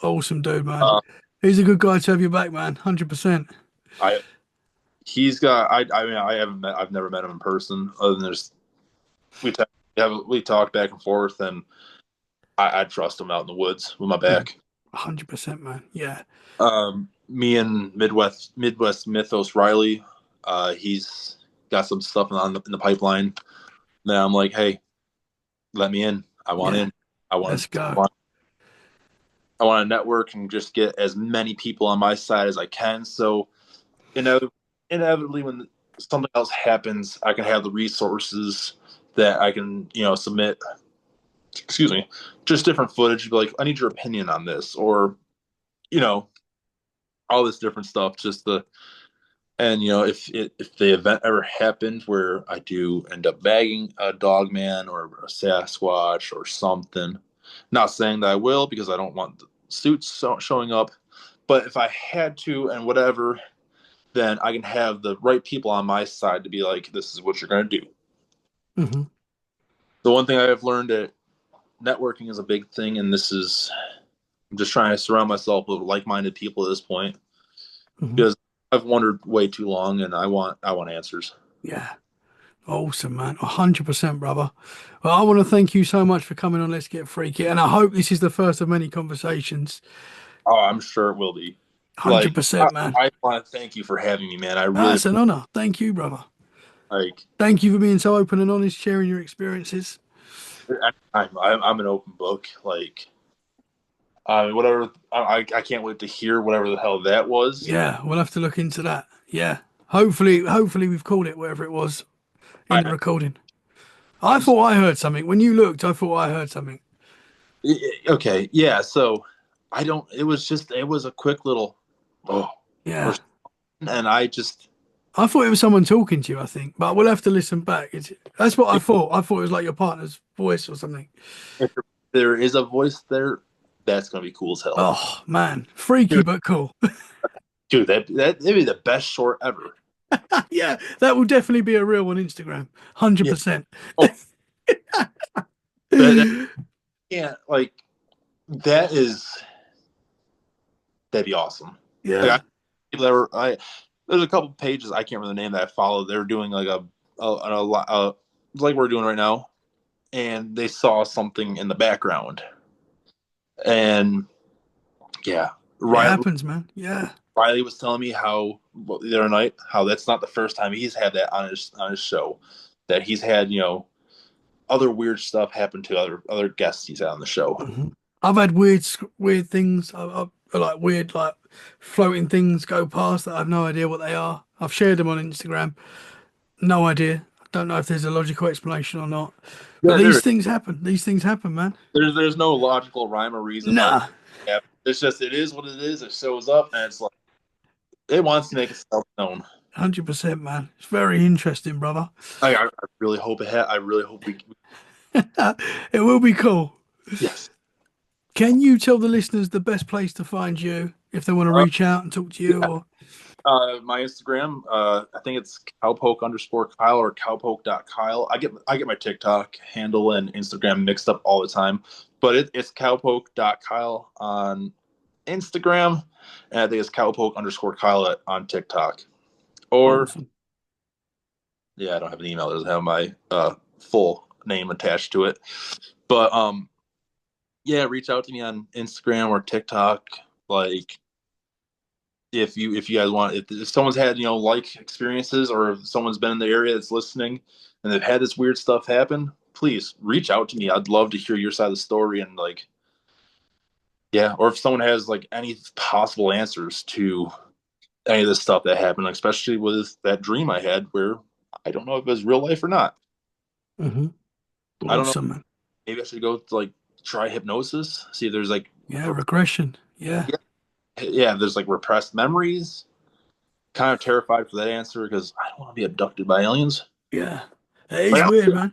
Awesome dude, man. Uh, He's a good guy to have you back, man. 100%. I he's got. I mean, I've never met him in person. Other than there's we t- we talk back and forth, and I trust him out in the woods with my Mhm. back. 100%, man. Yeah. Me and Midwest Mythos Riley, he's got some stuff in the pipeline. Then I'm like, hey, let me in. I want Yeah. in. I want Let's to. go. I want to network and just get as many people on my side as I can. So inev- inevitably, when something else happens, I can have the resources that I can, submit. Excuse me, just different footage. Be like, I need your opinion on this, or you know, all this different stuff. Just the and if the event ever happened where I do end up bagging a dog man or a Sasquatch or something, not saying that I will because I don't want the suits showing up, but if I had to and whatever, then I can have the right people on my side to be like, this is what you're going to do. Hmm. The one thing I have learned that networking is a big thing, and this is I'm just trying to surround myself with like-minded people at this point Hmm. because I've wondered way too long, and I want answers. Yeah. Awesome, man. 100%, brother. Well, I want to thank you so much for coming on Let's Get Freaky. And I hope this is the first of many conversations. Oh, I'm sure it will be. Like, 100%, man. I want to thank you for having me, man. I really That's an honor. Thank you, brother. like. Thank you for being so open and honest, sharing your experiences. I'm an open book. Like, whatever. I can't wait to hear whatever the hell that was. Yeah, we'll have to look into that. Yeah. Hopefully we've called it wherever it was in the I, recording. I thought I heard something. When you looked, I thought I heard something. okay, yeah. So I don't. It was a quick little oh, or Yeah. and I just I thought it was someone talking to you, I think, but we'll have to listen back. That's what I if, thought. I thought it was like your partner's voice or something. if there is a voice there, that's gonna be cool as hell, Oh, man. Freaky, dude. but cool. Dude, that'd be the best short ever. Yeah, that will definitely be a reel on Instagram. Yeah. 100%. Oh, that can't like that is that'd be awesome. Like Yeah. I there's a couple pages I can't remember the name that I followed. They were doing like like we're doing right now, and they saw something in the background, and yeah, It Riley, happens, man. Yeah. Riley was telling me how the other night how that's not the first time he's had that on his show, that he's had other weird stuff happen to other guests he's had on the show. Mhm. I've had weird things. Like weird, like floating things go past that I have no idea what they are. I've shared them on Instagram. No idea. I don't know if there's a logical explanation or not. But Yeah, these things happen. These things happen, man. there's no logical rhyme or reason why Nah. it's just it is what it is. It shows up and it's like it wants to make itself known. 100%, man. It's very interesting, brother. I really hope I really hope we It will be cool. yes. Can you tell the listeners the best place to find you if they want to Uh, reach out and talk to you yeah. or My Instagram, I think it's cowpoke_Kyle or cowpoke.Kyle. I get my TikTok handle and Instagram mixed up all the time, but it's cowpoke.Kyle on Instagram, and I think it's cowpoke_Kyle on TikTok. Or awesome? yeah, I don't have an email that doesn't have my full name attached to it, but yeah, reach out to me on Instagram or TikTok, like if you guys want if someone's had like experiences or if someone's been in the area that's listening and they've had this weird stuff happen, please reach out to me. I'd love to hear your side of the story, and like yeah, or if someone has like any possible answers to any of this stuff that happened, especially with that dream I had where I don't know if it was real life or not. Hmm. I don't know, Awesome, man. maybe I should go to like try hypnosis, see if there's like Yeah, regression. Yeah, yeah, there's like repressed memories. Kind of terrified for that answer because I don't want to be abducted by aliens. yeah. It is Like weird, man.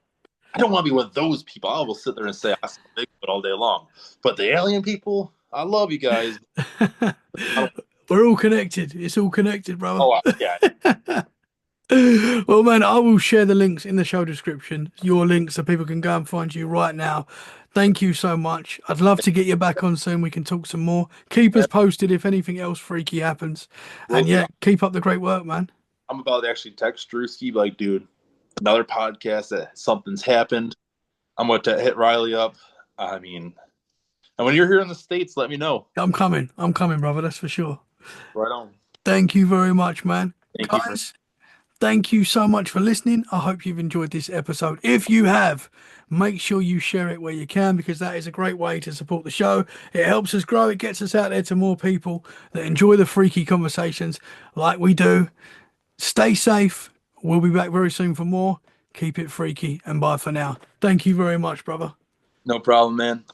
I don't want to be one of those people. I will sit there and say I saw Bigfoot all day long. But the alien people, I love you guys. I don't. We're all connected. It's all connected, brother. Yeah. Well, man, I will share the links in the show description, your links, so people can go and find you right now. Thank you so much. I'd love to get you back on soon. We can talk some more. Keep us posted if anything else freaky happens. And Well, yeah, keep up the great work, man. I'm about to actually text Drewski, like, dude, another podcast that something's happened. I'm going to hit Riley up. I mean, and when you're here in the States, let me know. I'm coming. I'm coming, brother. That's for sure. Right on. Thank you very much, man. Thank you for Guys, Thank you so much for listening. I hope you've enjoyed this episode. If you have, make sure you share it where you can because that is a great way to support the show. It helps us grow, it gets us out there to more people that enjoy the freaky conversations like we do. Stay safe. We'll be back very soon for more. Keep it freaky and bye for now. Thank you very much, brother. No problem, man.